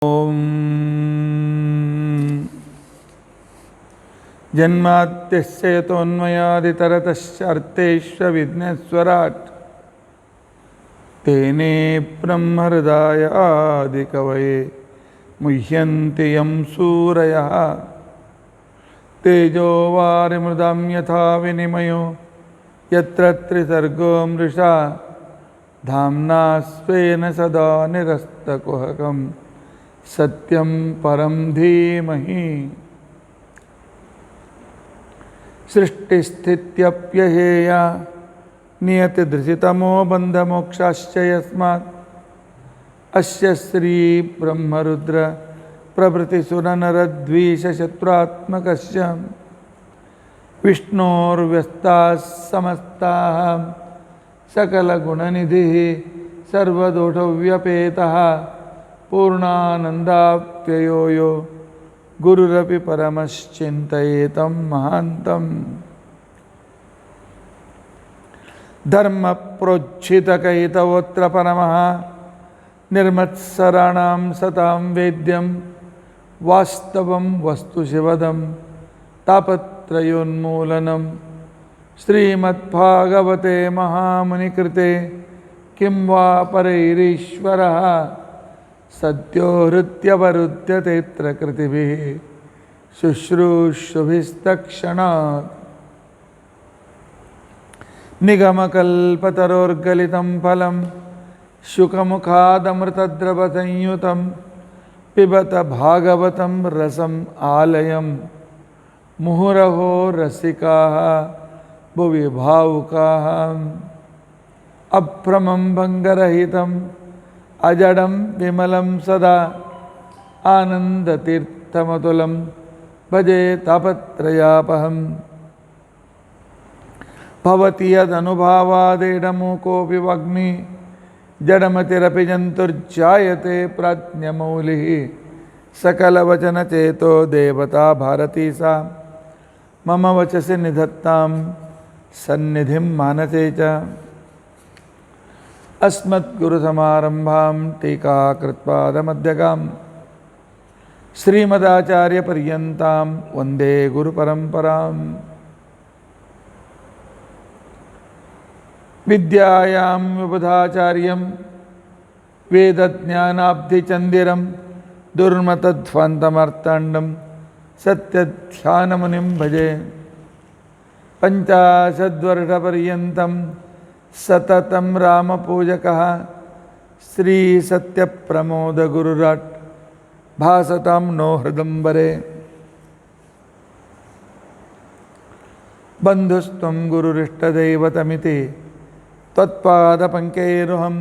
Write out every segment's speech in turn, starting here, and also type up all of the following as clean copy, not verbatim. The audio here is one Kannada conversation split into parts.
ಓಂ ಜನ್ಮಾದ್ಯಸ್ಯ ಯತೋನ್ಮಯಾದಿತರತಶ್ಚಾರ್ಥೇಷ್ವವಿಘ್ನೇಶ್ವರಾಟ್ ತೇನೇ ಬ್ರಹ್ಮಹೃದಾಯ ಆದಿಕವಯೇ ಮುಹ್ಯಂತಿ ಯಂ ಸೂರಯಃ ತೇಜೋ ವಾರಿಮೃದಾಂ ಯಥಾ ವಿನಿಮಯೋ ಯತ್ರ ತ್ರಿಸರ್ಗೋ ಮೃಷಾ ಧಾಮ್ನಾ ಸ್ವೇನ ಸದಾ ನಿರಸ್ತಕುಹಕಂ ಸತ್ಯಂ ಪರಂ ಧೀಮಹಿ ಸೃಷ್ಟಿಸ್ಥಿತ್ಯಪ್ಯಯೇಯ ನಿಯತಿದೃಶಿತಮೋ ಬಂಧಮೋಕ್ಷಾಶ್ಚ ಯಸ್ಮಾತ್ ಅಸ್ಯ ಶ್ರೀ ಬ್ರಹ್ಮರುದ್ರ ಪ್ರಭೃತಿಸುರನರದ್ವೀಷಶತ್ರುತ್ಮಕಸ್ಯ ವಿಷ್ಣೋರ್ವ್ಯಸ್ತಾಃ ಸಮಸ್ತಾಃ सकलगुणनिधिः सर्वदोषव्यपेतः पूर्णानन्दाप्ययो यो गुरुरपि परमश्चिन्तयेतं महान्तं धर्मप्रोज्झितकैतवोऽत्र परमः निर्मत्सराणां सतां वेद्यं वास्तवं वस्तुशिवदं तापत्रयोन्मूलनं श्रीमद्भागवते महामुनिकृते किं वा परैरीश्वरः सद्यो हृत्यवरुध्यतेऽत्र कृतिभिः शुश्रूषुभिस्तक्षणात् निगमकल्पतरोर्गलितं फलं शुकमुखादमृतद्रवसंयुतं पिबत भागवतं रसम् आलयं मुहुरहो रसिकाः भुवि भावुकाः अभ्रमं भङ्गरहितम् अजडं विमलं सदा आनन्दतीर्थमतुलं भजे तापत्रयापहं भवति यदनुभावादेडमूकोऽपि वाग्मी जडमतिरपि जन्तुर्जायते प्राज्ञमौलिः सकलवचनचेतो देवता भारती सा मम वचसि निधत्तां सन्निधिं मानसे च अस्मद्गुरुसमारम्भां टीकाकृत्पादमध्यगां श्रीमदाचार्यपर्यन्तां वन्दे गुरुपरम्परां विद्यायां विबुधाचार्यं वेदज्ञानाब्धिचन्दिरं दुर्मतध्वान्तमार्ताण्डं सत्यध्यानमुनिं भजे पञ्चाशद्वर्षपर्यन्तं सततं रामपूजकः श्रीसत्यप्रमोदगुरुराट् भासतां नो हृदम्बरे बन्धुस्त्वं गुरुरिष्टदैवतमिति त्वत्पादपङ्कैरुहं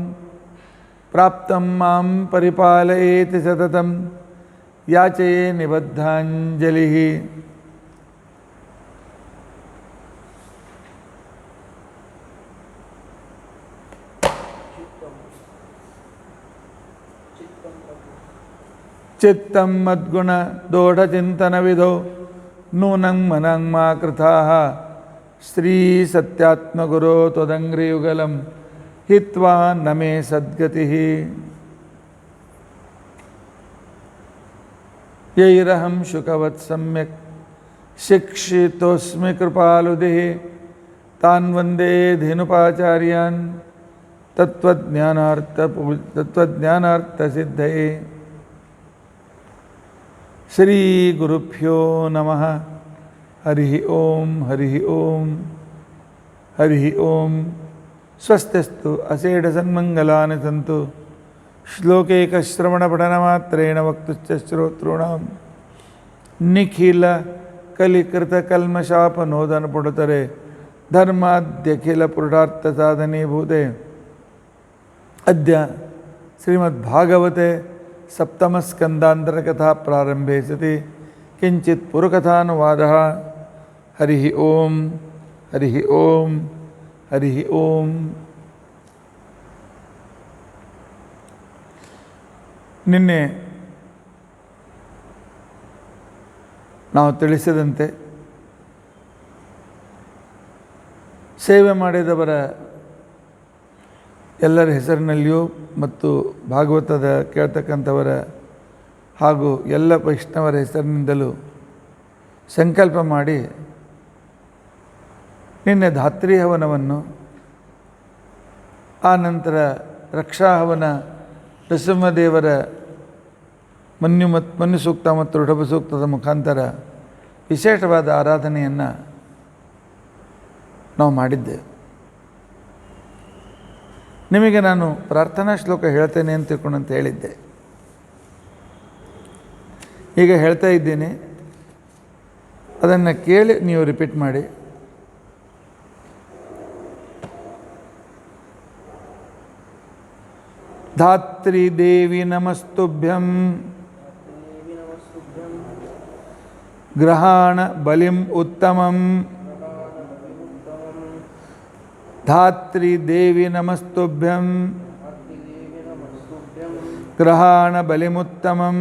प्राप्तं मां परिपालयेति सततं याचे निबद्धाञ्जलिः चित्तं मद्गुणदोषचिन्तनविधौ नूनं मनं मा कृथाः श्रीसत्यात्मगुरो त्वदङ्घ्रियुगलं हित्वा न मे सद्गतिः यैरहं शुकवत् सम्यक् शिक्षितोऽस्मि कृपालुदिः तान् वन्दे धेनुपाचार्यान् तत्त्वज्ञानार्थसिद्धये श्रीगुरुभ्यो नमः हरिः ओं हरिः ओं हरिः ओं स्वस्तिस्तु असेढसन्मङ्गलानि सन्तु श्लोकैकश्रवणपठनमात्रेण वक्तुश्च श्रोतॄणां निखिलकलिकृतकल्मषापनोदनपुटतरे धर्माद्यखिलपुरुषार्थसाधनीभूते अद्य श्रीमद्भागवते सप्तमस्कन्धान्तरकथा प्रारम्भे सति किञ्चित् पुरकथानुवादः हरिः ओं हरिः ओं हरिः ओं ನಿನ್ನೆ ನಾವು ತಿಳಿಸಿದಂತೆ ಸೇವೆ ಮಾಡಿದವರ ಎಲ್ಲರ ಹೆಸರಿನಲ್ಲಿಯೂ ಮತ್ತು ಭಾಗವತದ ಕೇಳ್ತಕ್ಕಂಥವರ ಹಾಗೂ ಎಲ್ಲ ವೈಷ್ಣವರ ಹೆಸರಿನಿಂದಲೂ ಸಂಕಲ್ಪ ಮಾಡಿ ನಿನ್ನೆ ಧಾತ್ರಿ ಹವನವನ್ನು, ಆ ನಂತರ ರಕ್ಷಾಹವನ ನರಸಿಂಹದೇವರ ಮನ್ಯು ಸೂಕ್ತ ಮತ್ತು ಋಷಭ ಸೂಕ್ತದ ಮುಖಾಂತರ ವಿಶೇಷವಾದ ಆರಾಧನೆಯನ್ನು ನಾವು ಮಾಡಿದ್ದೇವೆ. ನಿಮಗೆ ನಾನು ಪ್ರಾರ್ಥನಾ ಶ್ಲೋಕ ಹೇಳ್ತೇನೆ ಅಂತ ತಿಳ್ಕೊಂಡಂತ ಹೇಳಿದ್ದೆ. ಈಗ ಹೇಳ್ತಾ ಇದ್ದೀನಿ, ಅದನ್ನು ಕೇಳಿ ನೀವು ರಿಪೀಟ್ ಮಾಡಿ. ಧಾತ್ರಿ ದೇವಿ ನಮಸ್ತುಭ್ಯಂ ಗ್ರಹಾಣ ಬಲಿಂ ಉತ್ತಮಂ. ಧಾತ್ರಿ ದೇವಿ ನಮಸ್ತುಭ್ಯಂ ಗ್ರಹಾಣ ಬಲಿಮುತ್ತಮಂ.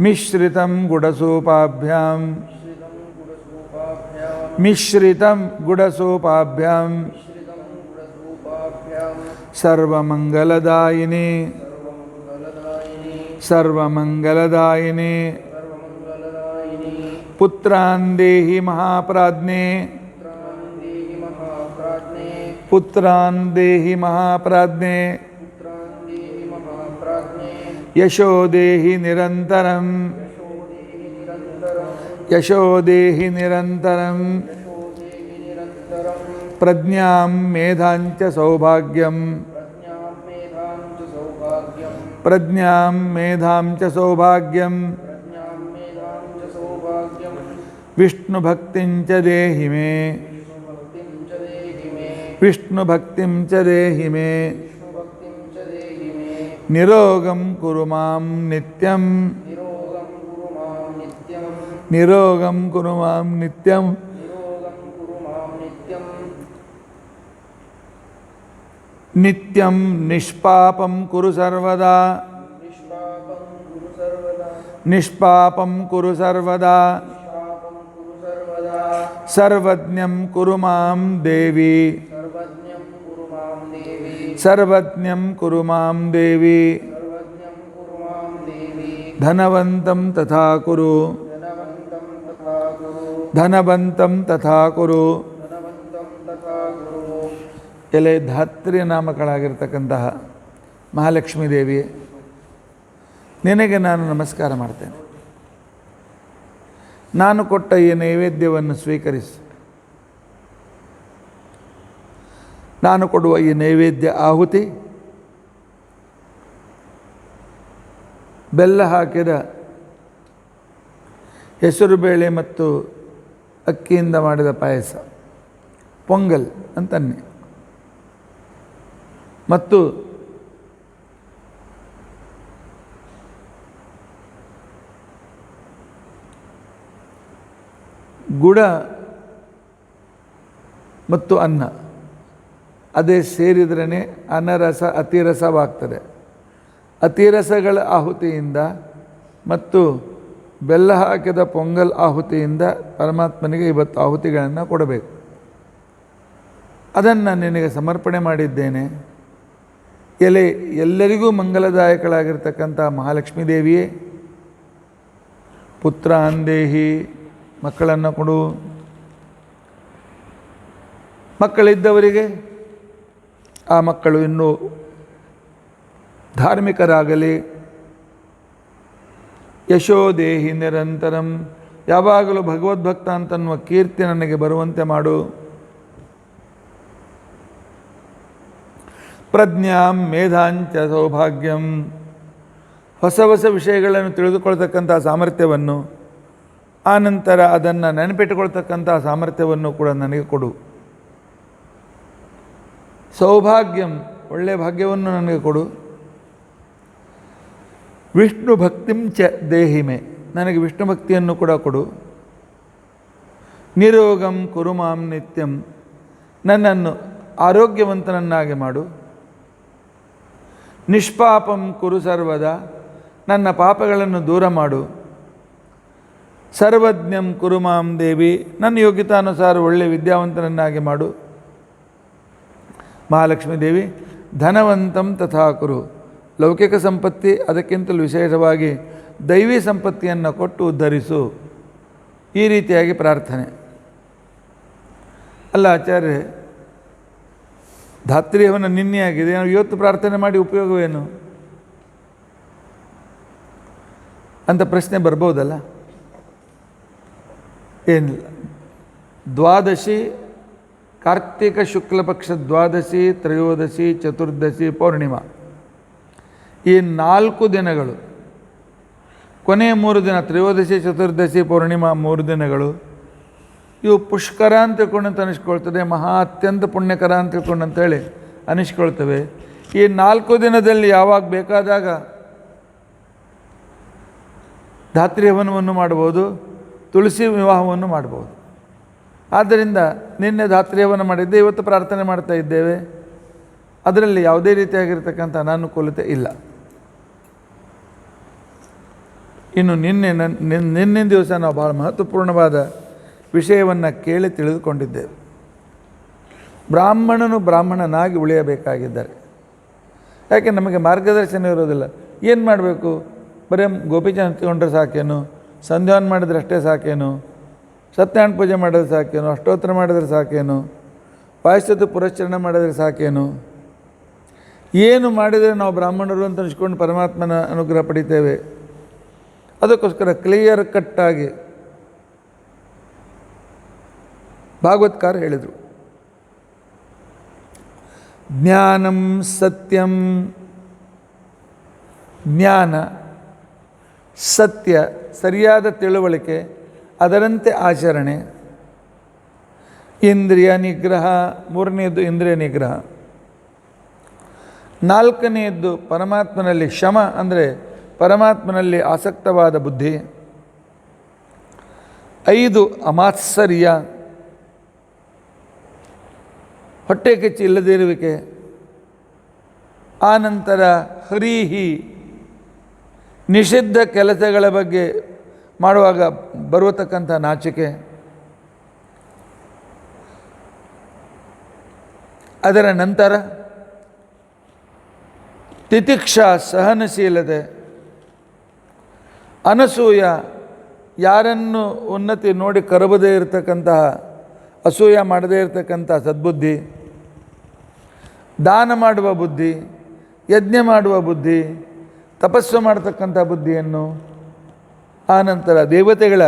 ಮಿಶ್ರಿತಂ ಗುಡಸೋಪಾಭ್ಯಾಂ ಸರ್ವಮಂಗಲದಾಯಿನಿ ಪುತ್ರಾನ್ ದೇಹಿ ಮಹಾಪ್ರಾಜ್ಞೆ ಯಶೋ ದೇಹಿ ನಿರಂತರಂ ಪ್ರಜ್ಞಾಂ ಮೇಧಾಂಚ ಸೌಭಾಗ್ಯಂ ವಿಷ್ಣು ಭಕ್ತಿಂಚ ದೇಹಿ ಮೇ ನಿರೋಗಂ ಕುರು ಮಾಂ ನಿತ್ಯಂ ನಿತ್ಯಂ ನಿಷ್ಪಾಪಂ ಕುರು ಸರ್ವದಾ ಸರ್ವಜ್ಞಂ ಕುರು ಮಾಂ ದೇವಿ ಧನವಂತಂ ತಥಾ ಕುರು. ಎಲೆ ಧಾತ್ರಿ ನಾಮಕಳಾಗಿರ್ತಕ್ಕಂತಹ ಮಹಾಲಕ್ಷ್ಮೀ ದೇವಿಯೇ, ನಿನಗೆ ನಾನು ನಮಸ್ಕಾರ ಮಾಡ್ತೇನೆ. ನಾನು ಕೊಟ್ಟ ಈ ನೈವೇದ್ಯವನ್ನು ಸ್ವೀಕರಿಸು. ನಾನು ಕೊಡುವ ಈ ನೈವೇದ್ಯ ಆಹುತಿ ಬೆಲ್ಲ ಹಾಕಿದ ಹೆಸರುಬೇಳೆ ಮತ್ತು ಅಕ್ಕಿಯಿಂದ ಮಾಡಿದ ಪಾಯಸ, ಪೊಂಗಲ್ ಅಂತನ್ನಿ, ಮತ್ತು ಗುಡ ಮತ್ತು ಅನ್ನ ಅದೇ ಸೇರಿದ್ರೇ ಅನ್ನರಸ ಅತಿರಸವಾಗ್ತದೆ. ಅತಿರಸಗಳ ಆಹುತಿಯಿಂದ ಮತ್ತು ಬೆಲ್ಲ ಹಾಕಿದ ಪೊಂಗಲ್ ಆಹುತಿಯಿಂದ ಪರಮಾತ್ಮನಿಗೆ ಇವತ್ತು ಆಹುತಿಗಳನ್ನು ಕೊಡಬೇಕು. ಅದನ್ನು ನಿನಗೆ ಸಮರ್ಪಣೆ ಮಾಡಿದ್ದೇನೆ. ಎಲ್ಲರಿಗೂ ಮಂಗಲದಾಯಕಳಾಗಿರ್ತಕ್ಕಂಥ ಮಹಾಲಕ್ಷ್ಮೀ ದೇವಿಯೇ, ಪುತ್ರಾನ್ ದೇಹಿ, ಮಕ್ಕಳನ್ನು ಕೊಡು. ಮಕ್ಕಳಿದ್ದವರಿಗೆ ಆ ಮಕ್ಕಳು ಇನ್ನೂ ಧಾರ್ಮಿಕರಾಗಲಿ. ಯಶೋ ದೇಹಿ ನಿರಂತರಂ, ಯಾವಾಗಲೂ ಭಗವದ್ಭಕ್ತ ಅಂತನ್ನುವ ಕೀರ್ತಿ ನನಗೆ ಬರುವಂತೆ ಮಾಡು. ಪ್ರಜ್ಞಾಂ ಮೇಧಾಂಚ ಸೌಭಾಗ್ಯಂ, ಹೊಸ ಹೊಸ ವಿಷಯಗಳನ್ನು ತಿಳಿದುಕೊಳ್ತಕ್ಕಂಥ ಸಾಮರ್ಥ್ಯವನ್ನು, ಆನಂತರ ಅದನ್ನು ನೆನಪಿಟ್ಟುಕೊಳ್ತಕ್ಕಂಥ ಸಾಮರ್ಥ್ಯವನ್ನು ಕೂಡ ನನಗೆ ಕೊಡು. ಸೌಭಾಗ್ಯಂ, ಒಳ್ಳೆಯ ಭಾಗ್ಯವನ್ನು ನನಗೆ ಕೊಡು. ವಿಷ್ಣು ಭಕ್ತಿಂ ಚ ದೇಹಿಮೆ, ನನಗೆ ವಿಷ್ಣು ಭಕ್ತಿಯನ್ನು ಕೂಡ ಕೊಡು. ನಿರೋಗಂ ಕುರು ಮಾಂ ನಿತ್ಯಂ, ನನ್ನನ್ನು ಆರೋಗ್ಯವಂತನನ್ನಾಗಿ ಮಾಡು. ನಿಷ್ಪಾಪಂ ಕುರು ಸರ್ವದಾ, ನನ್ನ ಪಾಪಗಳನ್ನು ದೂರ ಮಾಡು. ಸರ್ವಜ್ಞಂ ಕುರು ಮಾಂ ದೇವಿ, ನನ್ನ ಯೋಗ್ಯತಾನುಸಾರ ಒಳ್ಳೆಯ ವಿದ್ಯಾವಂತನನ್ನಾಗಿ ಮಾಡು. ಮಹಾಲಕ್ಷ್ಮೀ ದೇವಿ, ಧನವಂತಂ ತಥಾ ಕುರು, ಲೌಕಿಕ ಸಂಪತ್ತಿ, ಅದಕ್ಕಿಂತಲೂ ವಿಶೇಷವಾಗಿ ದೈವಿ ಸಂಪತ್ತಿಯನ್ನು ಕೊಟ್ಟು ಉದ್ಧರಿಸು. ಈ ರೀತಿಯಾಗಿ ಪ್ರಾರ್ಥನೆ. ಅಲ್ಲ ಆಚಾರ್ಯ, ಧಾತ್ರಿ ಹವನ ನಿನ್ನೆ ಆಗಿದೆ, ನಾವು ಇವತ್ತು ಪ್ರಾರ್ಥನೆ ಮಾಡಿ ಉಪಯೋಗವೇನು ಅಂತ ಪ್ರಶ್ನೆ ಬರ್ಬೋದಲ್ಲ? ಏನಿಲ್ಲ. ದ್ವಾದಶಿ, ಕಾರ್ತಿಕ ಶುಕ್ಲ ಪಕ್ಷ ದ್ವಾದಶಿ, ತ್ರಯೋದಶಿ, ಚತುರ್ದಶಿ, ಪೌರ್ಣಿಮಾ, ಈ 4 ದಿನಗಳು, ಕೊನೆಯ 3 ದಿನ ತ್ರಯೋದಶಿ, ಚತುರ್ದಶಿ, ಪೌರ್ಣಿಮಾ 3 ದಿನಗಳು ಇವು ಪುಷ್ಕರ ಅಂತ ತಿಳ್ಕೊಂಡಂತ ಅನಿಸ್ಕೊಳ್ತದೆ, ಮಹಾ ಅತ್ಯಂತ ಪುಣ್ಯಕರ ಅಂತ ತಿಳ್ಕೊಂಡಂತೇಳಿ ಅನಿಸ್ಕೊಳ್ತವೆ. ಈ 4 ದಿನದಲ್ಲಿ ಯಾವಾಗ ಬೇಕಾದಾಗ ಧಾತ್ರಿ ಹವನವನ್ನು ಮಾಡ್ಬೋದು, ತುಳಸಿ ವಿವಾಹವನ್ನು ಮಾಡ್ಬೋದು. ಆದ್ದರಿಂದ ನಿನ್ನೆ ಧಾತ್ರಿ ಹವನ ಮಾಡಿದ್ದೆ, ಇವತ್ತು ಪ್ರಾರ್ಥನೆ ಮಾಡ್ತಾ ಇದ್ದೇವೆ. ಅದರಲ್ಲಿ ಯಾವುದೇ ರೀತಿಯಾಗಿರ್ತಕ್ಕಂಥ ಅನಾನುಕೂಲತೆ ಇಲ್ಲ. ಇನ್ನು ನಿನ್ನೆ ದಿವಸ ನಾವು ಭಾಳ ಮಹತ್ವಪೂರ್ಣವಾದ ವಿಷಯವನ್ನು ಕೇಳಿ ತಿಳಿದುಕೊಂಡಿದ್ದೇವೆ. ಬ್ರಾಹ್ಮಣನು ಬ್ರಾಹ್ಮಣನಾಗಿ ಉಳಿಯಬೇಕಾಗಿದ್ದಾರೆ. ಯಾಕೆ ನಮಗೆ ಮಾರ್ಗದರ್ಶನ ಇರೋದಿಲ್ಲ. ಏನು ಮಾಡಬೇಕು? ಬರೀ ಗೋಪಿಚಂದ್ರ ಹಂಚಿಕೊಂಡ್ರೆ ಸಾಕೇನು? ಸಂಧ್ಯಾವನ ಮಾಡಿದ್ರೆ ಅಷ್ಟೇ ಸಾಕೇನು? ಸತ್ಯನಾರಾಯಣ ಪೂಜೆ ಮಾಡಿದ್ರೆ ಸಾಕೇನು? ಅಷ್ಟೋತ್ತರ ಮಾಡಿದ್ರೆ ಸಾಕೇನು? ವಾಯುಸ್ತುತಿ ಪುರಸ್ಚರಣೆ ಮಾಡಿದ್ರೆ ಸಾಕೇನು? ಏನು ಮಾಡಿದರೆ ನಾವು ಬ್ರಾಹ್ಮಣರು ಅಂತ ಅನಿಸ್ಕೊಂಡು ಪರಮಾತ್ಮನ ಅನುಗ್ರಹ ಪಡಿತೇವೆ? ಅದಕ್ಕೋಸ್ಕರ ಕ್ಲಿಯರ್ ಕಟ್ಟಾಗಿ ಭಾಗವತ್ಕಾರ ಹೇಳಿದರು, ಜ್ಞಾನಂ ಸತ್ಯಂ, ಜ್ಞಾನ ಸತ್ಯ, ಸರಿಯಾದ ತಿಳುವಳಿಕೆ, ಅದರಂತೆ ಆಚರಣೆ, ಇಂದ್ರಿಯ ನಿಗ್ರಹ, 3ನೇದ್ದು ಇಂದ್ರಿಯ ನಿಗ್ರಹ, 4ನೇದ್ದು ಪರಮಾತ್ಮನಲ್ಲಿ ಶಮ, ಅಂದರೆ ಪರಮಾತ್ಮನಲ್ಲಿ ಆಸಕ್ತವಾದ ಬುದ್ಧಿ, 5 ಅಮಾತ್ಸರ್ಯ, ಹೊಟ್ಟೆ ಕಿಚ್ಚು ಇಲ್ಲದಿರುವಿಕೆ, ಆನಂತರ ಹರಿಹಿ, ನಿಷಿದ್ಧ ಕೆಲಸಗಳ ಬಗ್ಗೆ ಮಾಡುವಾಗ ಬರುವತಕ್ಕಂಥ ನಾಚಿಕೆ, ಅದರ ನಂತರ ತಿತಿಕ್ಷಾ, ಸಹನಶೀಲತೆ, ಅನಸೂಯ, ಯಾರನ್ನು ಉನ್ನತಿ ನೋಡಿ ಕರಬದೇ ಇರತಕ್ಕಂತಹ, ಅಸೂಯ ಮಾಡದೇ ಇರತಕ್ಕಂಥ ಸದ್ಬುದ್ಧಿ, ದಾನ ಮಾಡುವ ಬುದ್ಧಿ, ಯಜ್ಞ ಮಾಡುವ ಬುದ್ಧಿ, ತಪಸ್ಸು ಮಾಡತಕ್ಕಂಥ ಬುದ್ಧಿಯನ್ನು, ಆನಂತರ ದೇವತೆಗಳ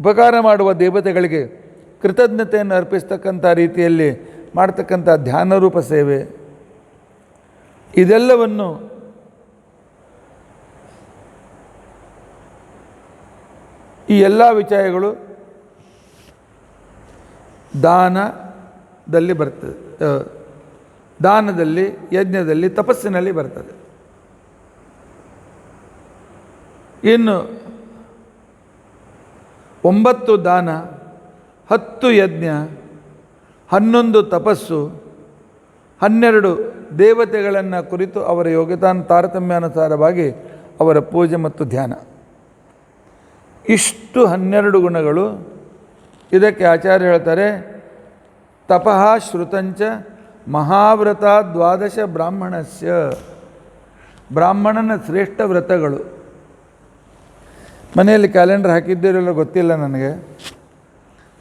ಉಪಕಾರ ಮಾಡುವ ದೇವತೆಗಳಿಗೆ ಕೃತಜ್ಞತೆಯನ್ನು ಅರ್ಪಿಸ್ತಕ್ಕಂಥ ರೀತಿಯಲ್ಲಿ ಮಾಡ್ತಕ್ಕಂಥ ಧ್ಯಾನರೂಪ ಸೇವೆ, ಇದೆಲ್ಲವನ್ನು ಈ ಎಲ್ಲ ವಿಷಯಗಳು ದಾನದಲ್ಲಿ ಬರ್ತದೆ, ದಾನದಲ್ಲಿ, ಯಜ್ಞದಲ್ಲಿ, ತಪಸ್ಸಿನಲ್ಲಿ ಬರ್ತದೆ. ಇನ್ನು 9 ದಾನ, 10 ಯಜ್ಞ, 11 ತಪಸ್ಸು, 12 ದೇವತೆಗಳನ್ನು ಕುರಿತು ಅವರ ಯೋಗ್ಯತಾನ ತಾರತಮ್ಯಾನುಸಾರವಾಗಿ ಅವರ ಪೂಜೆ ಮತ್ತು ಧ್ಯಾನ. ಇಷ್ಟು 12 ಗುಣಗಳು. ಇದಕ್ಕೆ ಆಚಾರ್ಯ ಹೇಳ್ತಾರೆ, ತಪಃ ಶ್ರುತಂಚ ಮಹಾವ್ರತ 12 ಬ್ರಾಹ್ಮಣಸ್ಯ, ಬ್ರಾಹ್ಮಣನ ಶ್ರೇಷ್ಠ ವ್ರತಗಳು. ಮನೆಯಲ್ಲಿ ಕ್ಯಾಲೆಂಡರ್ ಹಾಕಿದ್ದೀರಲ್ಲ ಗೊತ್ತಿಲ್ಲ ನನಗೆ,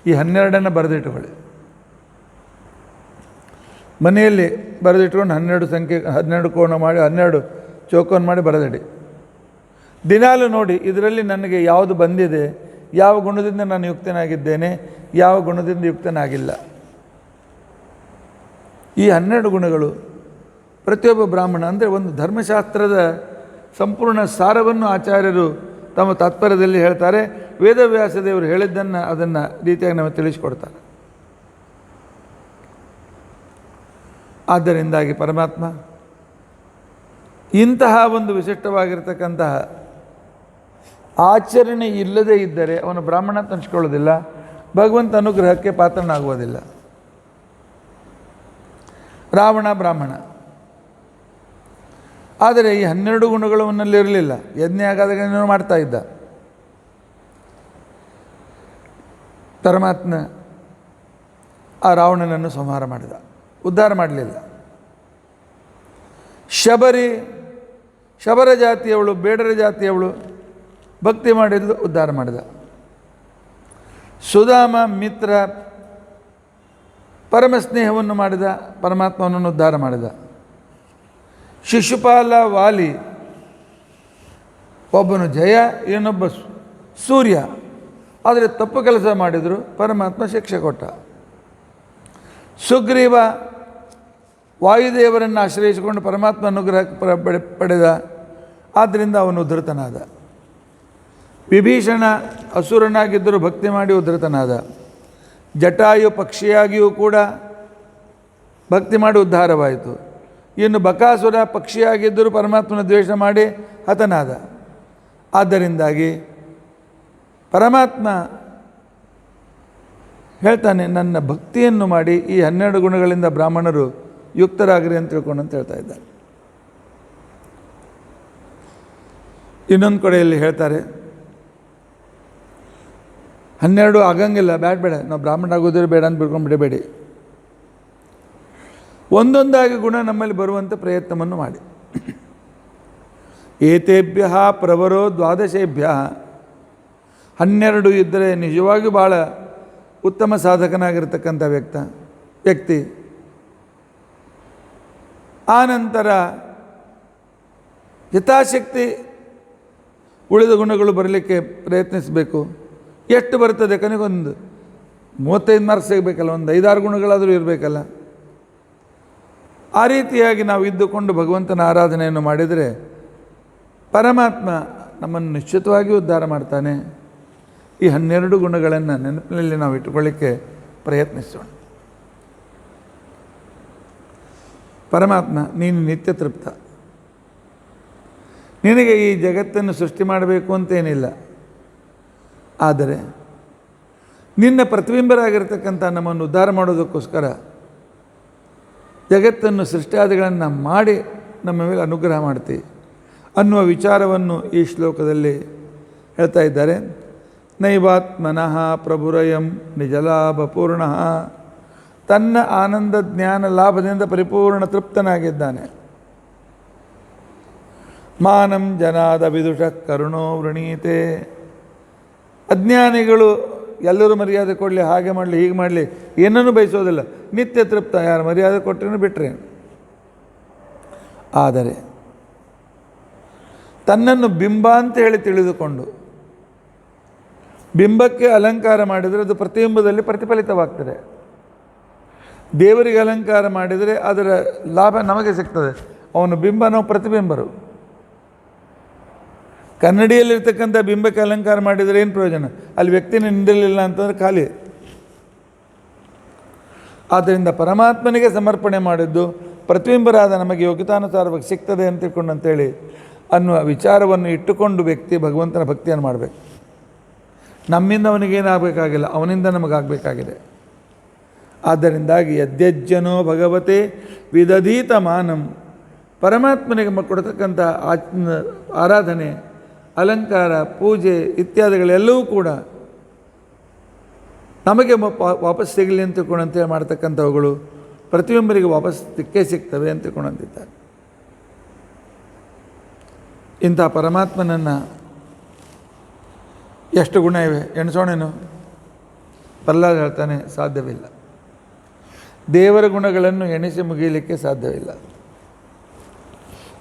ಈ 12 ಬರೆದಿಟ್ಕೊಳ್ಳಿ. ಮನೆಯಲ್ಲಿ ಬರೆದಿಟ್ಕೊಂಡು 12 ಸಂಖ್ಯೆ, 12 ಕೋಣ ಮಾಡಿ, 12 ಚೌಕೋನ ಮಾಡಿ ಬರೆದಿಡಿ. ದಿನಾಲು ನೋಡಿ ಇದರಲ್ಲಿ ನನಗೆ ಯಾವುದು ಬಂದಿದೆ, ಯಾವ ಗುಣದಿಂದ ನಾನು ಯುಕ್ತನಾಗಿದ್ದೇನೆ, ಯಾವ ಗುಣದಿಂದ ಯುಕ್ತನಾಗಿಲ್ಲ. ಈ 12 ಗುಣಗಳು ಪ್ರತಿಯೊಬ್ಬ ಬ್ರಾಹ್ಮಣ, ಅಂದರೆ ಒಂದು ಧರ್ಮಶಾಸ್ತ್ರದ ಸಂಪೂರ್ಣ ಸಾರವನ್ನು ಆಚಾರ್ಯರು ತಮ್ಮ ತಾತ್ಪರ್ಯದಲ್ಲಿ ಹೇಳ್ತಾರೆ. ವೇದವ್ಯಾಸ ದೇವರು ಹೇಳಿದ್ದನ್ನು ಅದನ್ನು ರೀತಿಯಾಗಿ ನಮಗೆ ತಿಳಿಸಿಕೊಡ್ತಾರೆ. ಆದ್ದರಿಂದಾಗಿ ಪರಮಾತ್ಮ ಇಂತಹ ಒಂದು ವಿಶಿಷ್ಟವಾಗಿರ್ತಕ್ಕಂತಹ ಆಚರಣೆ ಇಲ್ಲದೇ ಇದ್ದರೆ ಅವನು ಬ್ರಾಹ್ಮಣ ಅಂತ ಅನ್ಸ್ಕೊಳ್ಳೋದಿಲ್ಲ, ಭಗವಂತ ಅನುಗ್ರಹಕ್ಕೆ ಪಾತ್ರನಾಗುವುದಿಲ್ಲ. ರಾವಣ ಬ್ರಾಹ್ಮಣ, ಆದರೆ ಈ 12 ಗುಣಗಳು ಅವನಲ್ಲಿರಲಿಲ್ಲ. ಯಜ್ಞ ಆಗಾದಾಗ ಏನೋ ಮಾಡ್ತಾ ಇದ್ದ. ಪರಮಾತ್ಮ ಆ ರಾವಣನನ್ನು ಸಂಹಾರ ಮಾಡಿದ, ಉದ್ಧಾರ ಮಾಡಲಿಲ್ಲ. ಶಬರಿ ಶಬರ ಜಾತಿಯವಳು, ಬೇಡರ ಜಾತಿಯವಳು ಭಕ್ತಿ ಮಾಡಿದ್ದು ಉದ್ಧಾರ ಮಾಡಿದ. ಸುಧಾಮ ಮಿತ್ರ ಪರಮ ಸ್ನೇಹವನ್ನು ಮಾಡಿದ, ಪರಮಾತ್ಮನನ್ನು ಉದ್ಧಾರ ಮಾಡಿದ. ಶಿಶುಪಾಲ ವಾಲಿ ಒಬ್ಬನು ಜಯ, ಇನ್ನೊಬ್ಬ ಸೂರ್ಯ. ಆದರೆ ತಪ್ಪು ಕೆಲಸ ಮಾಡಿದರು, ಪರಮಾತ್ಮ ಶಿಕ್ಷೆ ಕೊಟ್ಟ. ಸುಗ್ರೀವ ವಾಯುದೇವರನ್ನು ಆಶ್ರಯಿಸಿಕೊಂಡು ಪರಮಾತ್ಮ ಅನುಗ್ರಹ ಪಡೆದ, ಆದ್ದರಿಂದ ಅವನು ಉದ್ಧತನಾದ. ವಿಭೀಷಣ ಅಸುರನಾಗಿದ್ದರೂ ಭಕ್ತಿ ಮಾಡಿ ಉದ್ಧತನಾದ. ಜಟಾಯು ಪಕ್ಷಿಯಾಗಿಯೂ ಕೂಡ ಭಕ್ತಿ ಮಾಡಿ ಉದ್ಧಾರವಾಯಿತು. ಇನ್ನು ಬಕಾಸುರ ಪಕ್ಷಿಯಾಗಿದ್ದರೂ ಪರಮಾತ್ಮನ ದ್ವೇಷ ಮಾಡಿ ಹತನಾದ. ಆದ್ದರಿಂದಾಗಿ ಪರಮಾತ್ಮ ಹೇಳ್ತಾನೆ, ನನ್ನ ಭಕ್ತಿಯನ್ನು ಮಾಡಿ ಈ 12 ಗುಣಗಳಿಂದ ಬ್ರಾಹ್ಮಣರು ಯುಕ್ತರಾಗ್ರಿ ಅಂತ ತಿಳ್ಕೊಂಡು ಅಂತ ಹೇಳ್ತಾ ಇದ್ದಾರೆ. ಇನ್ನೊಂದು ಕಡೆಯಲ್ಲಿ ಹೇಳ್ತಾರೆ, 12 ಆಗಂಗಿಲ್ಲ, ಬೇಡ, ನಾವು ಬ್ರಾಹ್ಮಣ ಆಗೋದ್ರೆ ಬೇಡ ಅಂತ ಬಿಡ್ಕೊಂಡು ಬಿಡಬೇಡಿ. ಒಂದೊಂದಾಗಿ ಗುಣ ನಮ್ಮಲ್ಲಿ ಬರುವಂಥ ಪ್ರಯತ್ನವನ್ನು ಮಾಡಿ. ಏತೇಭ್ಯ ಪ್ರವರೋ 12 12 ಇದ್ದರೆ ನಿಜವಾಗಿಯೂ ಭಾಳ ಉತ್ತಮ ಸಾಧಕನಾಗಿರ್ತಕ್ಕಂಥ ವ್ಯಕ್ತಿ. ಆನಂತರ ಯಥಾಶಕ್ತಿ ಉಳಿದ ಗುಣಗಳು ಬರಲಿಕ್ಕೆ ಪ್ರಯತ್ನಿಸಬೇಕು. ಎಷ್ಟು ಬರ್ತದೆ? ಕೊನೆಗೊಂದು 35 ಮಾರ್ಕ್ಸ್ ಸಿಗಬೇಕಲ್ಲ, ಒಂದು 5-6 ಗುಣಗಳಾದರೂ ಇರಬೇಕಲ್ಲ. ಆ ರೀತಿಯಾಗಿ ನಾವು ಇದ್ದುಕೊಂಡು ಭಗವಂತನ ಆರಾಧನೆಯನ್ನು ಮಾಡಿದರೆ ಪರಮಾತ್ಮ ನಮ್ಮನ್ನು ನಿಶ್ಚಿತವಾಗಿ ಉದ್ಧಾರ ಮಾಡ್ತಾನೆ. ಈ 12 ಗುಣಗಳನ್ನು ನೆನಪಿನಲ್ಲಿ ನಾವು ಇಟ್ಟುಕೊಳ್ಳಿಕ್ಕೆ ಪ್ರಯತ್ನಿಸೋಣ. ಪರಮಾತ್ಮ, ನೀನು ನಿತ್ಯ ತೃಪ್ತ. ನಿನಗೆ ಈ ಜಗತ್ತನ್ನು ಸೃಷ್ಟಿ ಮಾಡಬೇಕು ಅಂತೇನಿಲ್ಲ. ಆದರೆ ನಿನ್ನ ಪ್ರತಿಬಿಂಬರಾಗಿರ್ತಕ್ಕಂಥ ನಮ್ಮನ್ನು ಉದ್ಧಾರ ಮಾಡೋದಕ್ಕೋಸ್ಕರ ಜಗತ್ತನ್ನು ಸೃಷ್ಟಿಯಾದಿಗಳನ್ನು ಮಾಡಿ ನಮ್ಮ ಮೇಲೆ ಅನುಗ್ರಹ ಮಾಡ್ತಿ ಅನ್ನುವ ವಿಚಾರವನ್ನು ಈ ಶ್ಲೋಕದಲ್ಲಿ ಹೇಳ್ತಾ ಇದ್ದಾರೆ. ನೈವಾತ್ಮನಃ ಪ್ರಭುರಯಂ ನಿಜಲಾಭಪೂರ್ಣ. ತನ್ನ ಆನಂದ ಜ್ಞಾನ ಲಾಭದಿಂದ ಪರಿಪೂರ್ಣ ತೃಪ್ತನಾಗಿದ್ದಾನೆ. ಮಾನಂ ಜನಾದ ವಿದುಷ ಕರುಣೋ ವೃಣೀತೆ. ಅಜ್ಞಾನಿಗಳು ಎಲ್ಲರೂ ಮರ್ಯಾದೆ ಕೊಡಲಿ, ಹಾಗೆ ಮಾಡಲಿ, ಹೀಗೆ ಮಾಡಲಿ, ಏನನ್ನೂ ಬಯಸೋದಿಲ್ಲ. ನಿತ್ಯ ತೃಪ್ತ. ಯಾರು ಮರ್ಯಾದೆ ಕೊಟ್ಟರೇನು ಬಿಟ್ಟರೆ. ಆದರೆ ತನ್ನನ್ನು ಬಿಂಬ ಅಂತ ಹೇಳಿ ತಿಳಿದುಕೊಂಡು ಬಿಂಬಕ್ಕೆ ಅಲಂಕಾರ ಮಾಡಿದರೆ ಅದು ಪ್ರತಿಬಿಂಬದಲ್ಲಿ ಪ್ರತಿಫಲಿತವಾಗ್ತದೆ. ದೇವರಿಗೆ ಅಲಂಕಾರ ಮಾಡಿದರೆ ಅದರ ಲಾಭ ನಮಗೆ ಸಿಗ್ತದೆ. ಅವನು ಬಿಂಬ, ನಾವು ಪ್ರತಿಬಿಂಬರು. ಕನ್ನಡಿಯಲ್ಲಿರ್ತಕ್ಕಂಥ ಬಿಂಬಕ್ಕೆ ಅಲಂಕಾರ ಮಾಡಿದರೆ ಏನು ಪ್ರಯೋಜನ? ಅಲ್ಲಿ ವ್ಯಕ್ತಿನ ನಿಂದಿರಲಿಲ್ಲ ಅಂತಂದರೆ ಖಾಲಿ. ಆದ್ದರಿಂದ ಪರಮಾತ್ಮನಿಗೆ ಸಮರ್ಪಣೆ ಮಾಡಿದ್ದು ಪ್ರತಿಬಿಂಬರಾದ ನಮಗೆ ಯೋಗ್ಯತಾನುಸಾರವಾಗಿ ಸಿಗ್ತದೆ ಅಂತ ತಿಳ್ಕೊಂಡು ಅಂತೇಳಿ ಅನ್ನುವ ವಿಚಾರವನ್ನು ಇಟ್ಟುಕೊಂಡು ವ್ಯಕ್ತಿ ಭಗವಂತನ ಭಕ್ತಿಯನ್ನು ಮಾಡಬೇಕು. ನಮ್ಮಿಂದ ಅವನಿಗೇನಾಗಬೇಕಾಗಿಲ್ಲ, ಅವನಿಂದ ನಮಗಾಗಬೇಕಾಗಿದೆ. ಆದ್ದರಿಂದಾಗಿ ಯದ್ಯಜ್ಜನೋ ಭಗವತೆ ವಿದಧೀತ ಮಾನಂ. ಪರಮಾತ್ಮನಿಗೆ ಕೊಡತಕ್ಕಂಥ ಆರಾಧನೆ, ಅಲಂಕಾರ, ಪೂಜೆ ಇತ್ಯಾದಿಗಳೆಲ್ಲವೂ ಕೂಡ ನಮಗೆ ವಾಪಸ್ ಸಿಗಲಿ ಅಂತ ತಿಳ್ಕೊಂಡಂತೆ ಮಾಡ್ತಕ್ಕಂಥವುಗಳು ಪ್ರತಿಯೊಬ್ಬರಿಗೆ ವಾಪಸ್ ಸಿಕ್ಕೇ ಸಿಗ್ತವೆ ಅಂತ ತಿಳ್ಕೊಂಡಂತಿದ್ದಾರೆ. ಇಂಥ ಪರಮಾತ್ಮನನ್ನು ಎಷ್ಟು ಗುಣ ಇವೆ ಎಣಿಸೋಣೇನು? ಪ್ರಹ್ಲಾದ ಹೇಳ್ತಾನೆ, ಸಾಧ್ಯವಿಲ್ಲ. ದೇವರ ಗುಣಗಳನ್ನು ಎಣಿಸಿ ಮುಗಿಯಲಿಕ್ಕೆ ಸಾಧ್ಯವಿಲ್ಲ.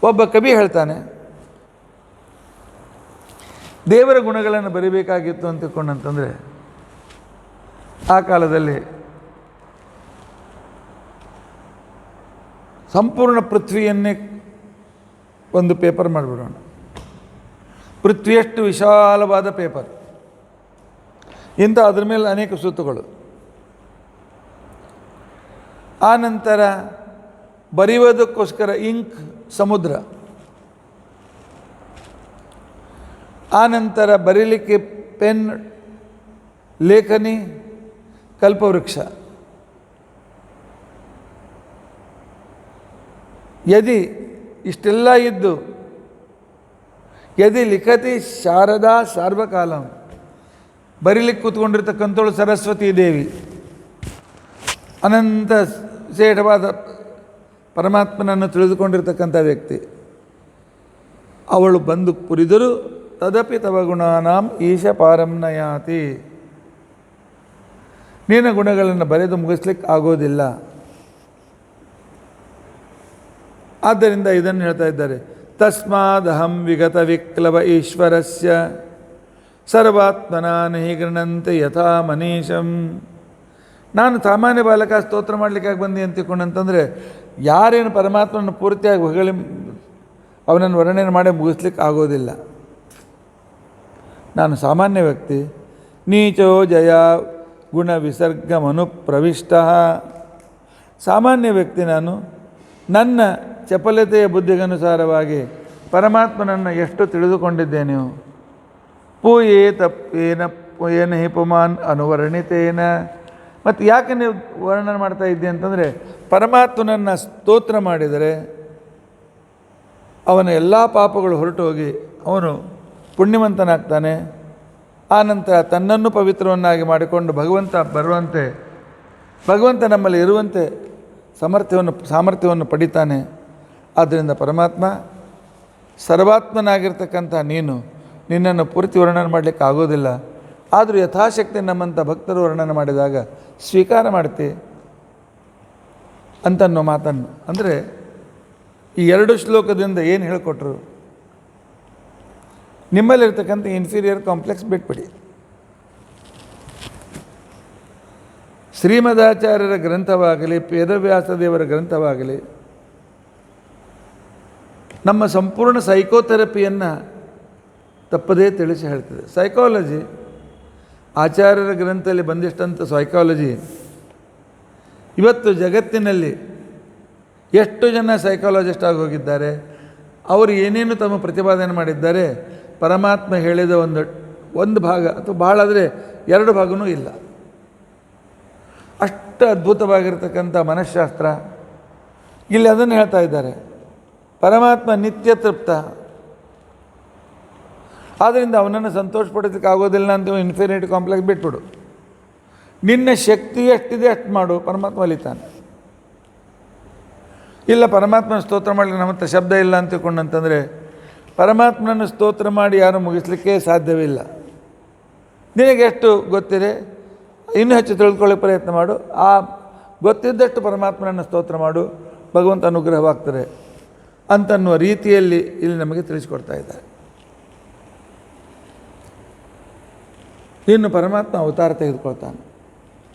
ಒಬ್ಬ ಕವಿ ಹೇಳ್ತಾನೆ, ದೇವರ ಗುಣಗಳನ್ನು ಬರಿಬೇಕಾಗಿತ್ತು ಅಂತ ತಿಳ್ಕೊಂಡಂತಂದರೆ ಆ ಕಾಲದಲ್ಲಿ ಸಂಪೂರ್ಣ ಪೃಥ್ವಿಯನ್ನೇ ಒಂದು ಪೇಪರ್ ಮಾಡಿಬಿಡೋಣ. ಪೃಥ್ವಿಯಷ್ಟು ವಿಶಾಲವಾದ ಪೇಪರ್, ಇಂಥ ಅದ್ರ ಮೇಲೆ ಅನೇಕ ಸುತ್ತುಗಳು. ಆ ನಂತರ ಬರೆಯುವುದಕ್ಕೋಸ್ಕರ ಇಂಕ್, ಸಮುದ್ರ. ಆ ನಂತರ ಬರೀಲಿಕ್ಕೆ ಪೆನ್, ಲೇಖನಿ, ಕಲ್ಪವೃಕ್ಷ. ಯದಿ ಇಷ್ಟೆಲ್ಲ ಇದ್ದು ಯದಿ ಲಿಖತಿ ಶಾರದಾ ಸಾರ್ವಕಾಲಂ. ಬರೀಲಿಕ್ಕೆ ಕೂತ್ಕೊಂಡಿರ್ತಕ್ಕಂಥವಳು ಸರಸ್ವತೀ ದೇವಿ, ಅನಂತ ಶ್ರೇಷ್ಠವಾದ ಪರಮಾತ್ಮನನ್ನು ತಿಳಿದುಕೊಂಡಿರ್ತಕ್ಕಂಥ ವ್ಯಕ್ತಿ. ಅವಳು ಬಂದು ಪುರಿದರೂ ತದಪಿ ತವ ಗುಣಾನಾಂ ಈಶ ಪಾರಂನ ಯಾತಿ. ನಿನ್ನ ಗುಣಗಳನ್ನು ಬರೆದು ಮುಗಿಸ್ಲಿಕ್ಕೆ ಆಗೋದಿಲ್ಲ. ಆದ್ದರಿಂದ ಇದನ್ನು ಹೇಳ್ತಾ ಇದ್ದಾರೆ, ತಸ್ಮಾದಹಂ ವಿಗತ ವಿಕ್ಲವ ಈಶ್ವರಸ್ಯ ಸರ್ವಾತ್ಮನ ನಹಿ ಗೃಣಂತೆ ಯಥಾ ಮನೀಷಂ. ನಾನು ಸಾಮಾನ್ಯ ಬಾಲಕ ಸ್ತೋತ್ರ ಮಾಡಲಿಕ್ಕಾಗಿ ಬಂದಿ ಅಂತಿಕೊಂಡಂತಂದರೆ ಯಾರೇನು ಪರಮಾತ್ಮನ ಪೂರ್ತಿಯಾಗಿ ಹೊಗಳಿ ಅವನನ್ನು ವರ್ಣನೆ ಮಾಡಿ ಮುಗಿಸ್ಲಿಕ್ಕೆ ಆಗೋದಿಲ್ಲ. ನಾನು ಸಾಮಾನ್ಯ ವ್ಯಕ್ತಿ. ನೀಚೋ ಜಯ ಗುಣ ವಿಸರ್ಗಮನು ಪ್ರವಿಷ್ಟ. ಸಾಮಾನ್ಯ ವ್ಯಕ್ತಿ ನಾನು. ನನ್ನ ಚಪಲತೆಯ ಬುದ್ಧಿಗನುಸಾರವಾಗಿ ಪರಮಾತ್ಮನನ್ನು ಎಷ್ಟು ತಿಳಿದುಕೊಂಡಿದ್ದೇನೆ. ಪೂಯೇ ತಪ್ಪೇನ ಪೂಯೇನ ಹಿ ಪುಮಾನ್ ಅನುವರ್ಣಿತೇನ. ಮತ್ತು ಯಾಕೆ ನೀವು ವರ್ಣನೆ ಮಾಡ್ತಾ ಇದ್ದೆ ಅಂತಂದರೆ, ಪರಮಾತ್ಮನನ್ನು ಸ್ತೋತ್ರ ಮಾಡಿದರೆ ಅವನ ಎಲ್ಲ ಪಾಪಗಳು ಹೊರಟು ಹೋಗಿ ಅವನು ಪುಣ್ಯವಂತನಾಗ್ತಾನೆ. ಆನಂತರ ತನ್ನನ್ನು ಪವಿತ್ರವನ್ನಾಗಿ ಮಾಡಿಕೊಂಡು ಭಗವಂತ ಬರುವಂತೆ, ಭಗವಂತ ನಮ್ಮಲ್ಲಿ ಇರುವಂತೆ ಸಾಮರ್ಥ್ಯವನ್ನು ಪಡಿತಾನೆ. ಆದ್ದರಿಂದ ಪರಮಾತ್ಮ ಸರ್ವಾತ್ಮನಾಗಿರ್ತಕ್ಕಂಥ ನಿನ್ನನ್ನು ಪೂರ್ತಿ ವರ್ಣನೆ ಮಾಡಲಿಕ್ಕೆ ಆಗೋದಿಲ್ಲ. ಆದರೂ ಯಥಾಶಕ್ತಿ ನಮ್ಮಂಥ ಭಕ್ತರು ವರ್ಣನೆ ಮಾಡಿದಾಗ ಸ್ವೀಕಾರ ಮಾಡ್ತಿ ಅಂತನ್ನೋ ಮಾತನ್ನು, ಅಂದರೆ ಈ 2 ಶ್ಲೋಕದಿಂದ ಏನು ಹೇಳಿಕೊಟ್ರು, ನಿಮ್ಮಲ್ಲಿರ್ತಕ್ಕಂಥ ಇನ್ಫೀರಿಯರ್ ಕಾಂಪ್ಲೆಕ್ಸ್ ಬಿಟ್ಬಿಡಿ. ಶ್ರೀಮದಾಚಾರ್ಯರ ಗ್ರಂಥವಾಗಲಿ, ವೇದವ್ಯಾಸದೇವರ ಗ್ರಂಥವಾಗಲಿ ನಮ್ಮ ಸಂಪೂರ್ಣ ಸೈಕೋಥೆರಪಿಯನ್ನು ತಪ್ಪದೇ ತಿಳಿಸಿ ಹೇಳ್ತದೆ. ಸೈಕಾಲಜಿ, ಆಚಾರ್ಯರ ಗ್ರಂಥದಲ್ಲಿ ಬಂದಿಷ್ಟಂಥ ಸೈಕಾಲಜಿ ಇವತ್ತು ಜಗತ್ತಿನಲ್ಲಿ ಎಷ್ಟು ಜನ ಸೈಕಾಲಜಿಸ್ಟ್ ಆಗಿ ಹೋಗಿದ್ದಾರೆ, ಅವರು ಏನೇನು ತಮ್ಮ ಪ್ರತಿಪಾದನೆ ಮಾಡಿದ್ದಾರೆ. ಪರಮಾತ್ಮ ಹೇಳಿದ ಒಂದು ಭಾಗ ಅಥವಾ ಭಾಳ ಆದರೆ 2 ಭಾಗವೂ ಇಲ್ಲ. ಅಷ್ಟು ಅದ್ಭುತವಾಗಿರ್ತಕ್ಕಂಥ ಮನಃಶಾಸ್ತ್ರ ಇಲ್ಲಿ ಅದನ್ನು ಹೇಳ್ತಾ ಇದ್ದಾರೆ. ಪರಮಾತ್ಮ ನಿತ್ಯ ತೃಪ್ತ, ಆದ್ದರಿಂದ ಅವನನ್ನು ಸಂತೋಷಪಡೋದಕ್ಕೆ ಆಗೋದಿಲ್ಲ ಅಂತ ಇನ್ಫಿನಿಟಿ ಕಾಂಪ್ಲೆಕ್ಸ್ ಬಿಟ್ಬಿಡು. ನಿನ್ನ ಶಕ್ತಿ ಎಷ್ಟಿದೆ ಅಷ್ಟು ಮಾಡು, ಪರಮಾತ್ಮ ಅಲಿತಾನೆ. ಇಲ್ಲ ಪರಮಾತ್ಮನ ಸ್ತೋತ್ರ ಮಾಡಲಿಕ್ಕೆ ನಮ್ಮ ಹತ್ರ ಶಬ್ದ ಇಲ್ಲ ಅಂತ ತಿಳ್ಕೊಂಡಂತಂದರೆ ಪರಮಾತ್ಮನನ್ನು ಸ್ತೋತ್ರ ಮಾಡಿ ಯಾರೂ ಮುಗಿಸ್ಲಿಕ್ಕೆ ಸಾಧ್ಯವಿಲ್ಲ. ನಿನಗೆ ಎಷ್ಟು ಗೊತ್ತಿದೆ ಇನ್ನೂ ಹೆಚ್ಚು ತಿಳ್ಕೊಳ್ಳೋ ಪ್ರಯತ್ನ ಮಾಡು. ಆ ಗೊತ್ತಿದ್ದಷ್ಟು ಪರಮಾತ್ಮನನ್ನು ಸ್ತೋತ್ರ ಮಾಡು, ಭಗವಂತ ಅನುಗ್ರಹವಾಗ್ತಾರೆ ಅಂತನ್ನುವ ರೀತಿಯಲ್ಲಿ ಇಲ್ಲಿ ನಮಗೆ ತಿಳಿಸ್ಕೊಡ್ತಾ ಇದ್ದಾರೆ. ಇನ್ನು ಪರಮಾತ್ಮ ಅವತಾರ ತೆಗೆದುಕೊಳ್ತಾನೆ.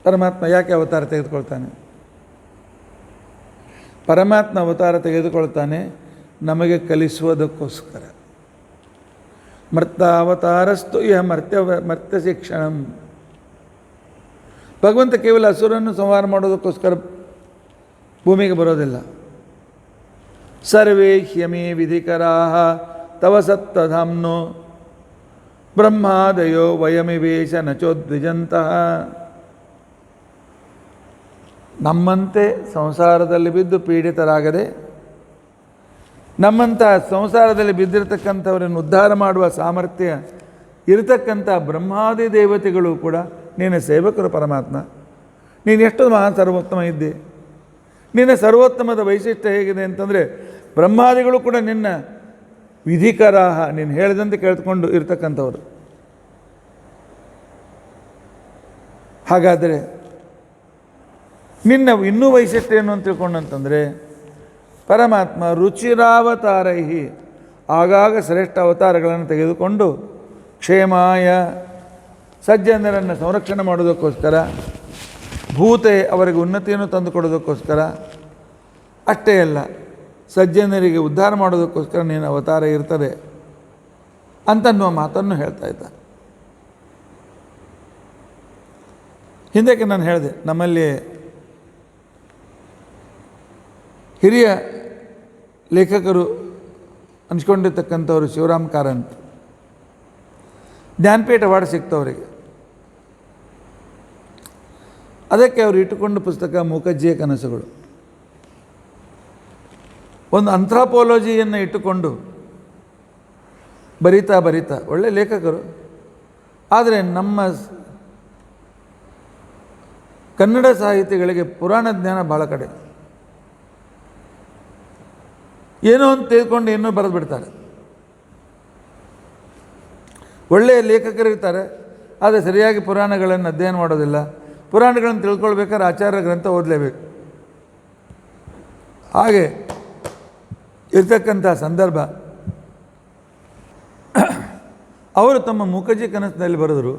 ಪರಮಾತ್ಮ ಯಾಕೆ ಅವತಾರ ತೆಗೆದುಕೊಳ್ತಾನೆ? ಪರಮಾತ್ಮ ಅವತಾರ ತೆಗೆದುಕೊಳ್ತಾನೆ ನಮಗೆ ಕಲಿಸುವುದಕ್ಕೋಸ್ಕರ. ಮರ್ತಾವತಾರಸ್ತು ಇಹ ಮರ್ತ್ಯ ಶಿಕ್ಷಣಂ. ಭಗವಂತ ಕೇವಲ ಅಸುರನ್ನು ಸಂಹಾರ ಮಾಡೋದಕ್ಕೋಸ್ಕರ ಭೂಮಿಗೆ ಬರೋದಿಲ್ಲ. ಸರ್ವೇ ಹ್ಯಮೇ ವಿಧಿಕರಾಹ ತವ ಸತ್ತಧಾಮ್ನೋ ಬ್ರಹ್ಮಾದಯೋ ವಯಮಿವೇಶ ನಚೋದ್ವಿಜಂತಹ. ನಮ್ಮಂತೆ ಸಂಸಾರದಲ್ಲಿ ಬಿದ್ದು ಪೀಡಿತರಾಗದೆ, ನಮ್ಮಂಥ ಸಂಸಾರದಲ್ಲಿ ಬಿದ್ದಿರತಕ್ಕಂಥವರನ್ನು ಉದ್ಧಾರ ಮಾಡುವ ಸಾಮರ್ಥ್ಯ ಇರತಕ್ಕಂಥ ಬ್ರಹ್ಮಾದಿ ದೇವತೆಗಳು ಕೂಡ ನಿನ್ನ ಸೇವಕರು. ಪರಮಾತ್ಮ ನೀನು ಎಷ್ಟು ಮಹಾ ಸರ್ವೋತ್ತಮ ಇದ್ದೆ. ನಿನ್ನ ಸರ್ವೋತ್ತಮದ ವೈಶಿಷ್ಟ್ಯ ಹೇಗಿದೆ ಅಂತಂದರೆ ಬ್ರಹ್ಮಾದಿಗಳು ಕೂಡ ನಿನ್ನ ವಿಧಿಕರಾಹ, ನೀನು ಹೇಳಿದಂತೆ ಕೇಳಿಕೊಂಡು ಇರ್ತಕ್ಕಂಥವ್ರು. ಹಾಗಾದರೆ ನಿನ್ನ ಇನ್ನೂ ವೈಶಿಷ್ಟ್ಯ ಏನು ಅಂತ ತಿಳ್ಕೊಂಡಂತಂದರೆ ಪರಮಾತ್ಮ ರುಚಿರಾವತಾರೈಹಿ, ಆಗಾಗ ಶ್ರೇಷ್ಠ ಅವತಾರಗಳನ್ನು ತೆಗೆದುಕೊಂಡು ಕ್ಷೇಮಾಯ ಸಜ್ಜನರನ್ನು ಸಂರಕ್ಷಣೆ ಮಾಡೋದಕ್ಕೋಸ್ಕರ, ಭೂತೆ ಅವರಿಗೆ ಉನ್ನತಿಯನ್ನು ತಂದುಕೊಡೋದಕ್ಕೋಸ್ಕರ, ಅಷ್ಟೇ ಅಲ್ಲ ಸಜ್ಜನರಿಗೆ ಉದ್ಧಾರ ಮಾಡೋದಕ್ಕೋಸ್ಕರ ನೀನು ಅವತಾರ ಇರ್ತದೆ ಅಂತನ್ನುವ ಮಾತನ್ನು ಹೇಳ್ತಾ ಇದ್ದ. ಹಿಂದಕ್ಕೆ ನಾನು ಹೇಳಿದೆ, ನಮ್ಮಲ್ಲಿ ಹಿರಿಯ ಲೇಖಕರು ಅನ್ಸ್ಕೊಂಡಿರ್ತಕ್ಕಂಥವ್ರು ಶಿವರಾಮ್ ಕಾರಂತ್, ಜ್ಞಾನಪೀಠ ಅವಾರ್ಡ್ ಸಿಗ್ತವರಿಗೆ. ಅದಕ್ಕೆ ಅವರು ಇಟ್ಟುಕೊಂಡು ಪುಸ್ತಕ ಮೂಕಜ್ಜಿಯ ಕನಸುಗಳು. ಒಂದು ಅಂಥ್ರಾಪೋಲಜಿಯನ್ನು ಇಟ್ಟುಕೊಂಡು ಬರಿತಾ ಒಳ್ಳೆ ಲೇಖಕರು. ಆದರೆ ನಮ್ಮ ಕನ್ನಡ ಸಾಹಿತಿಗಳಿಗೆ ಪುರಾಣ ಜ್ಞಾನ ಭಾಳ ಕಡೆ. ಏನೋ ಅಂತ ತೆಗೆದುಕೊಂಡು ಏನೋ ಬರೆದು ಬಿಡ್ತಾರೆ. ಒಳ್ಳೆಯ ಲೇಖಕರಿರ್ತಾರೆ, ಆದರೆ ಸರಿಯಾಗಿ ಪುರಾಣಗಳನ್ನು ಅಧ್ಯಯನ ಮಾಡೋದಿಲ್ಲ. ಪುರಾಣಗಳನ್ನು ತಿಳ್ಕೊಳ್ಬೇಕಾದ್ರೆ ಆಚಾರ್ಯ ಗ್ರಂಥ ಓದಲೇಬೇಕು. ಹಾಗೆ ಇರ್ತಕ್ಕಂಥ ಸಂದರ್ಭ ಅವರು ತಮ್ಮ ಮೂಕಜ್ಜಿ ಕನಸಿನಲ್ಲಿ ಬರೆದರು,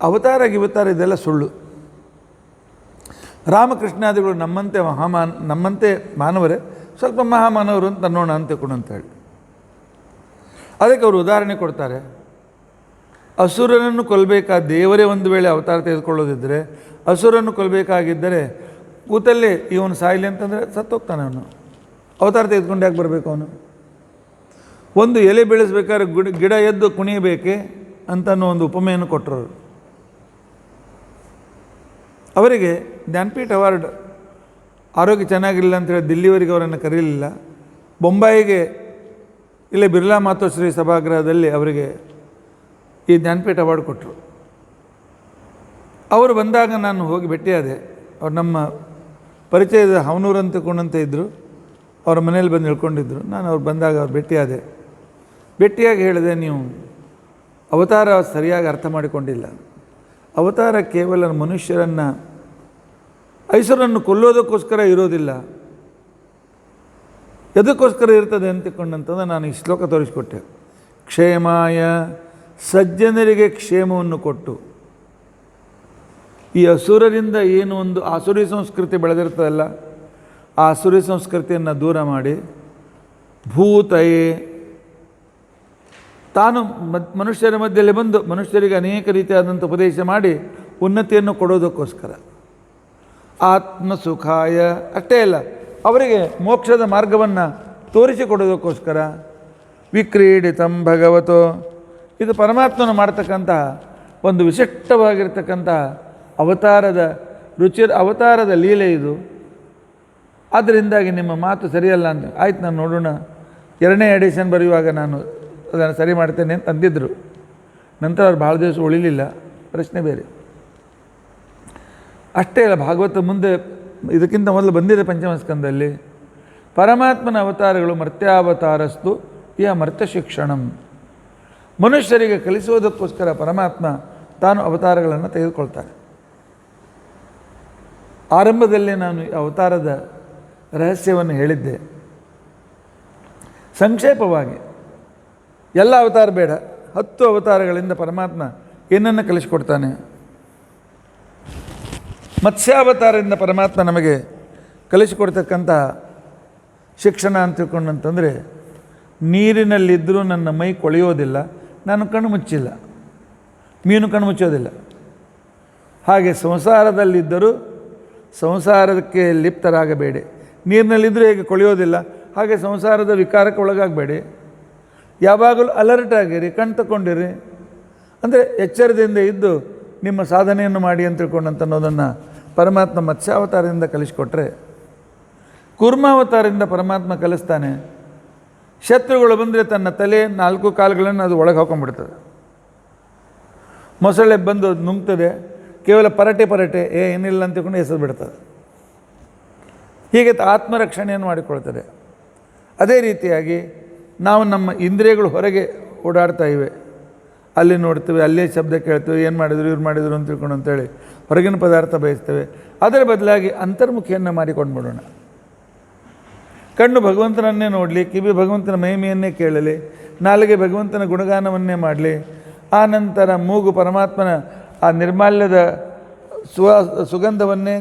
ಅವತಾರ ಇದೆಲ್ಲ ಸುಳ್ಳು. ರಾಮಕೃಷ್ಣಾದಿಗಳು ನಮ್ಮಂತೆ ಮಾನವರೇ, ಸ್ವಲ್ಪ ಮಹಾಮಾನವರು ಅಂತ ಅನ್ನೋಣ ಅಂತ ಹೇಳಿ. ಅದಕ್ಕೆ ಅವರು ಉದಾಹರಣೆ ಕೊಡ್ತಾರೆ. ಅಸುರನನ್ನು ಕೊಲ್ಲಬೇಕಾದ ದೇವರೇ ಒಂದು ವೇಳೆ ಅವತಾರ ತೆಗೆದುಕೊಳ್ಳೋದಿದ್ದರೆ, ಅಸುರನ್ನು ಕೊಲ್ಲಬೇಕಾಗಿದ್ದರೆ ಕೂತಲ್ಲೇ ಇವನು ಸಾಯಲಿ ಅಂತಂದರೆ ಸತ್ತೋಗ್ತಾನೆ. ಅವನು ಅವತಾರ ತೆಗೆದುಕೊಂಡು ಯಾಕೆ ಬರಬೇಕು? ಅವನು ಒಂದು ಎಲೆ ಬೆಳೆಸ್ಬೇಕಾದ್ರೆ ಗಿಡ ಎದ್ದು ಕುಣಿಯಬೇಕೆ ಅಂತನೋ ಒಂದು ಉಪಮೆಯನ್ನು ಕೊಟ್ಟರು. ಅವರಿಗೆ ಜ್ಞಾನಪೀಠ ಅವಾರ್ಡ್ ಆರೋಗ್ಯ ಚೆನ್ನಾಗಿರಲಿಲ್ಲ ಅಂತೇಳಿ ದಿಲ್ಲಿವರೆಗೆ ಅವರನ್ನು ಕರೀಲಿಲ್ಲ. ಬೊಂಬಾಯಿಗೆ ಇಲ್ಲೇ ಬಿರ್ಲಾ ಮಾತೋಶ್ರೀ ಸಭಾಗೃಹದಲ್ಲಿ ಅವರಿಗೆ ಈ ಜ್ಞಾನಪೀಠ ಅವಾರ್ಡ್ ಕೊಟ್ಟರು. ಅವರು ಬಂದಾಗ ನಾನು ಹೋಗಿ ಭೇಟಿಯಾದೆ. ಅವ್ರು ನಮ್ಮ ಪರಿಚಯದ ಹವನೂರು ಅಂತಕೊಂಡಂತೆ ಇದ್ದರು. ಅವರ ಮನೇಲಿ ಬಂದು ಇಳ್ಕೊಂಡಿದ್ದರು. ನಾನು ಅವ್ರು ಬಂದಾಗ ಅವ್ರು ಭೇಟಿಯಾದೆ. ಭೇಟಿಯಾಗಿ ಹೇಳಿದೆ, ನೀವು ಅವತಾರ ಸರಿಯಾಗಿ ಅರ್ಥ ಮಾಡಿಕೊಂಡಿಲ್ಲ. ಅವತಾರ ಕೇವಲ ಮನುಷ್ಯರನ್ನು ಐಶ್ವರನ್ನು ಕೊಲ್ಲೋದಕ್ಕೋಸ್ಕರ ಇರೋದಿಲ್ಲ, ಎದಕ್ಕೋಸ್ಕರ ಇರ್ತದೆ ಅಂತಿಕೊಂಡಂತಂದ್ರೆ ನಾನು ಈ ಶ್ಲೋಕ ತೋರಿಸಿಕೊಟ್ಟೆ. ಕ್ಷೇಮಾಯ, ಸಜ್ಜನರಿಗೆ ಕ್ಷೇಮವನ್ನು ಕೊಟ್ಟು, ಈ ಅಸುರರಿಂದ ಏನು ಒಂದು ಆಸುರಿ ಸಂಸ್ಕೃತಿ ಬೆಳೆದಿರ್ತದಲ್ಲ, ಆ ಆಸುರಿ ಸಂಸ್ಕೃತಿಯನ್ನು ದೂರ ಮಾಡಿ, ಭೂತಯೇ, ತಾನು ಮನುಷ್ಯರ ಮಧ್ಯದಲ್ಲಿ ಬಂದು ಮನುಷ್ಯರಿಗೆ ಅನೇಕ ರೀತಿಯಾದಂಥ ಉಪದೇಶ ಮಾಡಿ ಉನ್ನತಿಯನ್ನು ಕೊಡೋದಕ್ಕೋಸ್ಕರ, ಆತ್ಮಸುಖಾಯ, ಅಷ್ಟೇ ಅಲ್ಲ ಅವರಿಗೆ ಮೋಕ್ಷದ ಮಾರ್ಗವನ್ನು ತೋರಿಸಿಕೊಡೋದಕ್ಕೋಸ್ಕರ, ವಿಕ್ರೀಡಿತಂ ಭಗವತೋ, ಇದು ಪರಮಾತ್ಮನ ಮಾಡ್ತಕ್ಕಂತಹ ಒಂದು ವಿಶಿಷ್ಟವಾಗಿರ್ತಕ್ಕಂತಹ ಅವತಾರದ ಅವತಾರದ ಲೀಲೆ ಇದು. ಆದ್ದರಿಂದಾಗಿ ನಿಮ್ಮ ಮಾತು ಸರಿಯಲ್ಲ ಅಂತ. ಆಯ್ತು, ನಾನು ನೋಡೋಣ, 2ನೇ ಎಡಿಷನ್ ಬರೆಯುವಾಗ ನಾನು ಅದನ್ನು ಸರಿ ಮಾಡ್ತೇನೆ ಅಂತ ಅಂದಿದ್ದರು. ನಂತರ ಅವ್ರು ಭಾಳ ದಿವಸ ಉಳಿಲಿಲ್ಲ, ಪ್ರಶ್ನೆ ಬೇರೆ. ಅಷ್ಟೇ ಅಲ್ಲ, ಭಾಗವತ ಮುಂದೆ ಇದಕ್ಕಿಂತ ಮೊದಲು ಬಂದಿದೆ ಪಂಚಮಸ್ಕಂದಲ್ಲಿ, ಪರಮಾತ್ಮನ ಅವತಾರಗಳು ಮರ್ತ್ಯಾವತಾರಸ್ತು ಇಹ ಮರ್ತ್ಯ ಶಿಕ್ಷಣಂ, ಮನುಷ್ಯರಿಗೆ ಕಲಿಸುವುದಕ್ಕೋಸ್ಕರ ಪರಮಾತ್ಮ ತಾನು ಅವತಾರಗಳನ್ನು ತೆಗೆದುಕೊಳ್ತಾರೆ. ಆರಂಭದಲ್ಲಿ ನಾನು ಅವತಾರದ ರಹಸ್ಯವನ್ನು ಹೇಳಿದ್ದೆ ಸಂಕ್ಷೇಪವಾಗಿ. ಎಲ್ಲ ಅವತಾರ ಬೇಡ, 10 ಅವತಾರಗಳಿಂದ ಪರಮಾತ್ಮ ಏನನ್ನು ಕಲಿಸಿಕೊಡ್ತಾನೆ. ಮತ್ಸ್ಯಾವತಾರದಿಂದ ಪರಮಾತ್ಮ ನಮಗೆ ಕಲಿಸಿಕೊಡ್ತಕ್ಕಂತಹ ಶಿಕ್ಷಣ ಅಂತ ತಿಳ್ಕೊಂಡಂತಂದರೆ, ನೀರಿನಲ್ಲಿದ್ದರೂ ನನ್ನ ಮೈ ಕೊಳೆಯೋದಿಲ್ಲ, ನಾನು ಕಣ್ಣು ಮುಚ್ಚಿಲ್ಲ, ಮೀನು ಕಣ್ಣು ಮುಚ್ಚೋದಿಲ್ಲ. ಹಾಗೆ ಸಂಸಾರದಲ್ಲಿದ್ದರೂ ಸಂಸಾರಕ್ಕೆ ಲಿಪ್ತರಾಗಬೇಡಿ. ನೀರಿನಲ್ಲಿದ್ದರೂ ಹೇಗೆ ಕೊಳೆಯೋದಿಲ್ಲ, ಹಾಗೆ ಸಂಸಾರದ ವಿಕಾರಕ್ಕೆ ಒಳಗಾಗಬೇಡಿ. ಯಾವಾಗಲೂ ಅಲರ್ಟ್ ಆಗಿರಿ, ಕಣ್ ತಗೊಂಡಿರಿ. ಅಂದರೆ ಎಚ್ಚರದಿಂದ ಇದ್ದು ನಿಮ್ಮ ಸಾಧನೆಯನ್ನು ಮಾಡಿ ಅಂತ ತಿಳ್ಕೊಂಡಂತ ಅನ್ನೋದನ್ನು ಪರಮಾತ್ಮ ಮತ್ಸ್ಯಾವತಾರದಿಂದ ಕಲಿಸಿಕೊಟ್ರೆ, ಕೂರ್ಮಾವತಾರದಿಂದ ಪರಮಾತ್ಮ ಕಲಿಸ್ತಾನೆ. ಶತ್ರುಗಳು ಬಂದರೆ ತನ್ನ ತಲೆ 4 ಕಾಲುಗಳನ್ನು ಅದು ಒಳಗೆ ಹಾಕೊಂಡ್ಬಿಡ್ತದೆ. ಮೊಸಳೆ ಬಂದು ನುಂಗ್ತದೆ, ಕೇವಲ ಪರಟೆ ಏನಿಲ್ಲ ಅಂತ ತಿಳ್ಕೊಂಡು ಹೆಸರು ಬಿಡ್ತದೆ. ಹೀಗೆ ಆತ್ಮರಕ್ಷಣೆಯನ್ನು ಮಾಡಿಕೊಳ್ತದೆ. ಅದೇ ರೀತಿಯಾಗಿ ನಾವು ನಮ್ಮ ಇಂದ್ರಿಯಗಳು ಹೊರಗೆ ಓಡಾಡ್ತಾ ಇವೆ, ಅಲ್ಲಿ ನೋಡ್ತೇವೆ, ಅಲ್ಲೇ ಶಬ್ದ ಕೇಳ್ತೇವೆ, ಏನು ಮಾಡಿದ್ರು ಇವ್ರು ಮಾಡಿದ್ರು ಅಂತ ತಿಳ್ಕೊಂಡು ಅಂತೇಳಿ ಹೊರಗಿನ ಪದಾರ್ಥ ಬಯಸ್ತೇವೆ. ಅದರ ಬದಲಾಗಿ ಅಂತರ್ಮುಖಿಯನ್ನು ಮಾಡಿಕೊಂಡ್ಬಿಡೋಣ. ಕಣ್ಣು ಭಗವಂತನನ್ನೇ ನೋಡಲಿ, ಕಿವಿ ಭಗವಂತನ ಮಹಿಮೆಯನ್ನೇ ಕೇಳಲಿ, ನಾಲಿಗೆ ಭಗವಂತನ ಗುಣಗಾನವನ್ನೇ ಮಾಡಲಿ. ಆ ನಂತರ ಮೂಗು ಪರಮಾತ್ಮನ ಆ ನಿರ್ಮಾಲ್ಯದ ಸುಗಂಧವನ್ನೇ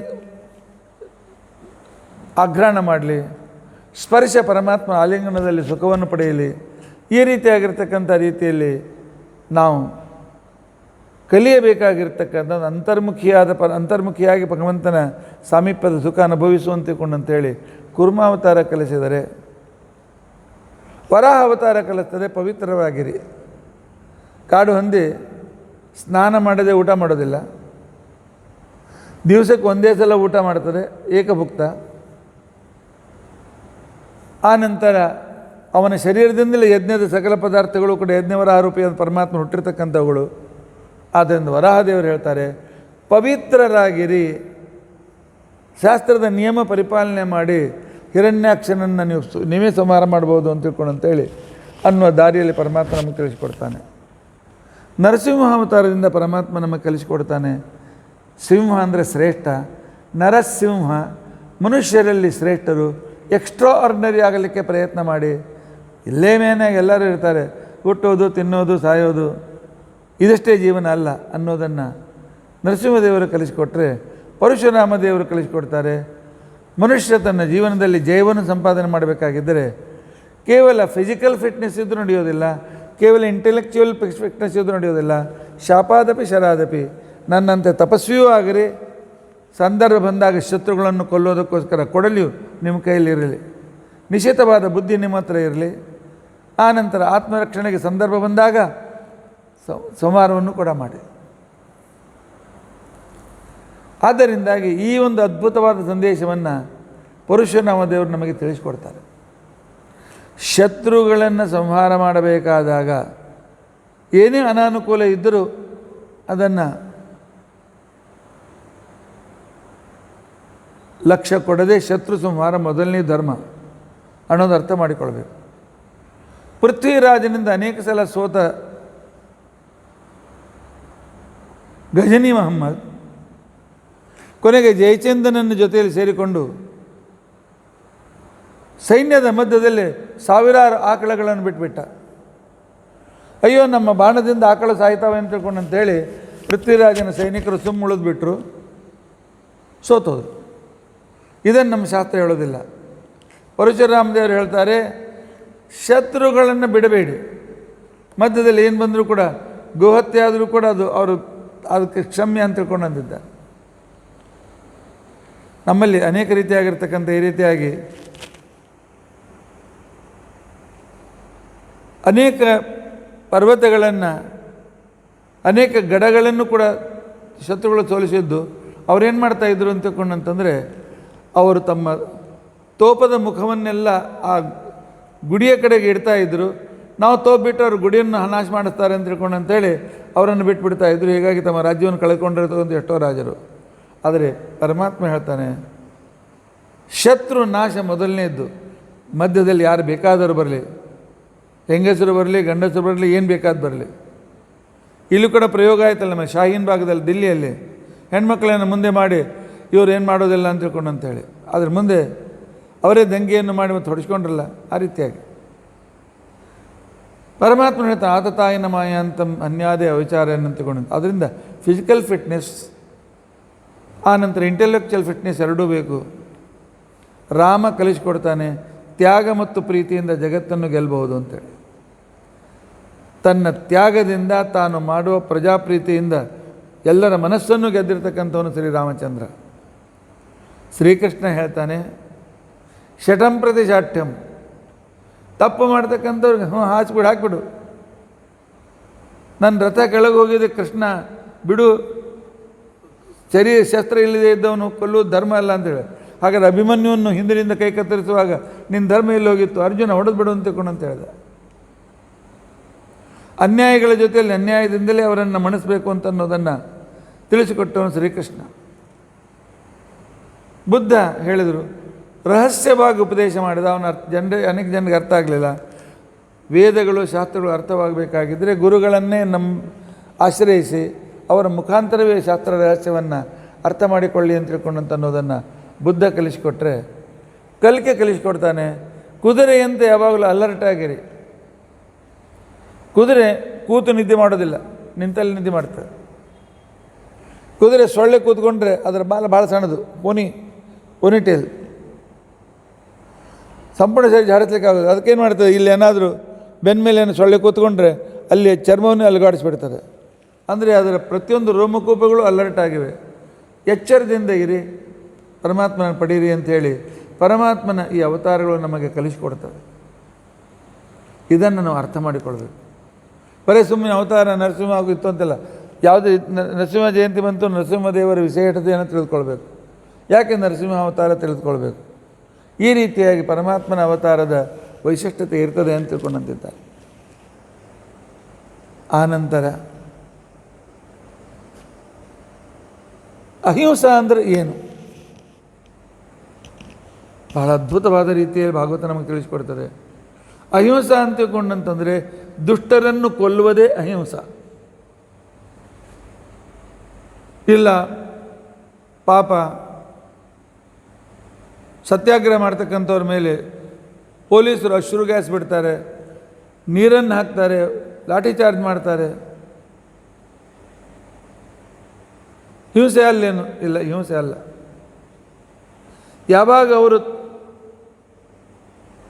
ಆಘ್ರಾಣ ಮಾಡಲಿ. ಸ್ಪರ್ಶ ಪರಮಾತ್ಮ ಆಲಿಂಗನದಲ್ಲಿ ಸುಖವನ್ನು ಪಡೆಯಲಿ. ಈ ರೀತಿಯಾಗಿರ್ತಕ್ಕಂಥ ರೀತಿಯಲ್ಲಿ ನಾವು ಕಲಿಯಬೇಕಾಗಿರ್ತಕ್ಕಂಥ ಅಂತರ್ಮುಖಿಯಾಗಿ ಭಗವಂತನ ಸಾಮೀಪ್ಯದ ಸುಖ ಅನುಭವಿಸುವಂತಿಕೊಂಡಂತೇಳಿ ಕೂರ್ಮಾವತಾರ ಕಲಿಸಿದರೆ, ವರಾಹ ಅವತಾರ ಕಲಿಸ್ತದೆ ಪವಿತ್ರವಾಗಿರಿ. ಕಾಡು ಹಂದಿ ಸ್ನಾನ ಮಾಡದೆ ಊಟ ಮಾಡೋದಿಲ್ಲ, ದಿವಸಕ್ಕೆ ಒಂದೇ ಸಲ ಊಟ ಮಾಡ್ತದೆ, ಏಕಭುಕ್ತ. ಆ ನಂತರ ಅವನ ಶರೀರದಿಂದಲೇ ಯಜ್ಞದ ಸಕಲ ಪದಾರ್ಥಗಳು ಕೂಡ ಯಜ್ಞವರ ಆರೋಪಿಯಾದ ಪರಮಾತ್ಮ ಹುಟ್ಟಿರ್ತಕ್ಕಂಥವುಗಳು. ಆದ್ದರಿಂದ ವರಾಹದೇವರು ಹೇಳ್ತಾರೆ, ಪವಿತ್ರರಾಗಿರಿ, ಶಾಸ್ತ್ರದ ನಿಯಮ ಪರಿಪಾಲನೆ ಮಾಡಿ ಹಿರಣ್ಯಾಕ್ಷನನ್ನು ನೀವೇ ಸಂಹಾರ ಮಾಡ್ಬೋದು ಅಂತ ತಿಳ್ಕೊಂಡು ಅಂತೇಳಿ ಅನ್ನುವ ದಾರಿಯಲ್ಲಿ ಪರಮಾತ್ಮ ನಮಗೆ ತಿಳಿಸಿಕೊಡ್ತಾನೆ. ನರಸಿಂಹ ಅವತಾರದಿಂದ ಪರಮಾತ್ಮ ನಮಗೆ ಕಲಿಸಿಕೊಡ್ತಾನೆ. ಸಿಂಹ ಅಂದರೆ ಶ್ರೇಷ್ಠ, ನರಸಿಂಹ ಮನುಷ್ಯರಲ್ಲಿ ಶ್ರೇಷ್ಠರು. ಎಕ್ಸ್ಟ್ರಾ ಆರ್ಡಿನರಿ ಆಗಲಿಕ್ಕೆ ಪ್ರಯತ್ನ ಮಾಡಿ. ಇಲ್ಲೇ ಮೇನಾಗಿ ಎಲ್ಲರೂ ಇರ್ತಾರೆ, ಹುಟ್ಟೋದು, ತಿನ್ನೋದು, ಸಾಯೋದು, ಇದಷ್ಟೇ ಜೀವನ ಅಲ್ಲ ಅನ್ನೋದನ್ನು ನರಸಿಂಹದೇವರು ಕಲಿಸಿಕೊಟ್ರೆ, ಪರಶುರಾಮ ದೇವರು ಕಲಿಸಿಕೊಡ್ತಾರೆ. ಮನುಷ್ಯ ತನ್ನ ಜೀವನದಲ್ಲಿ ಜಯವನ್ನು ಸಂಪಾದನೆ ಮಾಡಬೇಕಾಗಿದ್ದರೆ ಕೇವಲ ಫಿಸಿಕಲ್ ಫಿಟ್ನೆಸ್ ಇದ್ದು ನಡೆಯೋದಿಲ್ಲ, ಕೇವಲ ಇಂಟೆಲೆಕ್ಚುವಲ್ ಫಿಟ್ನೆಸ್ ಇದ್ದು ನಡೆಯೋದಿಲ್ಲ. ಶಾಪಾದಪಿ ಶರಾದಪಿ, ನನ್ನಂತೆ ತಪಸ್ವಿಯೂ ಆಗಿರಿ, ಸಂದರ್ಭ ಬಂದಾಗ ಶತ್ರುಗಳನ್ನು ಕೊಲ್ಲೋದಕ್ಕೋಸ್ಕರ ಕೊಡಲಿಯೂ ನಿಮ್ಮ ಕೈಯಲ್ಲಿರಲಿ, ನಿಶ್ಚಿತವಾದ ಬುದ್ಧಿ ನಿಮ್ಮ ಹತ್ರ ಇರಲಿ. ಆನಂತರ ಆತ್ಮರಕ್ಷಣೆಗೆ ಸಂದರ್ಭ ಬಂದಾಗ ಸಂಹಾರವನ್ನು ಕೂಡ ಮಾಡಿ. ಆದ್ದರಿಂದಾಗಿ ಈ ಒಂದು ಅದ್ಭುತವಾದ ಸಂದೇಶವನ್ನು ಪರಶುರಾಮ ದೇವರು ನಮಗೆ ತಿಳಿಸಿಕೊಡ್ತಾರೆ. ಶತ್ರುಗಳನ್ನು ಸಂಹಾರ ಮಾಡಬೇಕಾದಾಗ ಏನೇ ಅನಾನುಕೂಲ ಇದ್ದರೂ ಅದನ್ನು ಲಕ್ಷ್ಯ ಕೊಡದೆ ಶತ್ರು ಸಂಹಾರ ಮೊದಲನೇ ಧರ್ಮ ಅನ್ನೋದು ಅರ್ಥ ಮಾಡಿಕೊಳ್ಬೇಕು. ಪೃಥ್ವಿರಾಜನಿಂದ ಅನೇಕ ಸಲ ಸೋತ ಗಜನಿ ಮಹಮ್ಮದ್ ಕೊನೆಗೆ ಜಯಚಂದನನ್ನು ಜೊತೆಯಲ್ಲಿ ಸೇರಿಕೊಂಡು ಸೈನ್ಯದ ಮಧ್ಯದಲ್ಲಿ ಸಾವಿರಾರು ಆಕಳಗಳನ್ನು ಬಿಟ್ಬಿಟ್ಟ. ಅಯ್ಯೋ, ನಮ್ಮ ಬಾಣದಿಂದ ಆಕಳು ಸಾಯ್ತಾವೆ ಅಂತ ತಿಳ್ಕೊಂಡು ಅಂತೇಳಿ ಪೃಥ್ವಿರಾಜನ ಸೈನಿಕರು ಸುಮ್ಮುಳಿದ್ಬಿಟ್ರು, ಸೋತೋದ್ರು. ಇದನ್ನು ನಮ್ಮ ಶಾಸ್ತ್ರ ಹೇಳೋದಿಲ್ಲ. ಪರಶುರಾಮ ದೇವರು ಹೇಳ್ತಾರೆ, ಶತ್ರುಗಳನ್ನು ಬಿಡಬೇಡಿ. ಮಧ್ಯದಲ್ಲಿ ಏನು ಬಂದರೂ ಕೂಡ, ಗೋಹತ್ಯೆ ಆದರೂ ಕೂಡ ಅವರು ಅದಕ್ಕೆ ಕ್ಷಮ್ಯ ಅಂತ ತಿಳ್ಕೊಂಡು ಅಂದಿದ್ದ. ನಮ್ಮಲ್ಲಿ ಅನೇಕ ರೀತಿಯಾಗಿರ್ತಕ್ಕಂಥ ಈ ರೀತಿಯಾಗಿ ಅನೇಕ ಪರ್ವತಗಳನ್ನು, ಅನೇಕ ಗಡಗಳನ್ನು ಕೂಡ ಶತ್ರುಗಳು ಸೋಲಿಸಿದ್ದು. ಅವರೇನು ಮಾಡ್ತಾಯಿದ್ರು ಅಂತ ತಿಳ್ಕೊಂಡಂತಂದರೆ, ಅವರು ತಮ್ಮ ತೋಪದ ಮುಖವನ್ನೆಲ್ಲ ಆ ಗುಡಿಯ ಕಡೆಗೆ ಇಡ್ತಾಯಿದ್ರು. ನಾವು ತೋಪು ಬಿಟ್ಟು ಅವರು ಗುಡಿಯನ್ನು ನಾಶ ಮಾಡಿಸ್ತಾರೆ ಅಂತ ತಿಳ್ಕೊಂಡು ಅಂತೇಳಿ ಅವರನ್ನು ಬಿಟ್ಬಿಡ್ತಾಯಿದ್ರು. ಹೀಗಾಗಿ ತಮ್ಮ ರಾಜ್ಯವನ್ನು ಕಳ್ಕೊಂಡಿರ್ತಕ್ಕಂಥ ಎಷ್ಟೋ ರಾಜರು. ಆದರೆ ಪರಮಾತ್ಮ ಹೇಳ್ತಾನೆ, ಶತ್ರು ನಾಶ ಮೊದಲನೇದ್ದು. ಮಧ್ಯದಲ್ಲಿ ಯಾರು ಬೇಕಾದರೂ ಬರಲಿ, ಹೆಂಗಸರು ಬರಲಿ, ಗಂಡಸರು ಬರಲಿ, ಏನು ಬೇಕಾದ ಬರಲಿ. ಇಲ್ಲೂ ಕೂಡ ಪ್ರಯೋಗ ಆಯ್ತಲ್ಲ ನಮ್ಮ ಶಾಹೀನ್ ಭಾಗದಲ್ಲಿ, ದಿಲ್ಲಿಯಲ್ಲಿ ಹೆಣ್ಮಕ್ಳನ್ನು ಮುಂದೆ ಮಾಡಿ ಇವ್ರು ಏನು ಮಾಡೋದಿಲ್ಲ ಅಂತ ತಿಳ್ಕೊಂಡು ಅಂತೇಳಿ, ಅದ್ರ ಮುಂದೆ ಅವರೇ ದಂಗೆಯನ್ನು ಮಾಡಿ ಮತ್ತು ಹೊಡಿಸ್ಕೊಂಡ್ರಲ್ಲ. ಆ ರೀತಿಯಾಗಿ ಪರಮಾತ್ಮ ಹೇಳ್ತಾನೆ, ಆತತಾಯಿನ ಮಾಯ ಅಂತ ಅನ್ಯಾದೇ ಅವಿಚಾರವನ್ನು ತಿಳ್ಕೊಂಡು. ಅದರಿಂದ ಫಿಸಿಕಲ್ ಫಿಟ್ನೆಸ್, ಆನಂತರ ಇಂಟೆಲೆಕ್ಚುವಲ್ ಫಿಟ್ನೆಸ್ ಎರಡೂ ಬೇಕು. ರಾಮ ಕಲಿಸಿಕೊಡ್ತಾನೆ, ತ್ಯಾಗ ಮತ್ತು ಪ್ರೀತಿಯಿಂದ ಜಗತ್ತನ್ನು ಗೆಲ್ಲಬಹುದು ಅಂತೇಳಿ. ತನ್ನ ತ್ಯಾಗದಿಂದ, ತಾನು ಮಾಡುವ ಪ್ರಜಾಪ್ರೀತಿಯಿಂದ ಎಲ್ಲರ ಮನಸ್ಸನ್ನು ಗೆದ್ದಿರ್ತಕ್ಕಂಥವನು ಶ್ರೀರಾಮಚಂದ್ರ. ಶ್ರೀಕೃಷ್ಣ ಹೇಳ್ತಾನೆ, ಶಠಂ ಪ್ರತಿ ಶಾಠ್ಯಂ, ತಪ್ಪು ಮಾಡ್ತಕ್ಕಂಥವ್ರಿಗೆ ಹಾಕಿಬಿಡು. ನನ್ನ ರಥ ಕೆಳಗೆ ಹೋಗಿದೆ, ಕೃಷ್ಣ ಬಿಡು, ಶಸ್ತ್ರ ಇಲ್ಲದೆ ಇದ್ದವನು ಕೊಲ್ಲುವುದು ಧರ್ಮ ಅಲ್ಲ ಅಂತೇಳಿ. ಹಾಗಾದ್ರೆ ಅಭಿಮನ್ಯುವನ್ನು ಹಿಂದಿನಿಂದ ಕೈ ಕತ್ತರಿಸುವಾಗ ನಿನ್ನ ಧರ್ಮ ಎಲ್ಲಿ ಹೋಗಿತ್ತು? ಅರ್ಜುನ ಹೊಡೆದು ಬಿಡು ಅಂತ ತಿಳ್ಕೊಂಡು ಅಂತ ಹೇಳಿದ. ಅನ್ಯಾಯಗಳ ಜೊತೆಯಲ್ಲಿ ಅನ್ಯಾಯದಿಂದಲೇ ಅವರನ್ನು ಮಣಿಸಬೇಕು ಅಂತ ಅನ್ನೋದನ್ನು ತಿಳಿಸಿಕೊಟ್ಟವನು ಶ್ರೀಕೃಷ್ಣ. ಬುದ್ಧ ಹೇಳಿದರು, ರಹಸ್ಯವಾಗಿ ಉಪದೇಶ ಮಾಡಿದ. ಅವನ ಅನೇಕ ಜನರಿಗೆ ಅರ್ಥ ಆಗಲಿಲ್ಲ. ವೇದಗಳು, ಶಾಸ್ತ್ರಗಳು ಅರ್ಥವಾಗಬೇಕಾಗಿದ್ದರೆ ಗುರುಗಳನ್ನೇ ಆಶ್ರಯಿಸಿ ಅವರ ಮುಖಾಂತರವೇ ಶಾಸ್ತ್ರ ರಹಸ್ಯವನ್ನು ಅರ್ಥ ಮಾಡಿಕೊಳ್ಳಿ ಅಂತ ತಿಳ್ಕೊಂಡಂತ ಅನ್ನೋದನ್ನು ಬುದ್ಧ ಕಲಿಸಿಕೊಟ್ರೆ, ಕಲಿಕೆ ಕಲಿಸಿಕೊಡ್ತಾನೆ. ಕುದುರೆಯಂತೆ ಯಾವಾಗಲೂ ಅಲರ್ಟ್ ಆಗಿರಿ. ಕುದುರೆ ಕೂತು ನಿದ್ದೆ ಮಾಡೋದಿಲ್ಲ, ನಿಂತಲ್ಲಿ ನಿದ್ದೆ ಮಾಡ್ತಾರೆ. ಕುದುರೆ ಸೊಳ್ಳೆ ಕೂತ್ಕೊಂಡ್ರೆ ಅದರ ಬಾಲ ಭಾಳ ಸಣ್ಣದು, ಪೋನಿಟೇಲ್, ಸಂಪೂರ್ಣ ಸರಿ ಜಾರಿಸ್ಲಿಕ್ಕೆ ಆಗೋದು. ಅದಕ್ಕೇನು ಮಾಡ್ತದೆ, ಇಲ್ಲಿ ಏನಾದರೂ ಬೆನ್ನ ಮೇಲೆ ಏನು ಸೊಳ್ಳೆ ಕೂತ್ಕೊಂಡ್ರೆ ಅಲ್ಲಿ ಚರ್ಮವನ್ನು ಅಲುಗಾಡಿಸ್ಬಿಡ್ತದೆ. ಅಂದರೆ ಅದರ ಪ್ರತಿಯೊಂದು ರೋಮಕೂಪಗಳು ಅಲರ್ಟ್ ಆಗಿವೆ. ಎಚ್ಚರದಿಂದ ಇರಿ, ಪರಮಾತ್ಮನ ಪಡೀರಿ ಅಂಥೇಳಿ ಪರಮಾತ್ಮನ ಈ ಅವತಾರಗಳು ನಮಗೆ ಕಲಿಸಿಕೊಡ್ತವೆ. ಇದನ್ನು ನಾವು ಅರ್ಥ ಮಾಡಿಕೊಳ್ಬೇಕು. ಬರೀ ಸುಮ್ಮನೆ ಅವತಾರ ನರಸಿಂಹ ಆಗಿತ್ತು ಅಂತಲ್ಲ. ಯಾವುದೇ ನರಸಿಂಹ ಜಯಂತಿ ಬಂತು, ನರಸಿಂಹದೇವರ ವಿಶೇಷತೆಯನ್ನು ತಿಳಿದುಕೊಳ್ಬೇಕು. ಯಾಕೆ ನರಸಿಂಹ ಅವತಾರ ತಿಳಿದುಕೊಳ್ಬೇಕು? ಈ ರೀತಿಯಾಗಿ ಪರಮಾತ್ಮನ ಅವತಾರದ ವೈಶಿಷ್ಟ್ಯತೆ ಇರ್ತದೆ ಅಂತ ತಿಳ್ಕೊಂಡಂತಿದ್ದಾರೆ. ಆನಂತರ ಅಹಿಂಸಾ ಅಂದರೆ ಏನು? ಬಹಳ ಅದ್ಭುತವಾದ ರೀತಿಯಲ್ಲಿ ಭಾಗವತ ನಮಗೆ ತಿಳಿಸಿಕೊಡ್ತಾರೆ. ಅಹಿಂಸಾ ಅಂತ ತಿಳ್ಕೊಂಡಂತಂದರೆ ದುಷ್ಟರನ್ನು ಕೊಲ್ಲುವುದೇ ಅಹಿಂಸಾ. ಇಲ್ಲ ಪಾಪ ಸತ್ಯಾಗ್ರಹ ಮಾಡ್ತಕ್ಕಂಥವ್ರ ಮೇಲೆ ಪೊಲೀಸರು ಅಶ್ರು ಗ್ಯಾಸ್ ಬಿಡ್ತಾರೆ, ನೀರನ್ನು ಹಾಕ್ತಾರೆ, ಲಾಠಿ ಚಾರ್ಜ್ ಮಾಡ್ತಾರೆ. ಹಿಂಸೆ ಅಲ್ಲೇನು ಇಲ್ಲ, ಹಿಂಸೆ ಅಲ್ಲ. ಯಾವಾಗ ಅವರು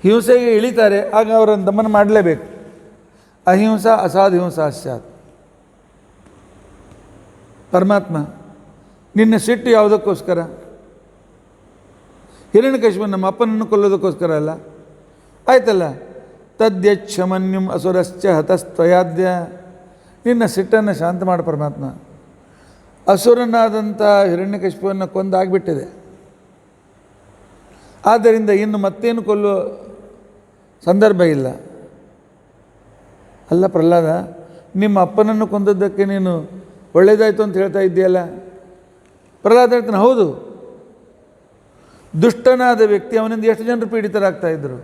ಹಿಂಸೆಗೆ ಇಳಿತಾರೆ ಆಗ ಅವರನ್ನು ದಮನ ಮಾಡಲೇಬೇಕು. ಅಹಿಂಸಾ ಅಸಾಧು ಹಿಂಸಾ ಸ್ಯಾತ್. ಪರಮಾತ್ಮ ನಿನ್ನ ಸಿಟ್ಟು ಯಾವುದಕ್ಕೋಸ್ಕರ? ಹಿರಣ್ಯಕಶಿಪು ನಮ್ಮ ಅಪ್ಪನನ್ನು ಕೊಲ್ಲೋದಕ್ಕೋಸ್ಕರ ಅಲ್ಲ, ಆಯ್ತಲ್ಲ. ತದ್ಯಚ್ಛಮನ್ಯುಂ ಅಸುರಶ್ಚ ಹತಸ್ತ್ವಯಾದ್ಯ. ನಿನ್ನ ಸಿಟ್ಟನ್ನು ಶಾಂತ ಮಾಡು ಪರಮಾತ್ಮ. ಅಸುರನಾದಂಥ ಹಿರಣ್ಯಕಶಿಪುವನ್ನು ಕೊಂದಾಗ್ಬಿಟ್ಟಿದೆ, ಆದ್ದರಿಂದ ಇನ್ನು ಮತ್ತೇನು ಕೊಲ್ಲುವ ಸಂದರ್ಭ ಇಲ್ಲ. ಅಲ್ಲ ಪ್ರಹ್ಲಾದ, ನಿಮ್ಮ ಅಪ್ಪನನ್ನು ಕೊಂದದ್ದಕ್ಕೆ ನೀನು ಒಳ್ಳೆಯದಾಯಿತು ಅಂತ ಹೇಳ್ತಾ ಇದ್ದೀಯಲ್ಲ? ಪ್ರಹ್ಲಾದ ಹೇಳ್ತಾನೆ, ಹೌದು, ದುಷ್ಟನಾದ ವ್ಯಕ್ತಿ ಅವನಿಂದ ಎಷ್ಟು ಜನರು ಪೀಡಿತರಾಗ್ತಾಯಿದ್ರು.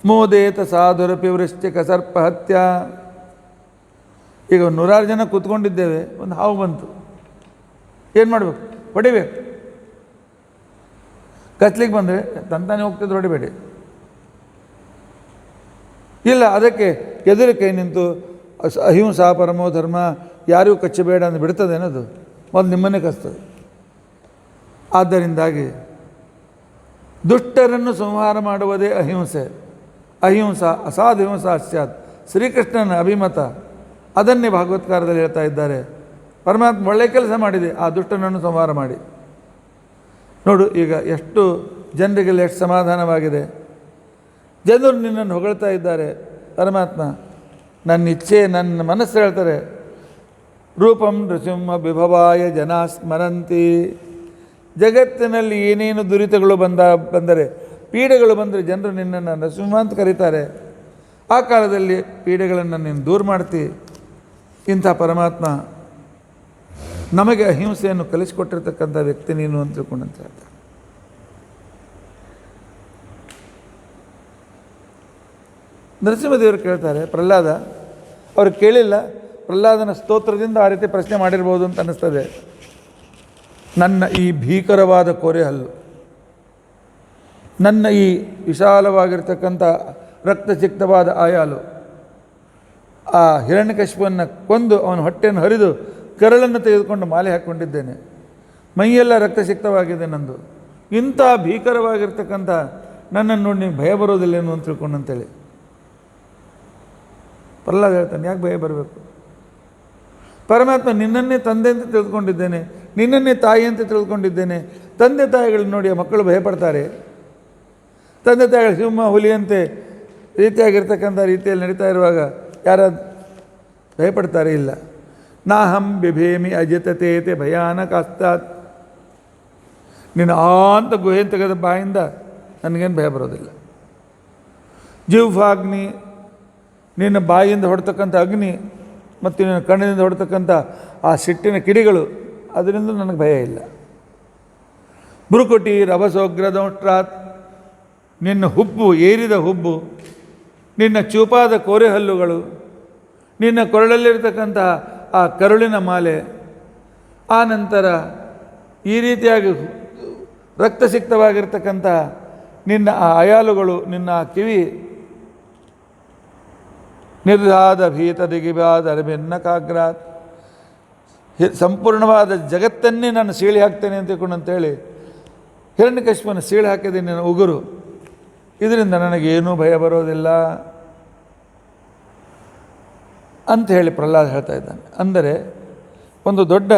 ಮೋದೇತ ಸಾಧುರಪಿ ವೃಶ್ಚಿಕ ಸರ್ಪ ಹತ್ಯ. ಈಗ 100 ಜನ ಕೂತ್ಕೊಂಡಿದ್ದೇವೆ, ಒಂದು ಹಾವು ಬಂತು, ಏನು ಮಾಡಬೇಕು? ಹೊಡಿಬೇಕು. ಕಚ್ಲಿಕ್ಕೆ ಬಂದರೆ ತಂತಾನೆ ಹೋಗ್ತಿದ್ರು, ಹೊಡಿಬೇಡಿ. ಇಲ್ಲ, ಅದಕ್ಕೆ ಎದುರು ಕೈ ನಿಂತು ಅಹಿಂಸಾ ಪರಮೋ ಧರ್ಮ, ಯಾರಿಗೂ ಕಚ್ಚಬೇಡ ಅಂತ ಬಿಡ್ತದೆ ಅನ್ನೋದು ಮೊದಲು ನಿಮ್ಮನ್ನೇ ಕಚ್ತದೆ. ಆದ್ದರಿಂದಾಗಿ ದುಷ್ಟರನ್ನು ಸಂಹಾರ ಮಾಡುವುದೇ ಅಹಿಂಸೆ. ಅಹಿಂಸಾ ಅಸಾಧು ಹಿಂಸಾ ಸ್ಯಾತ್. ಶ್ರೀಕೃಷ್ಣನ ಅಭಿಮತ ಅದನ್ನೇ ಭಾಗವತ್ಕಾರದಲ್ಲಿ ಹೇಳ್ತಾ ಇದ್ದಾರೆ. ಪರಮಾತ್ಮ ಒಳ್ಳೆಯ ಕೆಲಸ ಮಾಡಿದೆ, ಆ ದುಷ್ಟನನ್ನು ಸಂಹಾರ ಮಾಡಿ. ನೋಡು ಈಗ ಎಷ್ಟು ಜನರಿಗೆಲ್ಲ ಎಷ್ಟು ಸಮಾಧಾನವಾಗಿದೆ. ಜನರು ನಿನ್ನನ್ನು ಹೊಗಳ್ತಾ ಇದ್ದಾರೆ. ಪರಮಾತ್ಮ ನನ್ನ ಇಚ್ಛೆ, ನನ್ನ ಮನಸ್ಸು ಹೇಳ್ತಾರೆ, ರೂಪಂ ನೃಸಿಂಹ ವಿಭವಾಯ ಜನ ಸ್ಮರಂತಿ. ಜಗತ್ತಿನಲ್ಲಿ ಏನೇನು ದುರಿತಗಳು ಬಂದರೆ, ಪೀಡೆಗಳು ಬಂದರೆ ಜನರು ನಿನ್ನನ್ನು ನರಸಿಂಹ ಅಂತ ಕರೀತಾರೆ. ಆ ಕಾಲದಲ್ಲಿ ಪೀಡೆಗಳನ್ನು ನೀನು ದೂರ ಮಾಡ್ತಿ. ಇಂಥ ಪರಮಾತ್ಮ ನಮಗೆ ಅಹಿಂಸೆಯನ್ನು ಕಲಿಸಿಕೊಟ್ಟಿರ್ತಕ್ಕಂಥ ವ್ಯಕ್ತಿ ನೀನು ಅಂತ ತಿಳ್ಕೊಂಡಂತ ಹೇಳ್ತಾರೆ. ನರಸಿಂಹದೇವರು ಕೇಳ್ತಾರೆ, ಪ್ರಹ್ಲಾದ ಅವರು ಕೇಳಿಲ್ಲ, ಪ್ರಹ್ಲಾದನ ಸ್ತೋತ್ರದಿಂದ ಆ ರೀತಿ ಪ್ರಶ್ನೆ ಮಾಡಿರ್ಬೋದು ಅಂತ ಅನ್ನಿಸ್ತದೆ. ನನ್ನ ಈ ಭೀಕರವಾದ ಕೋರೆ ಹಲ್ಲು, ನನ್ನ ಈ ವಿಶಾಲವಾಗಿರ್ತಕ್ಕಂಥ ರಕ್ತಸಿಕ್ತವಾದ ಆಯಾಲು, ಆ ಹಿರಣ್ಯಕಶಿಪುವನ್ನು ಕೊಂದು ಅವನ ಹೊಟ್ಟೆಯನ್ನು ಹರಿದು ಕರಳನ್ನು ತೆಗೆದುಕೊಂಡು ಮಾಲೆ ಹಾಕ್ಕೊಂಡಿದ್ದೇನೆ. ಮೈಯೆಲ್ಲ ರಕ್ತಸಿಕ್ತವಾಗಿದೆ ನಂದು. ಇಂಥ ಭೀಕರವಾಗಿರ್ತಕ್ಕಂಥ ನನ್ನನ್ನು ನೋಡಿ ನಿಮಗೆ ಭಯ ಬರೋದಿಲ್ಲೇನು ಅಂತ ತಿಳ್ಕೊಂಡಂತೇಳಿ ಪ್ರಹ್ಲಾದ ಹೇಳ್ತಾನೆ, ಯಾಕೆ ಭಯ ಬರಬೇಕು? ಪರಮಾತ್ಮ ನಿನ್ನನ್ನೇ ತಂದೆ ಅಂತ ತಿಳಿದುಕೊಂಡಿದ್ದೇನೆ, ನಿನ್ನನ್ನೇ ತಾಯಿ ಅಂತ ತಿಳಿದುಕೊಂಡಿದ್ದೇನೆ. ತಂದೆ ತಾಯಿಗಳನ್ನ ನೋಡಿ ಮಕ್ಕಳು ಭಯಪಡ್ತಾರೆ. ತಂದೆ ತಾಯಿಗಳು ಸಿಂಹ ಹುಲಿಯಂತೆ ರೀತಿಯಾಗಿರ್ತಕ್ಕಂಥ ರೀತಿಯಲ್ಲಿ ನಡೀತಾ ಇರುವಾಗ ಯಾರಾದ್ರು ಭಯಪಡ್ತಾರೆ? ಇಲ್ಲ. ನಾಹಂ ಬಿಭೇಮಿ ಅಜಿತತೇತೆ ಭಯಾನಕಾಸ್ತಾತ್. ನಿನ್ನ ಅಂತ ಗುಹೆ ತೆಗೆದ ಬಾಯಿಂದ ನನಗೇನು ಭಯ ಬರೋದಿಲ್ಲ. ಜಿಹ್ವಾಗ್ನಿ, ನಿನ್ನ ಬಾಯಿಯಿಂದ ಹೊಡ್ತಕ್ಕಂಥ ಅಗ್ನಿ ಮತ್ತು ನಿನ್ನ ಕಣ್ಣಿನಿಂದ ಹೊಡ್ತಕ್ಕಂಥ ಆ ಸಿಟ್ಟಿನ ಕಿಡಿಗಳು, ಅದರಿಂದ ನನಗೆ ಭಯ ಇಲ್ಲ. ಭ್ರುಕುಟಿ ರಭಸೋಗ್ರದೌಷ್ಟ್ರಾತ್, ನಿನ್ನ ಹುಬ್ಬು, ಏರಿದ ಹುಬ್ಬು, ನಿನ್ನ ಚೂಪಾದ ಕೋರೆ ಹಲ್ಲುಗಳು, ನಿನ್ನ ಕೊರಳಲ್ಲಿರ್ತಕ್ಕಂಥ ಆ ಕರುಳಿನ ಮಾಲೆ, ಆ ನಂತರ ಈ ರೀತಿಯಾಗಿ ರಕ್ತಸಿಕ್ತವಾಗಿರ್ತಕ್ಕಂಥ ನಿನ್ನ ಆ ಅಯಾಲುಗಳು, ನಿನ್ನ ಆ ಕಿವಿ, ನಿರ್ಧಾದ ಭೀತ ದಿಗಿಬಾದ ಅರಬಿನ್ನ ಕಾಗ್ರಾತ್, ಸಂಪೂರ್ಣವಾದ ಜಗತ್ತನ್ನೇ ನಾನು ಸೀಳಿ ಹಾಕ್ತೇನೆ ಅಂತ ತಿಳ್ಕೊಂಡಂತೇಳಿ ಹಿರಣ್ಯಕಶಿಪನ ಸೀಳಿ ಹಾಕಿದೆ ನಿನ್ನ ಉಗುರು. ಇದರಿಂದ ನನಗೇನೂ ಭಯ ಬರೋದಿಲ್ಲ ಅಂತ ಹೇಳಿ ಪ್ರಹ್ಲಾದ ಹೇಳ್ತಾ ಇದ್ದಾನೆ. ಅಂದರೆ ಒಂದು ದೊಡ್ಡ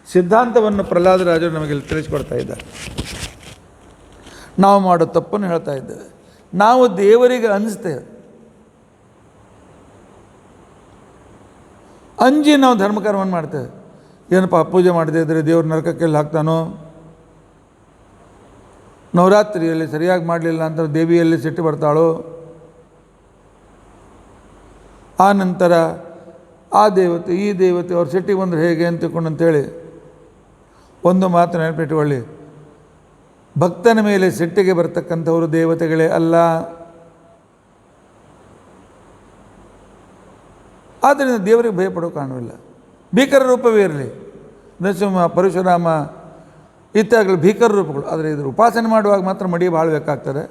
ಸಿದ್ಧಾಂತವನ್ನು ಪ್ರಹ್ಲಾದರಾಜರು ನಮಗೆ ತಿಳಿಸ್ಕೊಡ್ತಾ ಇದ್ದಾರೆ. ನಾವು ಮಾಡೋ ತಪ್ಪನ್ನು ಹೇಳ್ತಾ ಇದ್ದೇವೆ. ನಾವು ದೇವರಿಗೆ ಅನಿಸ್ತೇವೆ, ಅಂಜಿ ನಾವು ಧರ್ಮಕರ್ಮವನ್ನು ಮಾಡ್ತೇವೆ. ಏನಪ್ಪ ಪೂಜೆ ಮಾಡದೇ ಇದ್ದರೆ ದೇವ್ರ ನರಕಕ್ಕೆಲ್ಲ ಹಾಕ್ತಾನೋ, ನವರಾತ್ರಿಯಲ್ಲಿ ಸರಿಯಾಗಿ ಮಾಡಲಿಲ್ಲ ಅಂತ ದೇವಿಯಲ್ಲಿ ಸಿಟ್ಟು ಬರ್ತಾಳೋ, ಆ ನಂತರ ಆ ದೇವತೆ ಈ ದೇವತೆ ಅವ್ರ ಸಿಟ್ಟಿಗೆ ಬಂದರೆ ಹೇಗೆ ಅಂತ ತಿಳ್ಕೊಂಡಂತೇಳಿ ಒಂದು ಮಾತು ನೆನಪಿಟ್ಟುಕೊಳ್ಳಿ, ಭಕ್ತನ ಮೇಲೆ ಸಿಟ್ಟಿಗೆ ಬರ್ತಕ್ಕಂಥವರು ದೇವತೆಗಳೇ ಅಲ್ಲ. ಆದ್ದರಿಂದ ದೇವರಿಗೆ ಭಯಪಡೋ ಕಾರಣವಿಲ್ಲ. ಭೀಕರ ರೂಪವೇ ಇರಲಿ, ನರಸಿಂಹ, ಪರಶುರಾಮ ಇತ್ಯಾದಿಗಳು ಭೀಕರ ರೂಪಗಳು. ಆದರೆ ಇದ್ರ ಉಪಾಸನೆ ಮಾಡುವಾಗ ಮಾತ್ರ ಮಡಿ ಭಾಳ ಬೇಕಾಗ್ತದೆ.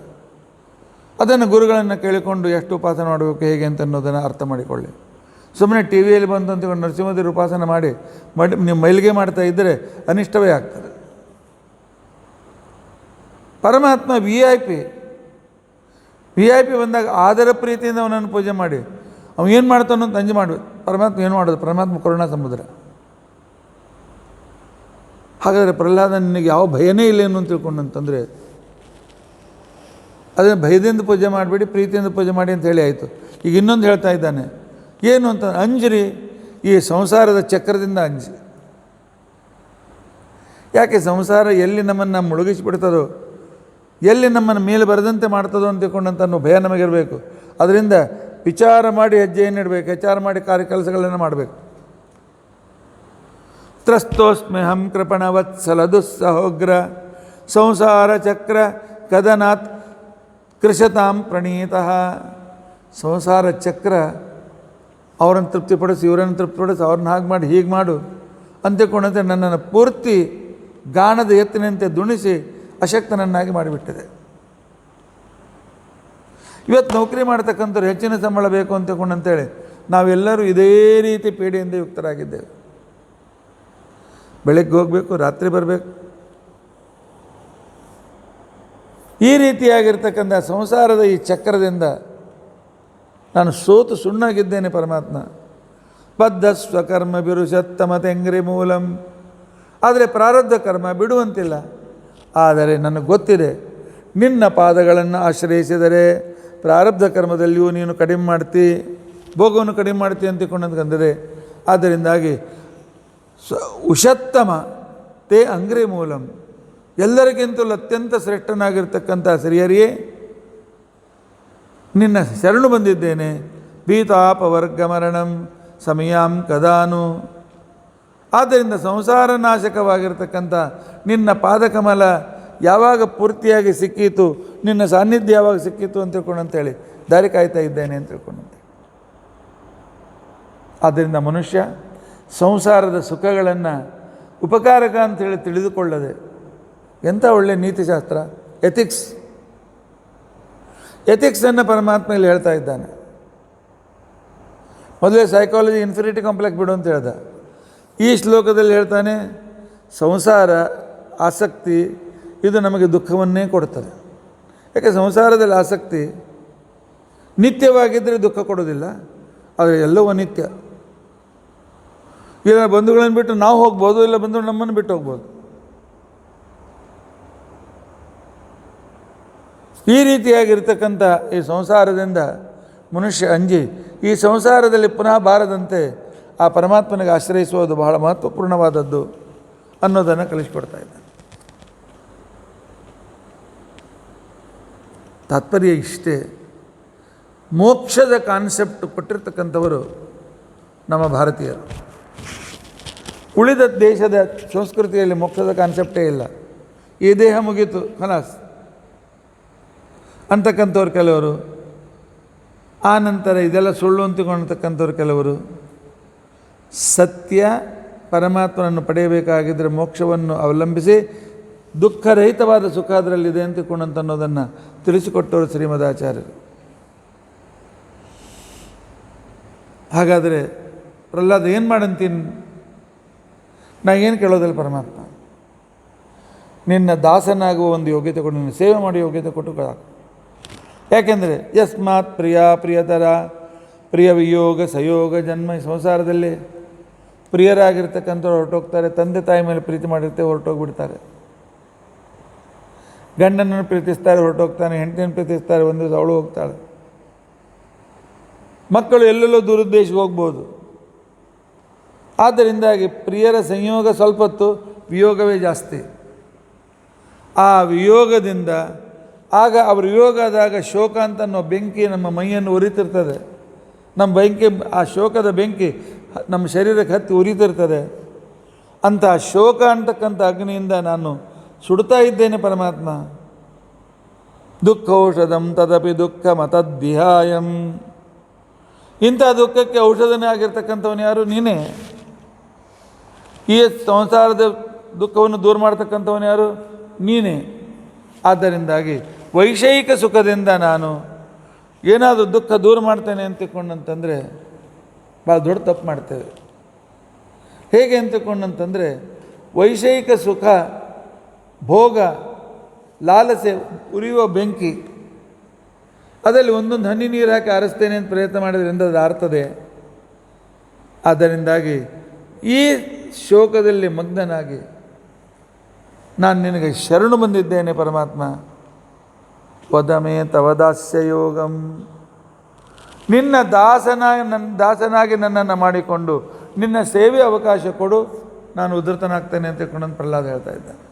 ಅದನ್ನು ಗುರುಗಳನ್ನು ಕೇಳಿಕೊಂಡು ಎಷ್ಟು ಉಪಾಸನೆ ಮಾಡಬೇಕು ಹೇಗೆ ಅಂತ ಅನ್ನೋದನ್ನು ಅರ್ಥ ಮಾಡಿಕೊಳ್ಳಿ. ಸುಮ್ಮನೆ ಟಿ ವಿಯಲ್ಲಿ ಬಂದು ಅಂತಕೊಂಡು ನರಸಿಂಹದೇವ್ರ ಉಪಾಸನೆ ಮಾಡಿ ನೀವು ಮೈಲಿಗೆ ಮಾಡ್ತಾ ಇದ್ದರೆ ಅನಿಷ್ಟವೇ ಆಗ್ತದೆ. ಪರಮಾತ್ಮ ವಿ ಐ ಪಿ ಬಂದಾಗ ಆದರ ಪ್ರೀತಿಯಿಂದ ಅವನನ್ನು ಪೂಜೆ ಮಾಡಿ ಅವನು ಏನು ಮಾಡ್ತಾನೋ ಅಂತ ಅಂಜು ಮಾಡಬೇಕು. ಪರಮಾತ್ಮ ಏನು ಮಾಡೋದು? ಪರಮಾತ್ಮ ಕರುಣಾ ಸಮುದ್ರ. ಹಾಗಾದರೆ ಪ್ರಹ್ಲಾದ ನಿನಗೆ ಯಾವ ಭಯನೇ ಇಲ್ಲ ಏನು ಅಂತ ತಿಳ್ಕೊಂಡಂತಂದರೆ ಅದನ್ನು ಭಯದಿಂದ ಪೂಜೆ ಮಾಡಬೇಡಿ, ಪ್ರೀತಿಯಿಂದ ಪೂಜೆ ಮಾಡಿ ಅಂತ ಹೇಳಿ ಆಯಿತು. ಈಗ ಇನ್ನೊಂದು ಹೇಳ್ತಾ ಇದ್ದಾನೆ, ಏನು ಅಂತ, ಅಂಜಿರಿ, ಈ ಸಂಸಾರದ ಚಕ್ರದಿಂದ ಅಂಜಿ. ಯಾಕೆ ಸಂಸಾರ ಎಲ್ಲಿ ನಮ್ಮನ್ನು ಮುಳುಗಿಸಿಬಿಡ್ತದೋ, ಎಲ್ಲಿ ನಮ್ಮನ್ನು ಮೇಲೆ ಬರದಂತೆ ಮಾಡ್ತದೋ ಅಂತ ತಿಳ್ಕೊಂಡಂತ ಅನ್ನೋ ಭಯ ನಮಗಿರಬೇಕು. ಅದರಿಂದ ವಿಚಾರ ಮಾಡಿ ಹೆಜ್ಜೆಯನ್ನು ಇಡಬೇಕು, ವಿಚಾರ ಮಾಡಿ ಕಾರ್ಯಕೆಲಸಗಳನ್ನು ಮಾಡಬೇಕು. ತ್ರಸ್ತೋಸ್ಮ್ಯಹಂ ಕೃಪಣವತ್ಸಲ ದುಸ್ಸಹೋಗ್ರ ಸಂಸಾರ ಚಕ್ರ ಕದನಾತ್ ಕೃಷತಾಂ ಪ್ರಣೀತಃ. ಸಂಸಾರ ಚಕ್ರ ಅವರನ್ನು ತೃಪ್ತಿಪಡಿಸಿ, ಇವರನ್ನು ತೃಪ್ತಿಪಡಿಸಿ, ಅವ್ರನ್ನ ಹಾಗೆ ಮಾಡಿ ಹೀಗೆ ಮಾಡು ಅಂತಿಕೊಂಡಂತೆ ನನ್ನನ್ನು ಪೂರ್ತಿ ಗಾಣದ ಎತ್ತಿನಂತೆ ದುಣಿಸಿ ಅಶಕ್ತನನ್ನಾಗಿ ಮಾಡಿಬಿಟ್ಟಿದೆ. ಇವತ್ತು ನೌಕರಿ ಮಾಡ್ತಕ್ಕಂಥವ್ರು ಹೆಚ್ಚಿನ ಸಂಬಳ ಬೇಕು ಅಂತಕೊಂಡಂತೇಳಿ ನಾವೆಲ್ಲರೂ ಇದೇ ರೀತಿ ಪೀಡೆಯಿಂದ ಯುಕ್ತರಾಗಿದ್ದೇವೆ. ಬೆಳಗ್ಗೆ ಹೋಗಬೇಕು, ರಾತ್ರಿ ಬರಬೇಕು. ಈ ರೀತಿಯಾಗಿರ್ತಕ್ಕಂಥ ಸಂಸಾರದ ಈ ಚಕ್ರದಿಂದ ನಾನು ಸೋತು ಸುಣ್ಣಾಗಿದ್ದೇನೆ. ಪರಮಾತ್ಮ ಬದ್ಧ ಸ್ವಕರ್ಮ ಬಿರುಷತ್ತಮ ತೆಂಗ್ರಿ ಮೂಲಂ. ಆದರೆ ಪ್ರಾರಬ್ಧ ಕರ್ಮ ಬಿಡುವಂತಿಲ್ಲ. ಆದರೆ ನನಗೆ ಗೊತ್ತಿದೆ, ನಿನ್ನ ಪಾದಗಳನ್ನು ಆಶ್ರಯಿಸಿದರೆ ಪ್ರಾರಬ್ಧ ಕರ್ಮದಲ್ಲಿಯೂ ನೀನು ಕಡಿಮೆ ಮಾಡ್ತಿ, ಭೋಗವನ್ನು ಕಡಿಮೆ ಮಾಡ್ತಿ ಅಂತಿಕೊಂಡಂತಂದರೆ, ಆದ್ದರಿಂದಾಗಿ ಉಷತ್ತಮ ತೇ ಅಂಗ್ರಿ ಮೂಲಂ, ಎಲ್ಲರಿಗಿಂತಲೂ ಅತ್ಯಂತ ಶ್ರೇಷ್ಠನಾಗಿರ್ತಕ್ಕಂಥ ಶ್ರೀಹರಿಯೇ ನಿನ್ನ ಶರಣು ಬಂದಿದ್ದೇನೆ. ಭೀತಾಪವರ್ಗ ಮರಣಂ ಸಮಯಾಂ ಕದಾನು. ಆದ್ದರಿಂದ ಸಂಸಾರ ನಾಶಕವಾಗಿರ್ತಕ್ಕಂಥ ನಿನ್ನ ಪಾದಕಮಲ ಯಾವಾಗ ಪೂರ್ತಿಯಾಗಿ ಸಿಕ್ಕೀತು, ನಿನ್ನ ಸಾನ್ನಿಧ್ಯ ಯಾವಾಗ ಸಿಕ್ಕಿತು ಅಂತ ತಿಳ್ಕೊಂಡಂತೇಳಿ ದಾರಿ ಕಾಯ್ತಾ ಇದ್ದೇನೆ ಅಂತ ತಿಳ್ಕೊಂಡಂತೆ. ಆದ್ದರಿಂದ ಮನುಷ್ಯ ಸಂಸಾರದ ಸುಖಗಳನ್ನು ಉಪಕಾರಕ ಅಂಥೇಳಿ ತಿಳಿದುಕೊಳ್ಳದೆ, ಎಂಥ ಒಳ್ಳೆಯ ನೀತಿಶಾಸ್ತ್ರ, ಎಥಿಕ್ಸನ್ನು ಪರಮಾತ್ಮ ಇಲ್ಲಿ ಹೇಳ್ತಾ ಇದ್ದಾನೆ. ಮೊದಲೇ ಸೈಕಾಲಜಿ ಇನ್ಫಿನಿಟಿ ಕಾಂಪ್ಲೆಕ್ಸ್ ಬಿಡು ಅಂತ ಹೇಳ್ದ. ಈ ಶ್ಲೋಕದಲ್ಲಿ ಹೇಳ್ತಾನೆ, ಸಂಸಾರ ಆಸಕ್ತಿ ಇದು ನಮಗೆ ದುಃಖವನ್ನೇ ಕೊಡ್ತದೆ. ಯಾಕೆ ಸಂಸಾರದಲ್ಲಿ ಆಸಕ್ತಿ ನಿತ್ಯವಾಗಿದ್ದರೆ ದುಃಖ ಕೊಡೋದಿಲ್ಲ, ಆದರೆ ಎಲ್ಲವೂ ಅನಿತ್ಯ. ಇಲ್ಲ ಬಂಧುಗಳನ್ನು ಬಿಟ್ಟು ನಾವು ಹೋಗ್ಬೋದು, ಇಲ್ಲ ಬಂಧುಗಳು ನಮ್ಮನ್ನು ಬಿಟ್ಟು ಹೋಗ್ಬೋದು. ಈ ರೀತಿಯಾಗಿರ್ತಕ್ಕಂಥ ಈ ಸಂಸಾರದಿಂದ ಮನುಷ್ಯ ಅಂಜಿ ಈ ಸಂಸಾರದಲ್ಲಿ ಪುನಃ ಬಾರದಂತೆ ಆ ಪರಮಾತ್ಮನಿಗೆ ಆಶ್ರಯಿಸುವುದು ಬಹಳ ಮಹತ್ವಪೂರ್ಣವಾದದ್ದು ಅನ್ನೋದನ್ನು ಕಲಿಸಿಕೊಡ್ತಾ ಇದ್ದಾನೆ. ತಾತ್ಪರ್ಯ ಇಷ್ಟೇ. ಮೋಕ್ಷದ ಕಾನ್ಸೆಪ್ಟ್ ಕೊಟ್ಟಿರ್ತಕ್ಕಂಥವರು ನಮ್ಮ ಭಾರತೀಯರು. ಉಳಿದ ದೇಶದ ಸಂಸ್ಕೃತಿಯಲ್ಲಿ ಮೋಕ್ಷದ ಕಾನ್ಸೆಪ್ಟೇ ಇಲ್ಲ. ಈ ದೇಹ ಮುಗೀತು ಖಲಾಸ್ ಅಂತಕ್ಕಂಥವ್ರು ಕೆಲವರು, ಆ ನಂತರ ಇದೆಲ್ಲ ಸುಳ್ಳು ಅಂತಿಕೊಂಡಿರ್ತಕ್ಕಂಥವ್ರು ಕೆಲವರು. ಸತ್ಯ ಪರಮಾತ್ಮನನ್ನು ಪಡೆಯಬೇಕಾಗಿದ್ದರೆ ಮೋಕ್ಷವನ್ನು ಅವಲಂಬಿಸಿ ದುಃಖರಹಿತವಾದ ಸುಖ ಅದರಲ್ಲಿದೆ ಅಂತಿಕೊಂಡಂತ ಅನ್ನೋದನ್ನು ತಿಳಿಸಿಕೊಟ್ಟವರು ಶ್ರೀಮದಾಚಾರ್ಯರು. ಹಾಗಾದರೆ ಪ್ರಹ್ಲಾದ ಏನು ಮಾಡಂತೀನಿ? ನಾ ಏನು ಕೇಳೋದಿಲ್ಲ, ಪರಮಾತ್ಮ ನಿನ್ನ ದಾಸನಾಗುವ ಒಂದು ಯೋಗ್ಯತೆ ಕೊಡು, ನಿನ್ನ ಸೇವೆ ಮಾಡೋ ಯೋಗ್ಯತೆ ಕೊಟ್ಟು ಸಾಕು. ಯಾಕೆಂದರೆ ಯಸ್ಮಾತ್ ಪ್ರಿಯತರ ಪ್ರಿಯ ವಿಯೋಗ ಸಯೋಗ ಜನ್ಮ. ಈ ಸಂಸಾರದಲ್ಲಿ ಪ್ರಿಯರಾಗಿರ್ತಕ್ಕಂಥವ್ರು ಹೊರಟೋಗ್ತಾರೆ, ತಂದೆ ತಾಯಿ ಮೇಲೆ ಪ್ರೀತಿ ಮಾಡಿರ್ತಾರೆ, ಹೊರಟೋಗ್ಬಿಡ್ತಾರೆ. ಗಂಡನನ್ನು ಪ್ರೀತಿಸ್ತಾರೆ, ಹೊರಟೋಗ್ತಾನೆ. ಹೆಂಡತಿಯನ್ನು ಪ್ರೀತಿಸ್ತಾರೆ, ಒಂದು ದಿವಸ ಅವಳು ಹೋಗ್ತಾಳೆ. ಮಕ್ಕಳು ಎಲ್ಲೆಲ್ಲೋ ದುರುದ್ದೇಶಕ್ಕೆ ಹೋಗ್ಬೋದು. ಆದ್ದರಿಂದಾಗಿ ಪ್ರಿಯರ ಸಂಯೋಗ ಸ್ವಲ್ಪ ಹೊತ್ತು, ವಿಯೋಗವೇ ಜಾಸ್ತಿ. ಆ ವಿಯೋಗದಿಂದ ಆಗ ಅವ್ರ ವಿಯೋಗ ಆದಾಗ ಶೋಕ ಅಂತ ಅನ್ನೋ ಬೆಂಕಿ ನಮ್ಮ ಮೈಯನ್ನು ಉರಿತಿರ್ತದೆ. ನಮ್ಮ ಬೆಂಕಿ, ಆ ಶೋಕದ ಬೆಂಕಿ ನಮ್ಮ ಶರೀರಕ್ಕೆ ಹತ್ತಿ ಉರಿತಿರ್ತದೆ. ಅಂಥ ಶೋಕ ಅಂತಕ್ಕಂಥ ಅಗ್ನಿಯಿಂದ ನಾನು ಸುಡ್ತಾ ಇದ್ದೇನೆ ಪರಮಾತ್ಮ. ದುಃಖೌಷಧಂ ತದಪಿ ದುಃಖ ಮತದ್ವಿಹಾಯಂ. ಇಂಥ ದುಃಖಕ್ಕೆ ಔಷಧನೇ ಆಗಿರ್ತಕ್ಕಂಥವನು ಯಾರು? ನೀನೇ. ಈ ಸಂಸಾರದ ದುಃಖವನ್ನು ದೂರ ಮಾಡ್ತಕ್ಕಂಥವನು ಯಾರು? ನೀನೇ. ಆದ್ದರಿಂದಾಗಿ ವೈಷಯಿಕ ಸುಖದಿಂದ ನಾನು ಏನಾದರೂ ದುಃಖ ದೂರ ಮಾಡ್ತೇನೆ ಅಂತಕೊಂಡಂತಂದರೆ ಭಾಳ ದೊಡ್ಡ ತಪ್ಪು ಮಾಡ್ತೇವೆ. ಹೇಗೆ ಅಂತಕೊಂಡಂತಂದರೆ ವೈಷಯಿಕ ಸುಖ, ಭೋಗ, ಲಾಲಸೆ, ಉರಿಯುವ ಬೆಂಕಿ, ಅದರಲ್ಲಿ ಒಂದೊಂದು ಹನಿ ನೀರು ಹಾಕಿ ಆರಿಸ್ತೇನೆ ಅಂತ ಪ್ರಯತ್ನ ಮಾಡಿದ್ರಿಂದ ಅದು ಆರ್ತದೆ. ಆದ್ದರಿಂದಾಗಿ ಈ ಶೋಕದಲ್ಲಿ ಮಗ್ನನಾಗಿ ನಾನು ನಿನಗೆ ಶರಣು ಬಂದಿದ್ದೇನೆ ಪರಮಾತ್ಮ. ವದಮೇ ತವ ದಾಸ್ಯ ಯೋಗಂ, ನಿನ್ನ ದಾಸನಾಗಿ ನನ್ನನ್ನು ಮಾಡಿಕೊಂಡು ನಿನ್ನ ಸೇವೆ ಅವಕಾಶ ಕೊಡು, ನಾನು ಉದ್ಧತನಾಗ್ತೇನೆ ಅಂತ ತಿಳ್ಕೊಂಡು ಪ್ರಹ್ಲಾದ ಹೇಳ್ತಾ ಇದ್ದಾನೆ.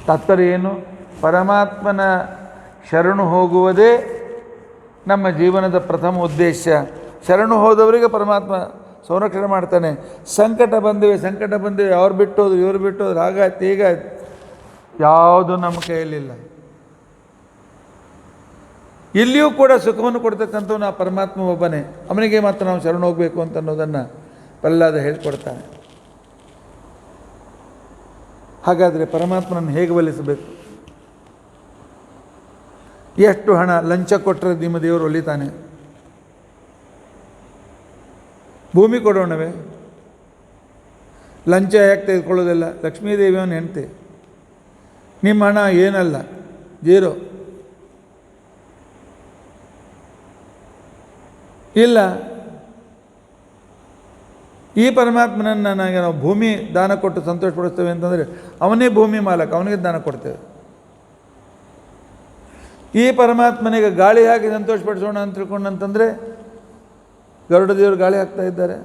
ತಾತ್ಪರ್ಯ ಏನು? ಪರಮಾತ್ಮನ ಶರಣು ಹೋಗುವುದೇ ನಮ್ಮ ಜೀವನದ ಪ್ರಥಮ ಉದ್ದೇಶ. ಶರಣು ಹೋದವರಿಗೆ ಪರಮಾತ್ಮ ಸಂರಕ್ಷಣೆ ಮಾಡ್ತಾನೆ. ಸಂಕಟ ಬಂದಿವೆ, ಅವ್ರು ಬಿಟ್ಟೋದ್ರು, ಇವ್ರು ಬಿಟ್ಟೋದ್ರು, ಹಾಗಾಯ್ತು ಹೀಗಾಯ್ತು, ಯಾವುದು ನಮ್ಮ ಕೈಯಲ್ಲಿಲ್ಲ. ಇಲ್ಲಿಯೂ ಕೂಡ ಸುಖವನ್ನು ಕೊಡ್ತಕ್ಕಂಥವ್ನು ಆ ಪರಮಾತ್ಮ ಒಬ್ಬನೇ. ಅವನಿಗೆ ಮಾತ್ರ ನಾವು ಶರಣು ಹೋಗಬೇಕು ಅಂತ ಅನ್ನೋದನ್ನು ಪ್ರಹ್ಲಾದ ಹೇಳಿಕೊಡ್ತಾನೆ. ಹಾಗಾದರೆ ಪರಮಾತ್ಮನನ್ನು ಹೇಗೆ ಒಲಿಸಬೇಕು? ಎಷ್ಟು ಹಣ ಲಂಚ ಕೊಟ್ಟರೆ ನಿಮ್ಮ ದೇವರು ಒಲಿತಾನೆ? ಭೂಮಿ ಕೊಡೋಣವೇ? ಲಂಚ ಯಾಕೆ ತೆಗೆದುಕೊಳ್ಳೋದಿಲ್ಲ? ಲಕ್ಷ್ಮೀದೇವಿಯವನು ಹೆಂಡ್ತಿ. ನಿಮ್ಮ ಹಣ ಏನಲ್ಲ, ಜೀರೋ. ಇಲ್ಲ, ಈ ಪರಮಾತ್ಮನನ್ನು ನನಗೆ ನಾವು ಭೂಮಿ ದಾನ ಕೊಟ್ಟು ಸಂತೋಷಪಡಿಸ್ತೇವೆ ಅಂತಂದರೆ ಅವನೇ ಭೂಮಿ ಮಾಲಕ, ಅವನಿಗೆ ದಾನ ಕೊಡ್ತೇವೆ. ಈ ಪರಮಾತ್ಮನಿಗೆ ಗಾಳಿ ಹಾಕಿ ಸಂತೋಷಪಡಿಸೋಣ ಅಂತ ತಿಳ್ಕೊಂಡಂತಂದರೆ ಗರುಡ ದೇವರು ಗಾಳಿ ಹಾಕ್ತಾ ಇದ್ದಾರೆ.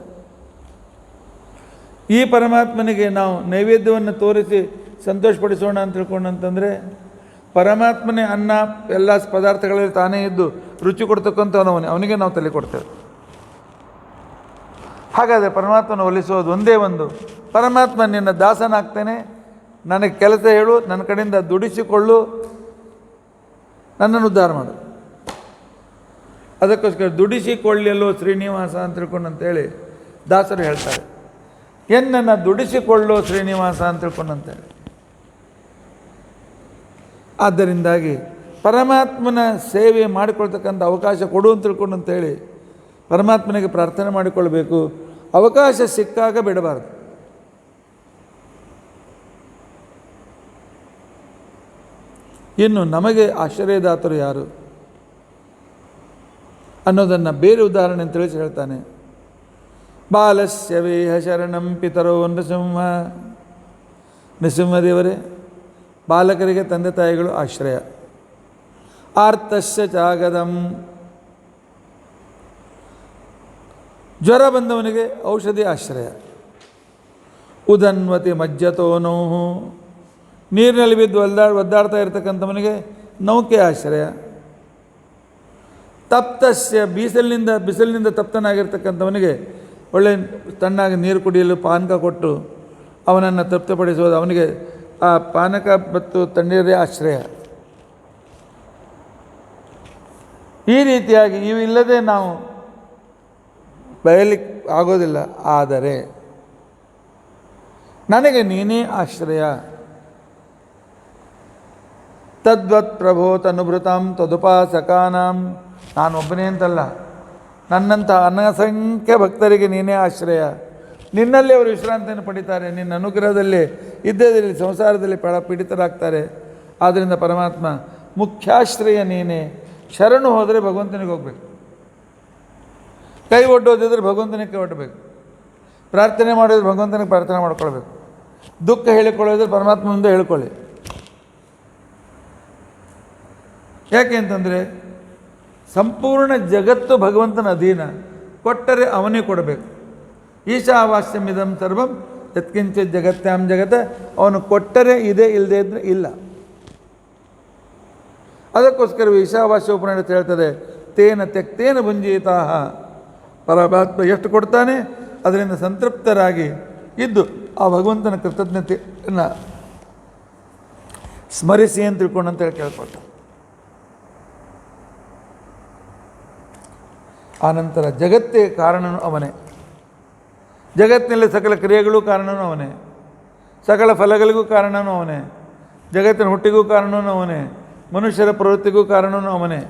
ಈ ಪರಮಾತ್ಮನಿಗೆ ನಾವು ನೈವೇದ್ಯವನ್ನು ತೋರಿಸಿ ಸಂತೋಷಪಡಿಸೋಣ ಅಂತ ತಿಳ್ಕೊಂಡಂತಂದರೆ ಪರಮಾತ್ಮನೇ ಅನ್ನ ಎಲ್ಲ ಪದಾರ್ಥಗಳಲ್ಲಿ ತಾನೇ ಇದ್ದು ರುಚಿ ಕೊಡ್ತಕ್ಕಂಥವನವನೇ, ಅವನಿಗೆ ನಾವು ತಲೆ ಕೊಡ್ತೇವೆ. ಹಾಗಾದರೆ ಪರಮಾತ್ಮನ ಒಲಿಸೋದು ಒಂದೇ ಒಂದು, ಪರಮಾತ್ಮ ನಿನ್ನ ದಾಸನಾಗ್ತೇನೆ, ನನಗೆ ಕೆಲಸ ಹೇಳು, ನನ್ನ ಕಡೆಯಿಂದ ದುಡಿಸಿಕೊಳ್ಳು, ನನ್ನನ್ನು ಉದ್ಧಾರ ಮಾಡು. ಅದಕ್ಕೋಸ್ಕರ ದುಡಿಸಿಕೊಳ್ಳಲು ಶ್ರೀನಿವಾಸ ಅಂತ ತಿಳ್ಕೊಂಡಂತೇಳಿ ದಾಸರು ಹೇಳ್ತಾರೆ. ಎನ್ನನ್ನು ದುಡಿಸಿಕೊಳ್ಳೋ ಶ್ರೀನಿವಾಸ ಅಂತ ತಿಳ್ಕೊಂಡಂತೇಳಿ. ಆದ್ದರಿಂದಾಗಿ ಪರಮಾತ್ಮನ ಸೇವೆ ಮಾಡಿಕೊಳ್ತಕ್ಕಂಥ ಅವಕಾಶ ಕೊಡು ಅಂತ ತಿಳ್ಕೊಂಡಂತೇಳಿ ಪರಮಾತ್ಮನಿಗೆ ಪ್ರಾರ್ಥನೆ ಮಾಡಿಕೊಳ್ಬೇಕು. ಅವಕಾಶ ಸಿಕ್ಕಾಗ ಬಿಡಬಾರ್ದು. ಇನ್ನು ನಮಗೆ ಆಶ್ರಯದಾತರು ಯಾರು ಅನ್ನೋದನ್ನು ಬೇರೆ ಉದಾಹರಣೆ ತಿಳಿಸಿ ಹೇಳ್ತಾನೆ. ಬಾಲಸ್ಯ ವೇಹ ಶರಣಂ ಪಿತರೋ ನೃಸಿಂಹದೇವರೇ, ಬಾಲಕರಿಗೆ ತಂದೆ ತಾಯಿಗಳು ಆಶ್ರಯ. ಆರ್ತಸ್ಯ ಚಾಗದಂ, ಜ್ವರ ಬಂದವನಿಗೆ ಔಷಧಿ ಆಶ್ರಯ. ಉದನ್ವತಿ ಮಜ್ಜತೋ ನೋವು, ನೀರಿನಲ್ಲಿ ಬಿದ್ದು ಒದ್ದಾಡ್ತಾ ಇರತಕ್ಕಂಥವನಿಗೆ ನೌಕೆ ಆಶ್ರಯ. ತಪ್ತಸ್ಯ, ಬಿಸಿಲಿನಿಂದ ತಪ್ತನಾಗಿರ್ತಕ್ಕಂಥವನಿಗೆ ಒಳ್ಳೆ ತಣ್ಣಾಗಿ ನೀರು ಕುಡಿಯಲು ಪಾನಕ ಕೊಟ್ಟು ಅವನನ್ನು ತೃಪ್ತಿಪಡಿಸೋದು, ಅವನಿಗೆ ಆ ಪಾನಕ ಮತ್ತು ತಣ್ಣೀರೇ ಆಶ್ರಯ. ಈ ರೀತಿಯಾಗಿ ಇವಿಲ್ಲದೆ ನಾವು ಬಯಲಿಕ್ಕೆ ಆಗೋದಿಲ್ಲ. ಆದರೆ ನನಗೆ ನೀನೇ ಆಶ್ರಯ. ತದ್ವತ್ ಪ್ರಭೋ ತನುಭೃತಾಂ ತದುಪಾಸಕಾನಾಂ, ನಾನೊಬ್ಬನೇ ಅಂತಲ್ಲ, ನನ್ನಂಥ ಅನಸಂಖ್ಯ ಭಕ್ತರಿಗೆ ನೀನೇ ಆಶ್ರಯ. ನಿನ್ನಲ್ಲಿ ಅವರು ವಿಶ್ರಾಂತಿಯನ್ನು ಪಡಿತಾರೆ, ನಿನ್ನ ಅನುಗ್ರಹದಲ್ಲಿ ಇದ್ದದಲ್ಲಿ ಸಂಸಾರದಲ್ಲಿ ಪೀಡಿತರಾಗ್ತಾರೆ. ಆದ್ದರಿಂದ ಪರಮಾತ್ಮ ಮುಖ್ಯಾಶ್ರಯ ನೀನೇ. ಶರಣು ಹೋದರೆ ಭಗವಂತನಿಗೆ ಹೋಗಬೇಕು, ಕೈ ಒಡ್ಡೋದಿದ್ರೆ ಭಗವಂತನಿಗೆ ಕೈ ಒಡ್ಡಬೇಕು, ಪ್ರಾರ್ಥನೆ ಮಾಡೋದ್ರೆ ಭಗವಂತನಿಗೆ ಪ್ರಾರ್ಥನೆ ಮಾಡ್ಕೊಳ್ಬೇಕು, ದುಃಖ ಹೇಳಿಕೊಳ್ಳೋದ್ರೆ ಪರಮಾತ್ಮ ಮುಂದೆ ಹೇಳ್ಕೊಳ್ಳಿ. ಯಾಕೆ ಅಂತಂದರೆ ಸಂಪೂರ್ಣ ಜಗತ್ತು ಭಗವಂತನ ಅಧೀನ, ಕೊಟ್ಟರೆ ಅವನೇ ಕೊಡಬೇಕು. ಈಶಾವಾಸ್ಯಮಿದಂ ಸರ್ವಂ ಯತ್ಕಿಂಚಿತ್ ಜಗತ್ಯಾಂ ಜಗತ, ಅವನು ಕೊಟ್ಟರೆ ಇದೆ, ಇಲ್ಲದೆ ಇದ್ದರೆ ಇಲ್ಲ. ಅದಕ್ಕೋಸ್ಕರ ಈಶಾವಾಸ್ಯ ಉಪನಿಷತ್ ಹೇಳ್ತದೆ, ತೇನ ತ್ಯಕ್ತೇನ ಭುಂಜೀತಾ. ಪರಮಾತ್ಮ ಎಷ್ಟು ಕೊಡ್ತಾನೆ ಅದರಿಂದ ಸಂತೃಪ್ತರಾಗಿ ಇದ್ದು ಆ ಭಗವಂತನ ಕೃತಜ್ಞತೆಯನ್ನು ಸ್ಮರಿಸಿ ಅಂತ ತಿಳ್ಕೊಂಡು ಅಂತೇಳಿ ಕೇಳ್ಕೊಳ್ತ. ಆನಂತರ ಜಗತ್ತೇ ಕಾರಣನು ಅವನೇ. ಜಗತ್ತಿನಲ್ಲಿ ಸಕಲ ಕ್ರಿಯೆಗಳು ಕಾರಣನೂ ಅವನೇ, ಸಕಲ ಫಲಗಳಿಗೂ ಕಾರಣನೂ ಅವನೇ, ಜಗತ್ತಿನ ಹುಟ್ಟಿಗೂ ಕಾರಣನೂ ಅವನೇ, ಮನುಷ್ಯರ ಪ್ರವೃತ್ತಿಗೂ ಕಾರಣನೂ ಅವನೇ.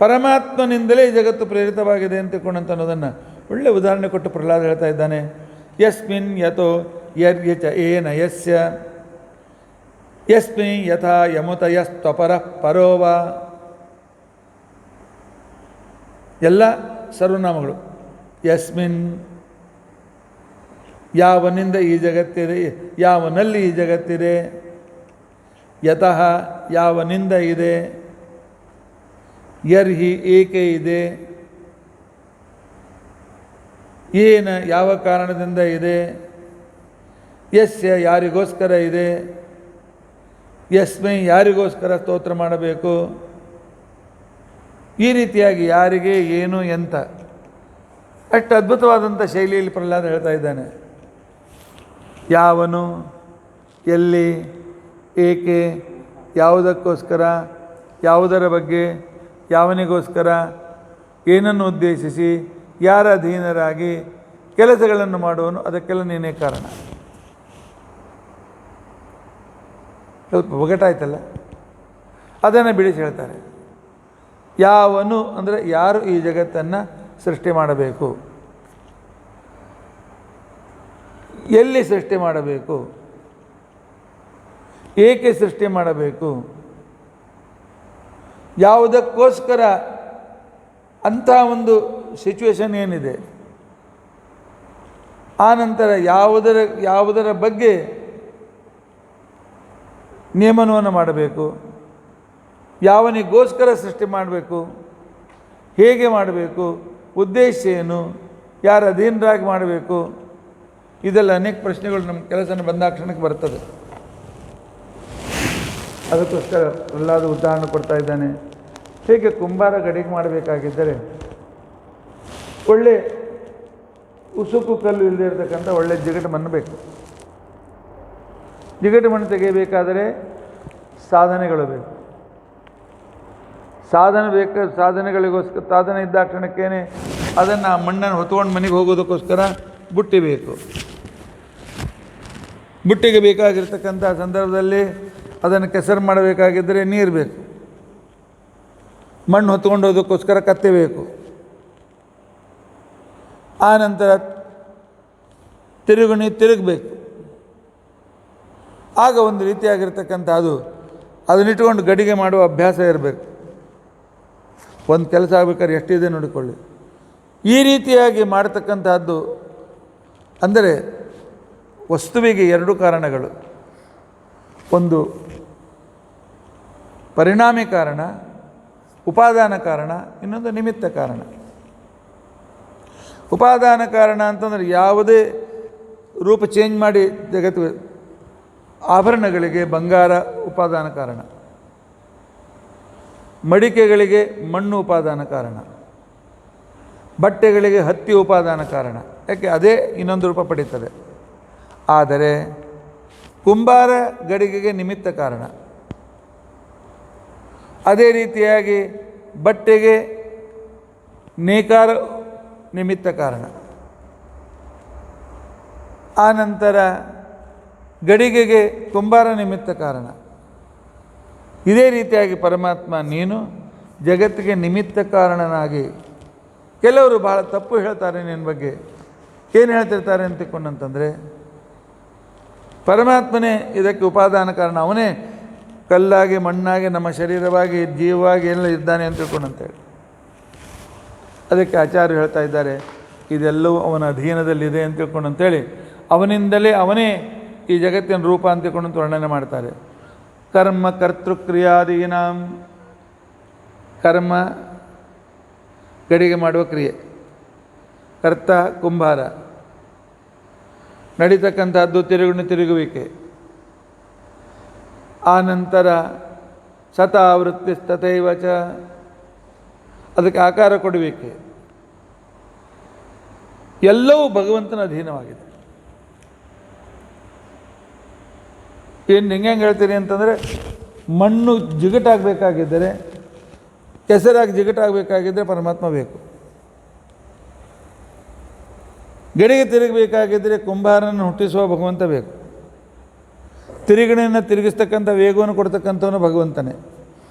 ಪರಮಾತ್ಮನಿಂದಲೇ ಈ ಜಗತ್ತು ಪ್ರೇರಿತವಾಗಿದೆ ಅಂತ ತಿಳ್ಕೊಂಡಂತ ಅನ್ನೋದನ್ನು ಒಳ್ಳೆ ಉದಾಹರಣೆ ಕೊಟ್ಟು ಪ್ರಹ್ಲಾದ ಹೇಳ್ತಾ ಇದ್ದಾನೆ. ಯಸ್ಮಿನ್ ಯಥೋ ಯರ್ಯಚ ಏನ ಯಸ್ಯ ಯಸ್ಮಿನ್ ಯಥಾ ಯಮುತ ಯಸ್ತ್ವಪರ ಪರೋವ. ಎಲ್ಲ ಸರ್ವನಾಮಗಳು. ಯಸ್ಮಿನ್ ಯಾವನಿಂದ ಈ ಜಗತ್ತಿದೆ, ಯಾವನಲ್ಲಿ ಈ ಜಗತ್ತಿದೆ, ಯತಃ ಯಾವನಿಂದ ಇದೆ, ಯರ್ಹಿ ಏಕೆ ಇದೆ, ಏನ ಯಾವ ಕಾರಣದಿಂದ ಇದೆ, ಯಸ್ಯ ಯಾರಿಗೋಸ್ಕರ ಇದೆ, ಯಸ್ಮೈ ಯಾರಿಗೋಸ್ಕರ ಸ್ತೋತ್ರ ಮಾಡಬೇಕು. ಈ ರೀತಿಯಾಗಿ ಯಾರಿಗೆ ಏನು ಎಂತ ಅಷ್ಟು ಅದ್ಭುತವಾದಂಥ ಶೈಲಿಯಲ್ಲಿ ಪ್ರಹ್ಲಾದ ಹೇಳ್ತಾ ಇದ್ದಾನೆ. ಯಾವನು, ಎಲ್ಲಿ, ಏಕೆ, ಯಾವುದಕ್ಕೋಸ್ಕರ, ಯಾವುದರ ಬಗ್ಗೆ, ಯಾವನಿಗೋಸ್ಕರ, ಏನನ್ನು ಉದ್ದೇಶಿಸಿ, ಯಾರ ಅಧೀನರಾಗಿ ಕೆಲಸಗಳನ್ನು ಮಾಡುವನು, ಅದಕ್ಕೆಲ್ಲ ನೀನೇ ಕಾರಣ. ಸ್ವಲ್ಪ ಒಗಟಾಯ್ತಲ್ಲ, ಅದನ್ನು ಬಿಡಿಸಿ ಹೇಳ್ತಾರೆ. ಯಾವನು ಅಂದರೆ ಯಾರು ಈ ಜಗತ್ತನ್ನು ಸೃಷ್ಟಿ ಮಾಡಬೇಕು, ಎಲ್ಲಿ ಸೃಷ್ಟಿ ಮಾಡಬೇಕು, ಏಕೆ ಸೃಷ್ಟಿ ಮಾಡಬೇಕು, ಯಾವುದಕ್ಕೋಸ್ಕರ ಅಂಥ ಒಂದು ಸಿಚುವೇಶನ್ ಏನಿದೆ, ಆನಂತರ ಯಾವುದರ ಬಗ್ಗೆ ನಿಯಮನವನ್ನು ಮಾಡಬೇಕು, ಯಾವನಿಗೋಸ್ಕರ ಸೃಷ್ಟಿ ಮಾಡಬೇಕು, ಹೇಗೆ ಮಾಡಬೇಕು, ಉದ್ದೇಶ ಏನು, ಯಾರ ಅಧೀನರಾಗಿ ಮಾಡಬೇಕು, ಇದೆಲ್ಲ ಅನೇಕ ಪ್ರಶ್ನೆಗಳು ನಮ್ಮ ಕೆಲಸನ ಬಂದಾಕ್ಷಣಕ್ಕೆ ಬರ್ತದೆ. ಅದಕ್ಕೋಸ್ಕರ ಪ್ರಹ್ಲಾದ ಉದಾಹರಣೆ ಕೊಡ್ತಾ ಇದ್ದಾನೆ. ಹೇಗೆ ಕುಂಬಾರ ಗಡಿಗೆ ಮಾಡಬೇಕಾಗಿದ್ದರೆ ಒಳ್ಳೆ ಉಸುಕು ಕಲ್ಲು ಇಲ್ಲದೆ ಇರತಕ್ಕಂಥ ಒಳ್ಳೆ ಜಿಗಟು ಮಣ್ಣು ಬೇಕು. ಜಿಗಟು ಮಣ್ಣು ತೆಗೆಯಬೇಕಾದರೆ ಸಾಧನೆಗಳು ಬೇಕು. ಸಾಧನೆಗಳಿಗೋಸ್ಕರ ಸಾಧನೆ ಇದ್ದ ಕ್ಷಣಕ್ಕೇನೆ ಅದನ್ನು ಆ ಮಣ್ಣನ್ನು ಹೊತ್ಕೊಂಡು ಮನೆಗೆ ಹೋಗೋದಕ್ಕೋಸ್ಕರ ಬುಟ್ಟಿ ಬೇಕು. ಬುಟ್ಟಿಗೆ ಬೇಕಾಗಿರ್ತಕ್ಕಂಥ ಸಂದರ್ಭದಲ್ಲಿ ಅದನ್ನು ಕೆಸರು ಮಾಡಬೇಕಾಗಿದ್ದರೆ ನೀರು ಬೇಕು. ಮಣ್ಣು ಹೊತ್ಕೊಂಡು ಹೋಗೋದಕ್ಕೋಸ್ಕರ ಕತ್ತೆ ಬೇಕು. ಆ ನಂತರ ತಿರುಗಬೇಕು. ಆಗ ಒಂದು ರೀತಿಯಾಗಿರ್ತಕ್ಕಂಥ ಅದನ್ನಿಟ್ಕೊಂಡು ಗಡಿಗೆ ಮಾಡುವ ಅಭ್ಯಾಸ ಇರಬೇಕು. ಒಂದು ಕೆಲಸ ಆಗಬೇಕಾದ್ರೆ ಎಷ್ಟಿದೆ ನೋಡಿಕೊಳ್ಳಿ. ಈ ರೀತಿಯಾಗಿ ಮಾಡತಕ್ಕಂಥದ್ದು ಅಂದರೆ ವಸ್ತುವಿಗೆ ಎರಡು ಕಾರಣಗಳು. ಒಂದು ಪರಿಣಾಮಿ ಕಾರಣ, ಉಪಾದಾನ ಕಾರಣ, ಇನ್ನೊಂದು ನಿಮಿತ್ತ ಕಾರಣ. ಉಪಾದಾನ ಕಾರಣ ಅಂತಂದರೆ ಯಾವುದೇ ರೂಪ ಚೇಂಜ್ ಮಾಡಿ ಜಗತ್ತು ಆಭರಣಗಳಿಗೆ ಬಂಗಾರ ಉಪಾದಾನ ಕಾರಣ, ಮಡಿಕೆಗಳಿಗೆ ಮಣ್ಣು ಉಪಾದಾನ ಕಾರಣ, ಬಟ್ಟೆಗಳಿಗೆ ಹತ್ತಿ ಉಪಾದಾನ ಕಾರಣ. ಯಾಕೆ ಅದೇ ಇನ್ನೊಂದು ರೂಪ ಪಡೀತದೆ. ಆದರೆ ಕುಂಬಾರ ಗಡಿಗೆಗೆ ನಿಮಿತ್ತ ಕಾರಣ. ಅದೇ ರೀತಿಯಾಗಿ ಬಟ್ಟೆಗೆ ನೇಕಾರ ನಿಮಿತ್ತ ಕಾರಣ. ಆನಂತರ ಗಡಿಗೆಗೆ ಕುಂಬಾರ ನಿಮಿತ್ತ ಕಾರಣ. ಇದೇ ರೀತಿಯಾಗಿ ಪರಮಾತ್ಮ ನೀನು ಜಗತ್ತಿಗೆ ನಿಮಿತ್ತ ಕಾರಣನಾಗಿ. ಕೆಲವರು ಬಹಳ ತಪ್ಪು ಹೇಳ್ತಾರೆ ನಿನ್ನ ಬಗ್ಗೆ. ಏನು ಹೇಳ್ತಿರ್ತಾರೆ ಅಂತ ತಿಳ್ಕೊಂಡಂತಂದರೆ ಪರಮಾತ್ಮನೇ ಇದಕ್ಕೆ ಉಪಾದಾನ ಕಾರಣ, ಅವನೇ ಕಲ್ಲಾಗಿ ಮಣ್ಣಾಗಿ ನಮ್ಮ ಶರೀರವಾಗಿ ಜೀವವಾಗಿ ಎಲ್ಲ ಇದ್ದಾನೆ ಅಂತ ತಿಳ್ಕೊಂಡಂತೇಳಿ. ಅದಕ್ಕೆ ಆಚಾರ್ಯರು ಹೇಳ್ತಾ ಇದ್ದಾರೆ ಇದೆಲ್ಲವೂ ಅವನ ಅಧೀನದಲ್ಲಿದೆ ಅಂತ ತಿಳ್ಕೊಂಡಂತೇಳಿ ಅವನಿಂದಲೇ ಅವನೇ ಈ ಜಗತ್ತಿನ ರೂಪ ಅಂತ ತಿಳ್ಕೊಂಡಂತ ವರ್ಣನೆ ಮಾಡ್ತಾರೆ. ಕರ್ಮ ಕರ್ತೃಕ್ರಿಯಾದೀನಾಂ, ಕರ್ಮ ಗಡಿಗೆ ಮಾಡುವ ಕ್ರಿಯೆ, ಕರ್ತ ಕುಂಬಾರ, ನಡೀತಕ್ಕಂಥದ್ದು ತಿರುಗುವಿಕೆ, ಆನಂತರ ಸತಾವೃತ್ತಿ ತಥೈವ ಚ ಅದಕ್ಕೆ ಆಕಾರ ಕೊಡುವಿಕೆ, ಎಲ್ಲವೂ ಭಗವಂತನ ಅಧೀನವಾಗಿದೆ. ಏನು ಹೆಂಗೆ ಹೇಳ್ತೀರಿ ಅಂತಂದರೆ ಮಣ್ಣು ಜಿಗಟಾಗಬೇಕಾಗಿದ್ದರೆ, ಕೆಸರಾಗಿ ಜಿಗಟಾಗಬೇಕಾಗಿದ್ದರೆ ಪರಮಾತ್ಮ ಬೇಕು. ಗಡಿಗೆ ತಿರುಗಬೇಕಾಗಿದ್ದರೆ ಕುಂಬಾರನನ್ನು ಹುಟ್ಟಿಸುವ ಭಗವಂತ ಬೇಕು. ತಿರುಗಣೆಯನ್ನು ತಿರುಗಿಸ್ತಕ್ಕಂಥ ವೇಗವನ್ನು ಕೊಡ್ತಕ್ಕಂಥವನು ಭಗವಂತನೇ.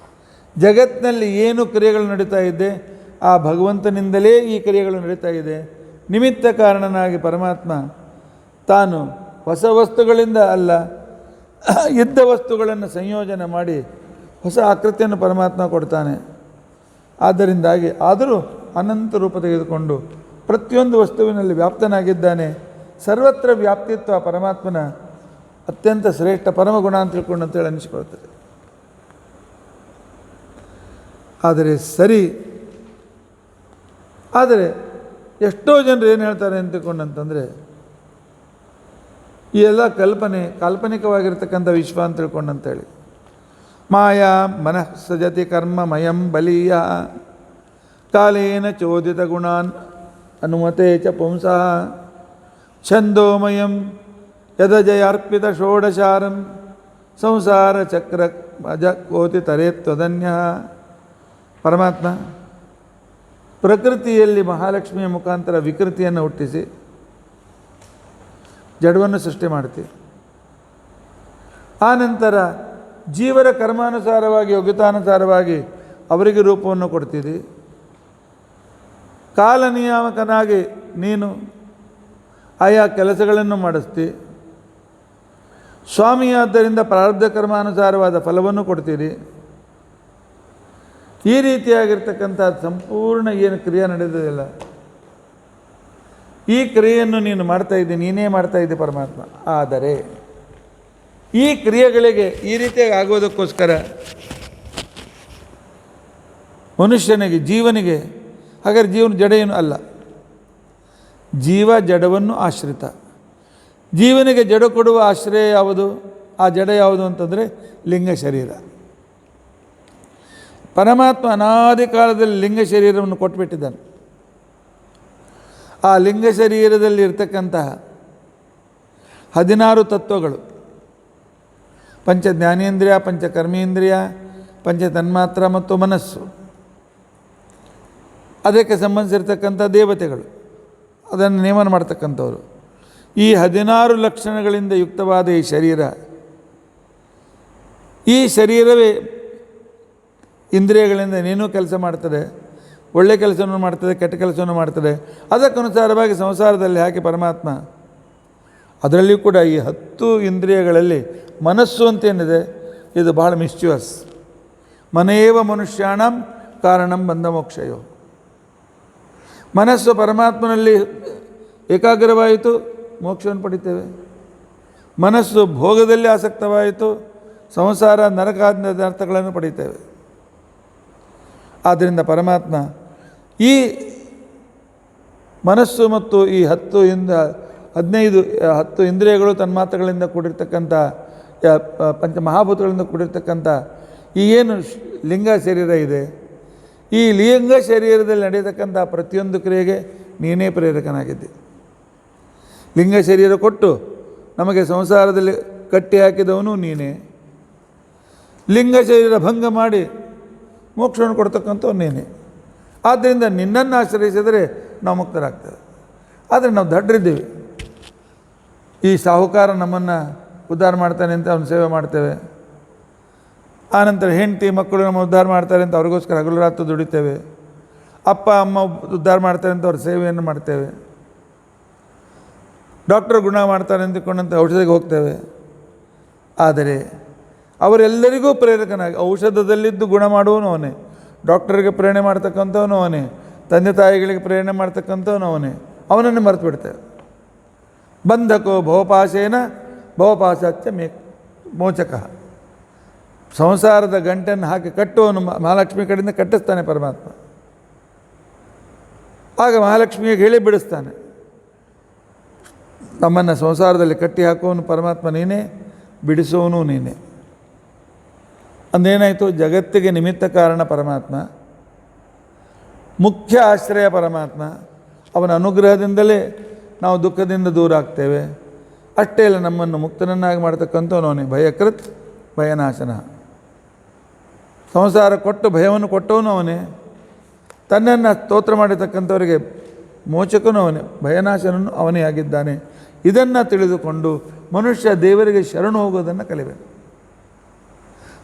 ಜಗತ್ತಿನಲ್ಲಿ ಏನು ಕ್ರಿಯೆಗಳು ನಡೀತಾ ಇದೆ ಆ ಭಗವಂತನಿಂದಲೇ ಈ ಕ್ರಿಯೆಗಳು ನಡೀತಾ ಇದೆ. ನಿಮಿತ್ತ ಕಾರಣನಾಗಿ ಪರಮಾತ್ಮ ತಾನು ಹೊಸ ವಸ್ತುಗಳಿಂದ ಅಲ್ಲ, ಇದ್ದ ವಸ್ತುಗಳನ್ನು ಸಂಯೋಜನೆ ಮಾಡಿ ಹೊಸ ಆಕೃತಿಯನ್ನು ಪರಮಾತ್ಮ ಕೊಡ್ತಾನೆ. ಆದ್ದರಿಂದಾಗಿ ಆದರೂ ಅನಂತ ರೂಪ ತೆಗೆದುಕೊಂಡು ಪ್ರತಿಯೊಂದು ವಸ್ತುವಿನಲ್ಲಿ ವ್ಯಾಪ್ತನಾಗಿದ್ದಾನೆ. ಸರ್ವತ್ರ ವ್ಯಾಪ್ತಿತ್ವ ಪರಮಾತ್ಮನ ಅತ್ಯಂತ ಶ್ರೇಷ್ಠ ಪರಮಗುಣ ಅಂತ ತಿಳ್ಕೊಂಡು ಅಂತೇಳಿ ಅನಿಸಿಕೊಳ್ತದೆ. ಆದರೆ ಎಷ್ಟೋ ಜನರು ಏನು ಹೇಳ್ತಾರೆ ಅಂತಕೊಂಡಂತಂದರೆ ಈ ಎಲ್ಲ ಕಾಲ್ಪನಿಕವಾಗಿರ್ತಕ್ಕಂಥ ವಿಶ್ವ ಅಂತ ತಿಳ್ಕೊಂಡಂತೇಳಿ ಮಾಯಾ ಮನಃ ಸಜತಿ ಕರ್ಮಮಯಂ ಬಲೀಯ ಕಾಲೇನ ಚೋದಿತ ಗುಣಾನ್ ಅನುಮತೆ ಚ ಪುಂಸಃ ಛಂದೋಮಯಂ ಯದಜಯಾರ್ಪಿತ ಷೋಡಶಾರಂ ಸಂಸಾರ ಚಕ್ರ ಅಜ ಕೋತಿ ತರೇತ್ವದನ್ಯ. ಪರಮಾತ್ಮ ಪ್ರಕೃತಿಯಲ್ಲಿ ಮಹಾಲಕ್ಷ್ಮಿಯ ಮುಖಾಂತರ ವಿಕೃತಿಯನ್ನು ಹುಟ್ಟಿಸಿ ಜಡವನ್ನು ಸೃಷ್ಟಿ ಮಾಡ್ತೀವಿ. ಆನಂತರ ಜೀವರ ಕರ್ಮಾನುಸಾರವಾಗಿ ಯೋಗ್ಯತಾನುಸಾರವಾಗಿ ಅವರಿಗೆ ರೂಪವನ್ನು ಕೊಡ್ತೀರಿ. ಕಾಲ ನಿಯಾಮಕನಾಗಿ ನೀನು ಆಯಾ ಕೆಲಸಗಳನ್ನು ಮಾಡಿಸ್ತಿ. ಸ್ವಾಮಿಯಾದ್ದರಿಂದ ಪ್ರಾರಬ್ಧ ಕರ್ಮಾನುಸಾರವಾದ ಫಲವನ್ನು ಕೊಡ್ತೀರಿ. ಈ ರೀತಿಯಾಗಿರ್ತಕ್ಕಂಥ ಸಂಪೂರ್ಣ ಏನು ಕ್ರಿಯೆ ನಡೆಯೋದಿಲ್ಲ, ಈ ಕ್ರಿಯೆಯನ್ನು ನೀನು ಮಾಡ್ತಾಯಿದ್ದಿ, ನೀನೇ ಮಾಡ್ತಾಯಿದ್ದಿ ಪರಮಾತ್ಮ. ಆದರೆ ಈ ಕ್ರಿಯೆಗಳಿಗೆ ಈ ರೀತಿಯಾಗಿ ಆಗೋದಕ್ಕೋಸ್ಕರ ಮನುಷ್ಯನಿಗೆ ಜೀವನಿಗೆ, ಹಾಗಾದರೆ ಜೀವನ ಜಡ ಏನು ಅಲ್ಲ, ಜೀವ ಜಡವನ್ನು ಆಶ್ರಿತ. ಜೀವನಿಗೆ ಜಡ ಕೊಡುವ ಆಶ್ರಯ ಯಾವುದು, ಆ ಜಡ ಯಾವುದು ಅಂತಂದರೆ ಲಿಂಗ ಶರೀರ. ಪರಮಾತ್ಮ ಅನಾದಿ ಕಾಲದಲ್ಲಿ ಲಿಂಗ ಶರೀರವನ್ನು ಕೊಟ್ಟುಬಿಟ್ಟಿದ್ದಾನೆ. ಆ ಲಿಂಗ ಶರೀರದಲ್ಲಿ ಇರ್ತಕ್ಕಂತಹ 16 ತತ್ವಗಳು, ಪಂಚ ಜ್ಞಾನೇಂದ್ರಿಯ, ಪಂಚ ಕರ್ಮೇಂದ್ರಿಯ, ಪಂಚ ತನ್ಮಾತ್ರ ಮತ್ತು ಮನಸ್ಸು, ಅದಕ್ಕೆ ಸಂಬಂಧಿಸಿರ್ತಕ್ಕಂಥ ದೇವತೆಗಳು, ಅದನ್ನು ನೇಮನ ಮಾಡ್ತಕ್ಕಂಥವ್ರು, ಈ 16 ಲಕ್ಷಣಗಳಿಂದ ಯುಕ್ತವಾದ ಈ ಶರೀರ, ಈ ಶರೀರವೇ ಇಂದ್ರಿಯಗಳಿಂದ ಏನೇನೂ ಕೆಲಸ ಮಾಡ್ತದೆ, ಒಳ್ಳೆ ಕೆಲಸವನ್ನು ಮಾಡ್ತದೆ, ಕೆಟ್ಟ ಕೆಲಸವನ್ನು ಮಾಡ್ತದೆ. ಅದಕ್ಕನುಸಾರವಾಗಿ ಸಂಸಾರದಲ್ಲಿ ಹಾಕಿ ಪರಮಾತ್ಮ ಅದರಲ್ಲಿಯೂ ಕೂಡ ಈ 10 ಇಂದ್ರಿಯಗಳಲ್ಲಿ ಮನಸ್ಸು ಅಂತೇನಿದೆ, ಇದು ಬಹಳ ಮಿಸ್ಚ್ಯೂಸ್. ಮನೇವ ಮನುಷ್ಯಾಣಂ ಕಾರಣಂ ಬಂಧ ಮೋಕ್ಷಯೋ. ಮನಸ್ಸು ಪರಮಾತ್ಮನಲ್ಲಿ ಏಕಾಗ್ರವಾಯಿತು, ಮೋಕ್ಷವನ್ನು ಪಡಿತೇವೆ. ಮನಸ್ಸು ಭೋಗದಲ್ಲಿ ಆಸಕ್ತವಾಯಿತು, ಸಂಸಾರ ನರಕಾದ ಅರ್ಥಗಳನ್ನು ಪಡಿತೇವೆ. ಆದ್ದರಿಂದ ಪರಮಾತ್ಮ ಈ ಮನಸ್ಸು ಮತ್ತು ಈ 10 ಇಂದ್ರಿಯಗಳು ತನ್ಮಾತ್ರಗಳಿಂದ ಕೂಡಿರ್ತಕ್ಕಂಥ ಪಂಚಮಹಾಭೂತಗಳಿಂದ ಕೂಡಿರ್ತಕ್ಕಂಥ ಈ ಏನು ಲಿಂಗ ಶರೀರ ಇದೆ, ಈ ಲಿಂಗ ಶರೀರದಲ್ಲಿ ನಡೆಯತಕ್ಕಂಥ ಪ್ರತಿಯೊಂದು ಕ್ರಿಯೆಗೆ ನೀನೇ ಪ್ರೇರಕನಾಗಿದ್ದೆ. ಲಿಂಗ ಶರೀರ ಕೊಟ್ಟು ನಮಗೆ ಸಂಸಾರದಲ್ಲಿ ಕಟ್ಟಿ ಹಾಕಿದವನು ನೀನೇ. ಲಿಂಗ ಶರೀರ ಭಂಗ ಮಾಡಿ ಮೋಕ್ಷವನ್ನು ಕೊಡ್ತಕ್ಕಂಥವ್ನು ನೀನೇ. ಆದ್ದರಿಂದ ನಿನ್ನನ್ನು ಆಶ್ರಯಿಸಿದರೆ ನಾವು ಮುಕ್ತರಾಗ್ತೇವೆ. ಆದರೆ ನಾವು ದಡ್ರಿದ್ದೀವಿ. ಈ ಸಾಹುಕಾರ ನಮ್ಮನ್ನು ಉದ್ಧಾರ ಮಾಡ್ತಾನೆ ಅಂತ ಅವನ ಸೇವೆ ಮಾಡ್ತೇವೆ. ಆನಂತರ ಹೆಂಡತಿ ಮಕ್ಕಳು ನಮ್ಮ ಉದ್ಧಾರ ಮಾಡ್ತಾರೆ ಅಂತ ಅವ್ರಿಗೋಸ್ಕರ ಹಗಲು ರಾತ್ರಿ ದುಡಿತೇವೆ. ಅಪ್ಪ ಅಮ್ಮ ಉದ್ಧಾರ ಮಾಡ್ತಾರೆ ಅಂತ ಅವ್ರ ಸೇವೆಯನ್ನು ಮಾಡ್ತೇವೆ. ಡಾಕ್ಟರ್ ಗುಣ ಮಾಡ್ತಾರೆ ಅಂದುಕೊಂಡಂತೆ ಔಷಧಿಗೆ ಹೋಗ್ತೇವೆ. ಆದರೆ ಅವರೆಲ್ಲರಿಗೂ ಪ್ರೇರಕನಾಗಿ ಔಷಧದಲ್ಲಿದ್ದು ಗುಣ ಮಾಡುವನು ಅವನೇ, ಡಾಕ್ಟರ್ಗೆ ಪ್ರೇರಣೆ ಮಾಡ್ತಕ್ಕಂಥವನು ಅವನೇ, ತಂದೆ ತಾಯಿಗಳಿಗೆ ಪ್ರೇರಣೆ ಮಾಡ್ತಕ್ಕಂಥವನು ಅವನೇ. ಅವನನ್ನು ಮರೆತು ಬಿಡ್ತೇವೆ. ಬಂಧಕೋ ಭವಪಾಶೇನ ಭವಪಾಶಾಚ್ಯ ಮೋಚಕ. ಸಂಸಾರದ ಗಂಟನ್ನು ಹಾಕಿ ಕಟ್ಟುವನು ಮಹಾಲಕ್ಷ್ಮಿ ಕಡೆಯಿಂದ ಕಟ್ಟಿಸ್ತಾನೆ ಪರಮಾತ್ಮ. ಆಗ ಮಹಾಲಕ್ಷ್ಮಿಗೆ ಹೇಳಿ ಬಿಡಿಸ್ತಾನೆ. ನಮ್ಮನ್ನು ಸಂಸಾರದಲ್ಲಿ ಕಟ್ಟಿ ಹಾಕುವನು ಪರಮಾತ್ಮ ನೀನೇ, ಬಿಡಿಸುವವನು ನೀನೇ. ಅಂದೇನಾಯಿತು, ಜಗತ್ತಿಗೆ ನಿಮಿತ್ತ ಕಾರಣ ಪರಮಾತ್ಮ, ಮುಖ್ಯ ಆಶ್ರಯ ಪರಮಾತ್ಮ. ಅವನ ಅನುಗ್ರಹದಿಂದಲೇ ನಾವು ದುಃಖದಿಂದ ದೂರ ಆಗ್ತೇವೆ. ಅಷ್ಟೇ ಅಲ್ಲ, ನಮ್ಮನ್ನು ಮುಕ್ತನನ್ನಾಗಿ ಮಾಡ್ತಕ್ಕಂಥವನು ಅವನೇ. ಭಯಕೃತ್ ಭಯನಾಶನ. ಸಂಸಾರ ಕೊಟ್ಟು ಭಯವನ್ನು ಕೊಟ್ಟವನು ಅವನೇ. ತನ್ನನ್ನು ಸ್ತೋತ್ರ ಮಾಡಿರ್ತಕ್ಕಂಥವರಿಗೆ ಮೋಚಕನು ಅವನೇ, ಭಯನಾಶನನು ಅವನೇ ಆಗಿದ್ದಾನೆ. ಇದನ್ನು ತಿಳಿದುಕೊಂಡು ಮನುಷ್ಯ ದೇವರಿಗೆ ಶರಣು ಹೋಗೋದನ್ನು ಕಲಿಬೇಕು.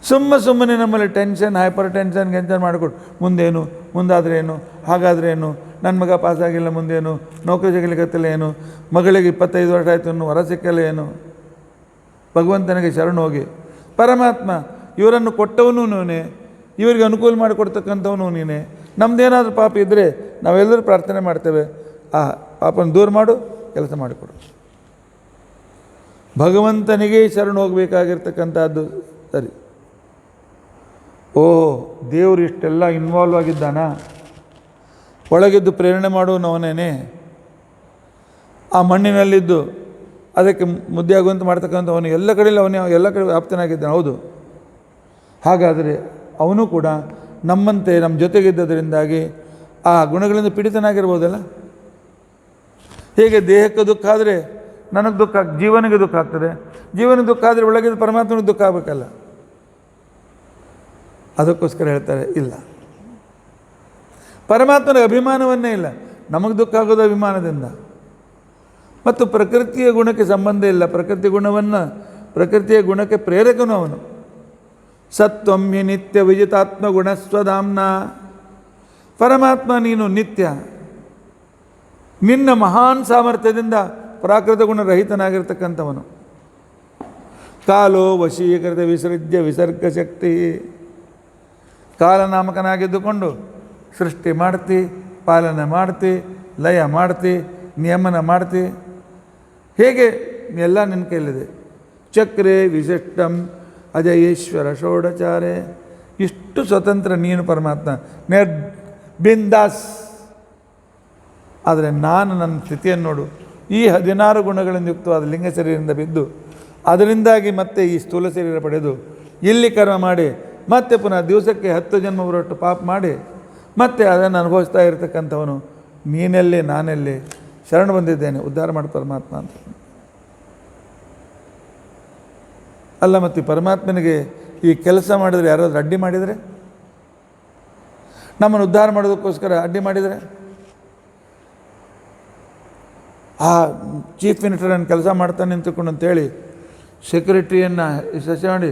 ಸುಮ್ಮನೆ ನಮ್ಮಲ್ಲಿ ಟೆನ್ಷನ್, ಹೈಪರ್ ಟೆನ್ಷನ್ ಮಾಡಿಕೊಡು, ಮುಂದೇನು, ಮುಂದಾದರೆ ಏನು, ಹಾಗಾದರೆ ಏನು, ನನ್ನ ಮಗ ಪಾಸಾಗಿಲ್ಲ ಮುಂದೇನು, ನೌಕರಿ ಸಿಗಲಿಕ್ಕತ್ತಿಲ್ಲ ಏನು, ಮಗಳಿಗೆ 25 ವರ್ಷ ಆಯಿತು ಇನ್ನೂ ಹೊರ ಸಿಕ್ಕಲ್ಲ ಏನು. ಭಗವಂತನಿಗೆ ಶರಣು ಹೋಗಿ. ಪರಮಾತ್ಮ ಇವರನ್ನು ಕೊಟ್ಟವನು ನೀನೇ, ಇವರಿಗೆ ಅನುಕೂಲ ಮಾಡಿಕೊಡ್ತಕ್ಕಂಥವನು ನೀನೇ. ನಮ್ಮದೇನಾದರೂ ಪಾಪ ಇದ್ದರೆ ನಾವೆಲ್ಲರೂ ಪ್ರಾರ್ಥನೆ ಮಾಡ್ತೇವೆ, ಆ ಪಾಪನ ದೂರ ಮಾಡು, ಕೆಲಸ ಮಾಡಿಕೊಡು. ಭಗವಂತನಿಗೆ ಶರಣು ಹೋಗಬೇಕಾಗಿರ್ತಕ್ಕಂಥದ್ದು ಸರಿ. ಓಹೋ, ದೇವರು ಇಷ್ಟೆಲ್ಲ ಇನ್ವಾಲ್ವ್ ಆಗಿದ್ದಾನಾ? ಒಳಗಿದ್ದು ಪ್ರೇರಣೆ ಮಾಡುವನವನೇನೆ. ಆ ಮಣ್ಣಿನಲ್ಲಿದ್ದು ಅದಕ್ಕೆ ಮುದ್ದೆ ಆಗುವಂತೆ ಮಾಡ್ತಕ್ಕಂಥವನು ಎಲ್ಲ ಕಡೆಯಲ್ಲಿ ಎಲ್ಲ ಕಡೆ ವ್ಯಾಪ್ತನಾಗಿದ್ದಾನೆ. ಹೌದು, ಹಾಗಾದರೆ ಅವನು ಕೂಡ ನಮ್ಮಂತೆ ನಮ್ಮ ಜೊತೆಗಿದ್ದದರಿಂದಾಗಿ ಆ ಗುಣಗಳಿಂದ ಪೀಡಿತನಾಗಿರ್ಬೋದಲ್ಲ. ಹೇಗೆ ದೇಹಕ್ಕೆ ದುಃಖ ಆದರೆ ನನಗೆ ದುಃಖ, ಜೀವನಿಗೆ ದುಃಖ ಆಗ್ತದೆ, ಜೀವನಿಗೆ ದುಃಖ ಆದರೆ ಒಳಗಿದ್ದು ಪರಮಾತ್ಮನಿಗೆ ದುಃಖ ಆಗಬೇಕಲ್ಲ. ಅದಕ್ಕೋಸ್ಕರ ಹೇಳ್ತಾರೆ, ಇಲ್ಲ, ಪರಮಾತ್ಮನಿಗೆ ಅಭಿಮಾನವನ್ನೇ ಇಲ್ಲ, ನಮಗೆ ದುಃಖ ಆಗೋದು ಅಭಿಮಾನದಿಂದ. ಮತ್ತು ಪ್ರಕೃತಿಯ ಗುಣಕ್ಕೆ ಸಂಬಂಧ ಇಲ್ಲ. ಪ್ರಕೃತಿಯ ಗುಣಕ್ಕೆ ಪ್ರೇರಕನು ಅವನು. ಸತ್ವಮ್ಯ ನಿತ್ಯ ವಿಜಿತಾತ್ಮ ಗುಣಸ್ವಧಾಮ್ನ. ಪರಮಾತ್ಮ ನೀನು ನಿತ್ಯ, ನಿನ್ನ ಮಹಾನ್ ಸಾಮರ್ಥ್ಯದಿಂದ ಪ್ರಾಕೃತ ಗುಣರಹಿತನಾಗಿರ್ತಕ್ಕಂಥವನು. ಕಾಲೋ ವಶೀಕೃತ ವಿಸೃಜ್ಯ ವಿಸರ್ಗ ಶಕ್ತಿ. ಕಾಲನಾಮಕನಾಗಿದ್ದುಕೊಂಡು ಸೃಷ್ಟಿ ಮಾಡ್ತಿ, ಪಾಲನೆ ಮಾಡ್ತಿ, ಲಯ ಮಾಡ್ತಿ, ನಿಯಮನ ಮಾಡ್ತಿ. ಹೇಗೆ ಎಲ್ಲ ನಿನ್ನ ಕೈಲಿದೆ. ಚಕ್ರೇ ವಿಶಿಷ್ಟಂ ಅಜಯೇಶ್ವರ ಷೋಡಚಾರೆ. ಇಷ್ಟು ಸ್ವತಂತ್ರ ನೀನು ಪರಮಾತ್ಮ, ಬಿಂದಾಸ್. ಆದರೆ ನಾನು ನನ್ನ ಸ್ಥಿತಿಯನ್ನು ನೋಡು, ಈ 16 ಗುಣಗಳಿಂದ ಯುಕ್ತವಾದ ಲಿಂಗ ಶರೀರದಿಂದ ಬಿದ್ದು ಅದರಿಂದಾಗಿ ಮತ್ತೆ ಈ ಸ್ಥೂಲ ಶರೀರ ಪಡೆದು ಇಲ್ಲಿ ಕರ್ಮ ಮಾಡಿ ಮತ್ತೆ ಪುನಃ ದಿವಸಕ್ಕೆ 10 ಜನ್ಮ ಬರೋಟ್ಟು ಪಾಪ ಮಾಡಿ ಮತ್ತೆ ಅದನ್ನು ಅನುಭವಿಸ್ತಾ ಇರತಕ್ಕಂಥವನು ನೀನೆಲ್ಲಿ, ನಾನೆಲ್ಲಿ? ಶರಣು ಬಂದಿದ್ದೇನೆ, ಉದ್ಧಾರ ಮಾಡಿ ಪರಮಾತ್ಮ ಅಂತ. ಅಲ್ಲ, ಮತ್ತು ಪರಮಾತ್ಮನಿಗೆ ಈ ಕೆಲಸ ಮಾಡಿದರೆ ಯಾರಾದರೂ ಅಡ್ಡಿ ಮಾಡಿದರೆ, ನಮ್ಮನ್ನು ಉದ್ಧಾರ ಮಾಡೋದಕ್ಕೋಸ್ಕರ ಅಡ್ಡಿ ಮಾಡಿದರೆ, ಆ ಚೀಫ್ ಮಿನಿಸ್ಟರನ್ನು ಕೆಲಸ ಮಾಡ್ತಾನೆ ನಿಂತುಕೊಂಡು ಅಂತೇಳಿ ಸೆಕ್ಯೂರಿಟಿಯನ್ನು ಸಸ್ಯ ಮಾಡಿ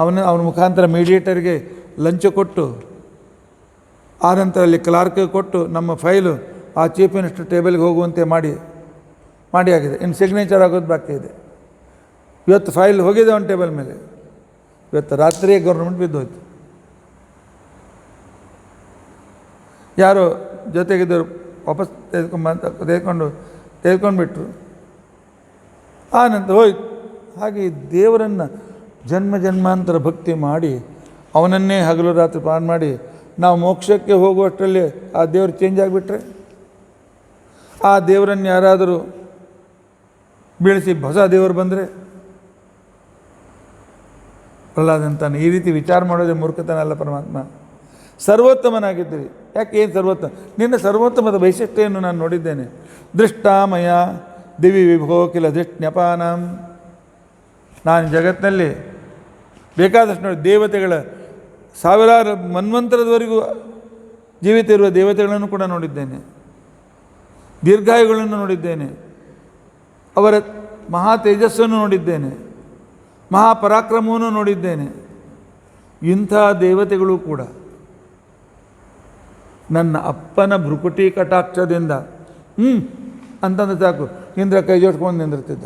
ಅವನ ಮುಖಾಂತರ ಮೀಡಿಯೇಟರ್ಗೆ ಲಂಚ ಕೊಟ್ಟು, ಆ ನಂತರ ಅಲ್ಲಿ ಕ್ಲಾರ್ಕ್ಗೆ ಕೊಟ್ಟು ನಮ್ಮ ಫೈಲು ಆ ಚೀಫ್ ಮಿನಿಸ್ಟರ್ ಟೇಬಲ್ಗೆ ಹೋಗುವಂತೆ ಮಾಡಿ ಆಗಿದೆ. ಇನ್ನು ಸಿಗ್ನೇಚರ್ ಆಗೋದು ಬಾಕಿ ಇದೆ. ಇವತ್ತು ಫೈಲ್ ಹೋಗಿದೆ ಒಂದು ಟೇಬಲ್ ಮೇಲೆ, ಇವತ್ತು ರಾತ್ರಿಯೇ ಗೌರ್ಮೆಂಟ್ ಬಿದ್ದೋಯ್ತು. ಯಾರೋ ಜೊತೆಗಿದ್ದವರು ವಾಪಸ್ ತೆಗೆದುಕೊಂಡ್ಬಿಟ್ರು. ಆ ನಂತರ ಹೋಯ್ತು. ಹಾಗೆ ದೇವರನ್ನು ಜನ್ಮಾಂತರ ಭಕ್ತಿ ಮಾಡಿ ಅವನನ್ನೇ ಹಗಲು ರಾತ್ರಿ ಪಾನ್ ಮಾಡಿ ನಾವು ಮೋಕ್ಷಕ್ಕೆ ಹೋಗುವಷ್ಟರಲ್ಲಿ ಆ ದೇವರು ಚೇಂಜ್ ಆಗಿಬಿಟ್ರೆ, ಆ ದೇವರನ್ನು ಯಾರಾದರೂ ಬೀಳಿಸಿ ಹೊಸ ದೇವರು ಬಂದರೆ, ಪ್ರಹ್ಲಾದಂತಾನೆ ಈ ರೀತಿ ವಿಚಾರ ಮಾಡೋದೇ ಮೂರ್ಖತನ ಅಲ್ಲ. ಪರಮಾತ್ಮ ಸರ್ವೋತ್ತಮನಾಗಿದ್ದೀರಿ. ಯಾಕೆ ಏನು ಸರ್ವೋತ್ತಮ? ನಿನ್ನ ಸರ್ವೋತ್ತಮದ ವೈಶಿಷ್ಟ್ಯವನ್ನು ನಾನು ನೋಡಿದ್ದೇನೆ. ದೃಷ್ಟಾಮಯ ದಿವಿ ವಿಭೋ ಕಿಲ ದೃಷ್ಟ್ಯಪಾನಂ. ನಾನು ಜಗತ್ತಿನಲ್ಲಿ ಬೇಕಾದಷ್ಟು ನೋಡಿ, ದೇವತೆಗಳ ಸಾವಿರಾರು ಮನ್ವಂತರದವರೆಗೂ ಜೀವಿತ ಇರುವ ದೇವತೆಗಳನ್ನು ಕೂಡ ನೋಡಿದ್ದೇನೆ, ದೀರ್ಘಾಯುಗಳನ್ನು ನೋಡಿದ್ದೇನೆ, ಅವರ ಮಹಾ ತೇಜಸ್ಸನ್ನು ನೋಡಿದ್ದೇನೆ, ಮಹಾಪರಾಕ್ರಮವನ್ನು ನೋಡಿದ್ದೇನೆ. ಇಂಥ ದೇವತೆಗಳು ಕೂಡ ನನ್ನ ಅಪ್ಪನ ಭ್ರುಕುಟಿ ಕಟಾಕ್ಷದಿಂದ ಅಂತಂದ್ರೆ ಸಾಕು, ಇಂದ್ರ ಕೈ ಜೋಡ್ಕೊಂಡು ನಿಂದಿರ್ತಿದ್ದ.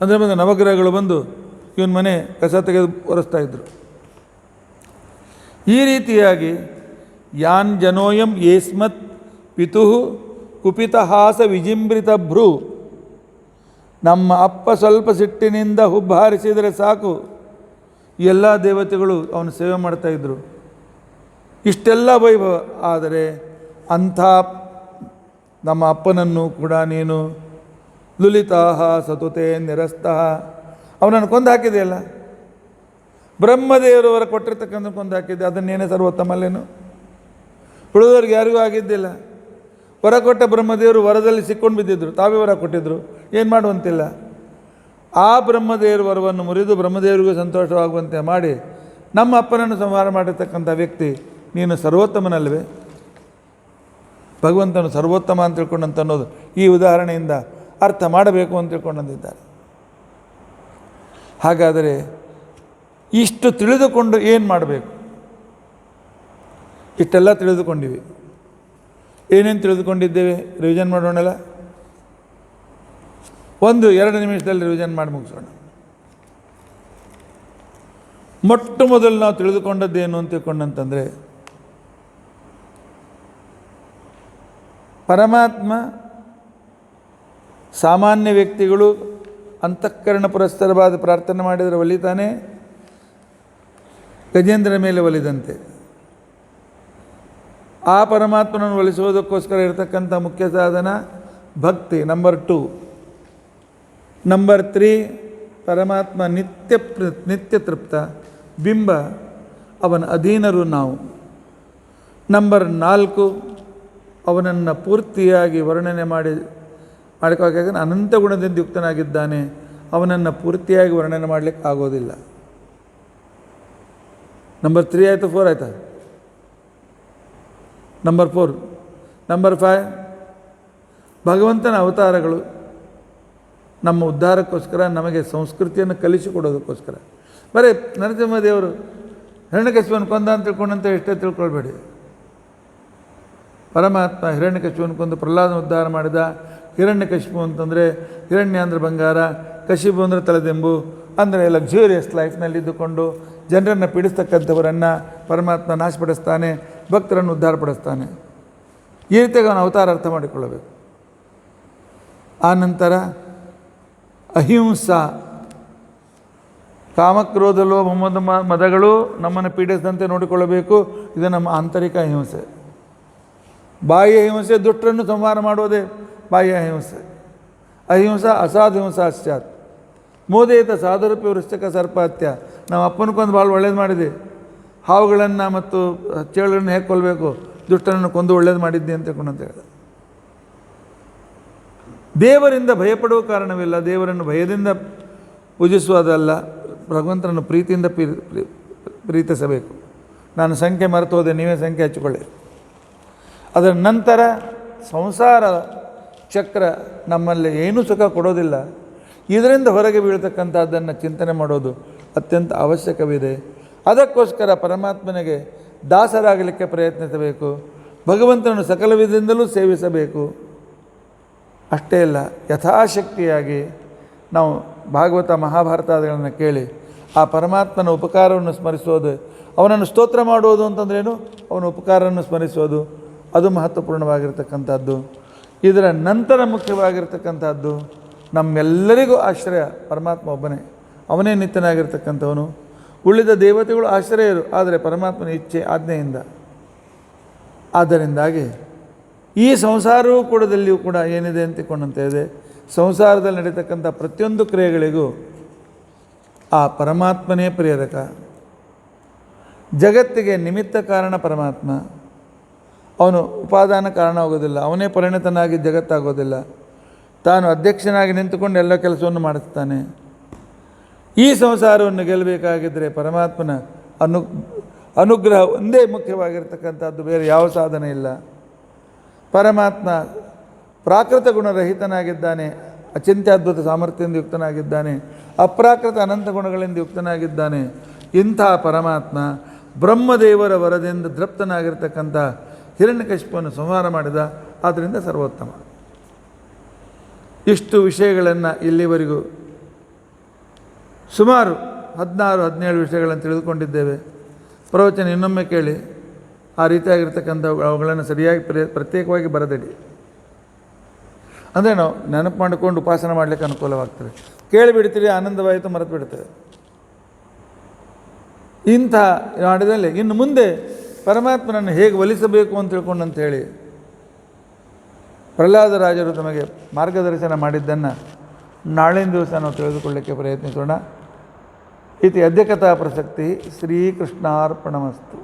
ಅಂದರೆ ಬಂದು ನವಗ್ರಹಗಳು ಬಂದು ಇವನ ಮನೆ ಕಸ ತೆಗೆದು ಒರೆಸ್ತಾ ಇದ್ದರು. ಈ ರೀತಿಯಾಗಿ ಯಾನ್ ಜನೋಯಂ ಯೇಸ್ಮತ್ ಪಿತು ಕುಪಿತಹಾಸ ವಿಜಿಂಬ್ರಿತ ಭ್ರೂ. ನಮ್ಮ ಅಪ್ಪ ಸ್ವಲ್ಪ ಸಿಟ್ಟಿನಿಂದ ಹುಬ್ಬಾರಿಸಿದರೆ ಸಾಕು, ಎಲ್ಲ ದೇವತೆಗಳು ಅವನ ಸೇವೆ ಮಾಡ್ತಾಯಿದ್ರು. ಇಷ್ಟೆಲ್ಲ ವೈಭವ. ಆದರೆ ಅಂಥ ನಮ್ಮ ಅಪ್ಪನನ್ನು ಕೂಡ ನೀನು ಲುಲಿತಾಹ ಸತುತೆ ನಿರಸ್ತಃ, ಅವನನ್ನು ಕೊಂದು ಹಾಕಿದೆಯಲ್ಲ. ಬ್ರಹ್ಮದೇವರವರ ಕೊಟ್ಟಿರ್ತಕ್ಕಂಥ ಕೊಂದು ಹಾಕಿದ್ದೆ, ಅದನ್ನೇನೇ ಸರ್ವೋತ್ತಮಲ್ಲೇನು? ಉಳಿದವ್ರಿಗೆ ಯಾರಿಗೂ ಆಗಿದ್ದಿಲ್ಲ. ವರ ಕೊಟ್ಟ ಬ್ರಹ್ಮದೇವರು ವರದಲ್ಲಿ ಸಿಕ್ಕೊಂಡು ಬಿದ್ದಿದ್ರು, ತಾವೇ ವರ ಕೊಟ್ಟಿದ್ದರು, ಏನು ಮಾಡುವಂತಿಲ್ಲ. ಆ ಬ್ರಹ್ಮದೇವರ ವರವನ್ನು ಮುರಿದು ಬ್ರಹ್ಮದೇವರಿಗೂ ಸಂತೋಷವಾಗುವಂತೆ ಮಾಡಿ ನಮ್ಮ ಅಪ್ಪನನ್ನು ಸಂಹಾರ ಮಾಡಿರ್ತಕ್ಕಂಥ ವ್ಯಕ್ತಿ ನೀನು ಸರ್ವೋತ್ತಮನಲ್ವೇ? ಭಗವಂತನು ಸರ್ವೋತ್ತಮ ಅಂತ ತಿಳ್ಕೊಂಡಂತ ಅನ್ನೋದು ಈ ಉದಾಹರಣೆಯಿಂದ ಅರ್ಥ ಮಾಡಬೇಕು ಅಂತ ತಿಳ್ಕೊಂಡಂದಿದ್ದಾರೆ. ಹಾಗಾದರೆ ಇಷ್ಟು ತಿಳಿದುಕೊಂಡು ಏನು ಮಾಡಬೇಕು? ಇಷ್ಟೆಲ್ಲ ತಿಳಿದುಕೊಂಡಿವಿ. ಏನೇನು ತಿಳಿದುಕೊಂಡಿದ್ದೇವೆ ರಿವಿಷನ್ ಮಾಡೋಣಲ್ಲ. 1-2 ನಿಮಿಷದಲ್ಲಿ ರಿವಿಷನ್ ಮಾಡಿ ಮುಗಿಸೋಣ. ಮೊಟ್ಟ ಮೊದಲು ನಾವು ತಿಳಿದುಕೊಂಡದ್ದೇನು ಅಂತ ತಿಳ್ಕೊಂಡಂತಂದರೆ, ಪರಮಾತ್ಮ ಸಾಮಾನ್ಯ ವ್ಯಕ್ತಿಗಳು ಅಂತಃಕರಣ ಪುರಸ್ಸರವಾದ ಪ್ರಾರ್ಥನೆ ಮಾಡಿದರೆ ಒಲಿತಾನೆ, ಗಜೇಂದ್ರ ಮೇಲೆ ಒಲಿದಂತೆ. ಆ ಪರಮಾತ್ಮನನ್ನು ಒಲಿಸುವುದಕ್ಕೋಸ್ಕರ ಇರತಕ್ಕಂಥ ಮುಖ್ಯ ಸಾಧನ ಭಕ್ತಿ. ನಂಬರ್ 2. ನಂಬರ್ 3, ಪರಮಾತ್ಮ ನಿತ್ಯ ತೃಪ್ತ ಬಿಂಬ, ಅವನ ಅಧೀನರು ನಾವು. ನಂಬರ್ 4, ಅವನನ್ನು ಪೂರ್ತಿಯಾಗಿ ವರ್ಣನೆ ಮಾಡಿಕೊಳ್ಳೋಕೆ ಅನಂತ ಗುಣದಿಂದ ಯುಕ್ತನಾಗಿದ್ದಾನೆ, ಅವನನ್ನು ಪೂರ್ತಿಯಾಗಿ ವರ್ಣನೆ ಮಾಡಲಿಕ್ಕೆ ಆಗೋದಿಲ್ಲ. ನಂಬರ್ 3 ಆಯಿತು, 4 ಆಯಿತಾ? ನಂಬರ್ 4. ನಂಬರ್ 5, ಭಗವಂತನ ಅವತಾರಗಳು ನಮ್ಮ ಉದ್ಧಾರಕ್ಕೋಸ್ಕರ, ನಮಗೆ ಸಂಸ್ಕೃತಿಯನ್ನು ಕಲಿಸಿಕೊಡೋದಕ್ಕೋಸ್ಕರ. ಬರೀ ನರಸಿಂಹದೇವರು ಹಿರಣ್ಯಕಶಿಪುವನ್ನು ಕೊಂದ ಅಂತ ತಿಳ್ಕೊಂಡಂತೆ ಎಷ್ಟೇ ತಿಳ್ಕೊಳ್ಬೇಡಿ. ಪರಮಾತ್ಮ ಹಿರಣ್ಯಕಶಿಪುವನ್ನು ಕೊಂದು ಪ್ರಹ್ಲಾದನ ಉದ್ಧಾರ ಮಾಡಿದ. ಹಿರಣ್ಯಕಶಿಪು ಅಂತಂದರೆ ಹಿರಣ್ಯ ಅಂದರೆ ಬಂಗಾರ, ಕಶಿಪು ಅಂದರೆ ತಲೆದೆಂಬು, ಅಂದರೆ ಲಕ್ಸುರಿಯಸ್ ಲೈಫ್ನಲ್ಲಿದ್ದುಕೊಂಡು ಜನರನ್ನು ಪೀಡಿಸ್ತಕ್ಕಂಥವರನ್ನು ಪರಮಾತ್ಮ ನಾಶಪಡಿಸ್ತಾನೆ, ಭಕ್ತರನ್ನು ಉದ್ಧಾರಪಡಿಸ್ತಾನೆ. ಈ ರೀತಿಯಾಗಿ ಅವನ ಅವತಾರ ಅರ್ಥ ಮಾಡಿಕೊಳ್ಳಬೇಕು. ಆನಂತರ ಅಹಿಂಸಾ, ಕಾಮಕ್ರೋಧ ಲೋಭ ಮದಗಳು ನಮ್ಮನ್ನು ಪೀಡಿಸದಂತೆ ನೋಡಿಕೊಳ್ಳಬೇಕು. ಇದು ನಮ್ಮ ಆಂತರಿಕ ಅಹಿಂಸೆ. ಬಾಹ್ಯ ಹಿಂಸೆ ದುಷ್ಟರನ್ನು ಸಂಹಾರ ಮಾಡೋದೇ ಬಾಹ್ಯ ಹಿಂಸೆ. ಅಹಿಂಸಾ ಅಸಾಧು ಹಿಂಸಾ ಸ್ಯಾತ್ ಮೋದೇತ ಸಾಧುರೂಪಿ ವೃಶ್ಚಿಕ ಸರ್ಪಹತ್ಯ. ನಾವು ಅಪ್ಪನಕ್ಕೊಂದು ಭಾಳ ಒಳ್ಳೇದು ಮಾಡಿದೆ, ಹಾವುಗಳನ್ನು ಮತ್ತು ಚೇಳುಗಳನ್ನು ಹೇಗೆ ಕೊಲ್ಲಬೇಕು, ದುಷ್ಟರನ್ನು ಕೊಂದು ಒಳ್ಳೇದು ಮಾಡಿದ್ದೆ ಅಂತ ಹೇಳಿದ. ದೇವರಿಂದ ಭಯಪಡುವ ಕಾರಣವಿಲ್ಲ, ದೇವರನ್ನು ಭಯದಿಂದ ಪೂಜಿಸುವುದಲ್ಲ, ಭಗವಂತನನ್ನು ಪ್ರೀತಿಯಿಂದ ಪ್ರೀತಿಸಬೇಕು. ನಾನು ಸಂಖ್ಯೆ ಮರೆತು ಹೋದೆ, ನೀವೇ ಸಂಖ್ಯೆ ಹಚ್ಚಿಕೊಳ್ಳಿ. ಅದರ ನಂತರ ಸಂಸಾರ ಚಕ್ರ ನಮ್ಮಲ್ಲಿ ಏನೂ ಸುಖ ಕೊಡೋದಿಲ್ಲ, ಇದರಿಂದ ಹೊರಗೆ ಬೀಳ್ತಕ್ಕಂಥದ್ದನ್ನು ಚಿಂತನೆ ಮಾಡೋದು ಅತ್ಯಂತ ಅವಶ್ಯಕವಿದೆ. ಅದಕ್ಕೋಸ್ಕರ ಪರಮಾತ್ಮನಿಗೆ ದಾಸರಾಗಲಿಕ್ಕೆ ಪ್ರಯತ್ನಿಸಬೇಕು, ಭಗವಂತನನ್ನು ಸಕಲ ವಿಧದಿಂದಲೂ ಸೇವಿಸಬೇಕು. ಅಷ್ಟೇ ಅಲ್ಲ, ಯಥಾಶಕ್ತಿಯಾಗಿ ನಾವು ಭಾಗವತ ಮಹಾಭಾರತಾದಿಗಳನ್ನು ಕೇಳಿ ಆ ಪರಮಾತ್ಮನ ಉಪಕಾರವನ್ನು ಸ್ಮರಿಸೋದು, ಅವನನ್ನು ಸ್ತೋತ್ರ ಮಾಡುವುದು ಅಂತಂದ್ರೇನು, ಅವನ ಉಪಕಾರವನ್ನು ಸ್ಮರಿಸೋದು, ಅದು ಮಹತ್ವಪೂರ್ಣವಾಗಿರ್ತಕ್ಕಂಥದ್ದು. ಇದರ ನಂತರ ಮುಖ್ಯವಾಗಿರ್ತಕ್ಕಂಥದ್ದು ನಮ್ಮೆಲ್ಲರಿಗೂ ಆಶ್ರಯ ಪರಮಾತ್ಮ ಒಬ್ಬನೇ, ಅವನೇ ನಿತ್ಯನಾಗಿರ್ತಕ್ಕಂಥವನು. ಉಳಿದ ದೇವತೆಗಳು ಆಶ್ರಯರು, ಆದರೆ ಪರಮಾತ್ಮನ ಇಚ್ಛೆ ಆಜ್ಞೆಯಿಂದ. ಆದ್ದರಿಂದಾಗಿ ಈ ಸಂಸಾರವೂ ಕೂಡದಲ್ಲಿಯೂ ಕೂಡ ಏನಿದೆ ಅಂತಿಕೊಂಡಂತೆ ಇದೆ, ಸಂಸಾರದಲ್ಲಿ ನಡೀತಕ್ಕಂಥ ಪ್ರತಿಯೊಂದು ಕ್ರಿಯೆಗಳಿಗೂ ಆ ಪರಮಾತ್ಮನೇ ಪ್ರೇರಕ. ಜಗತ್ತಿಗೆ ನಿಮಿತ್ತ ಕಾರಣ ಪರಮಾತ್ಮ, ಅವನು ಉಪಾದಾನ ಕಾರಣ ಆಗೋದಿಲ್ಲ, ಅವನೇ ಪರಿಣತನಾಗಿ ಜಗತ್ತಾಗೋದಿಲ್ಲ. ತಾನು ಅಧ್ಯಕ್ಷನಾಗಿ ನಿಂತುಕೊಂಡು ಎಲ್ಲ ಕೆಲಸವನ್ನು ಮಾಡಿಸ್ತಾನೆ. ಈ ಸಂಸಾರವನ್ನು ಗೆಲ್ಲಬೇಕಾಗಿದ್ದರೆ ಪರಮಾತ್ಮನ ಅನುಗ್ರಹ ಒಂದೇ ಮುಖ್ಯವಾಗಿರ್ತಕ್ಕಂಥದ್ದು, ಬೇರೆ ಯಾವ ಸಾಧನೆ ಇಲ್ಲ. ಪರಮಾತ್ಮ ಪ್ರಾಕೃತ ಗುಣರಹಿತನಾಗಿದ್ದಾನೆ, ಅಚಿಂತ್ಯದ್ಭುತ ಸಾಮರ್ಥ್ಯದಿಂದ ಯುಕ್ತನಾಗಿದ್ದಾನೆ, ಅಪ್ರಾಕೃತ ಅನಂತ ಗುಣಗಳಿಂದ ಯುಕ್ತನಾಗಿದ್ದಾನೆ. ಇಂಥ ಪರಮಾತ್ಮ ಬ್ರಹ್ಮದೇವರ ವರದಿಂದ ತೃಪ್ತನಾಗಿರ್ತಕ್ಕಂಥ ಹಿರಣ್ಯಕಶಿಪುವನ್ನು ಸಂಹಾರ ಮಾಡಿದ, ಆದ್ದರಿಂದ ಸರ್ವೋತ್ತಮ. ಇಷ್ಟು ವಿಷಯಗಳನ್ನು ಇಲ್ಲಿವರೆಗೂ ಸುಮಾರು 16-17 ವಿಷಯಗಳನ್ನು ತಿಳಿದುಕೊಂಡಿದ್ದೇವೆ. ಪ್ರವಚನ ಇನ್ನೊಮ್ಮೆ ಕೇಳಿ, ಆ ರೀತಿಯಾಗಿರ್ತಕ್ಕಂಥ ಅವುಗಳನ್ನು ಸರಿಯಾಗಿ ಪ್ರತ್ಯೇಕವಾಗಿ ಬರೆದಿಡಿ. ಅಂದರೆ ನಾವು ನೆನಪು ಮಾಡಿಕೊಂಡು ಉಪಾಸನೆ ಮಾಡಲಿಕ್ಕೆ ಅನುಕೂಲವಾಗ್ತದೆ. ಕೇಳಿಬಿಡ್ತೀರಿ, ಆನಂದವಾಯಿತು, ಮರೆತು ಬಿಡ್ತೇವೆ. ಇಂಥ ಮಾಡಿದಲ್ಲಿ ಇನ್ನು ಮುಂದೆ ಪರಮಾತ್ಮನನ್ನು ಹೇಗೆ ಒಲಿಸಬೇಕು ಅಂತ ತಿಳ್ಕೊಂಡಂತ ಹೇಳಿ ಪ್ರಹ್ಲಾದರಾಜರು ತಮಗೆ ಮಾರ್ಗದರ್ಶನ ಮಾಡಿದ್ದನ್ನು ನಾಳಿನ ದಿವಸ ನಾವು ತಿಳಿದುಕೊಳ್ಳಲಿಕ್ಕೆ ಪ್ರಯತ್ನಿಸೋಣ. ಇತಿ ಅದ್ಯ ಕಥಾ ಪ್ರಸಕ್ತಿ. ಶ್ರೀಕೃಷ್ಣಾರ್ಪಣಮಸ್ತು.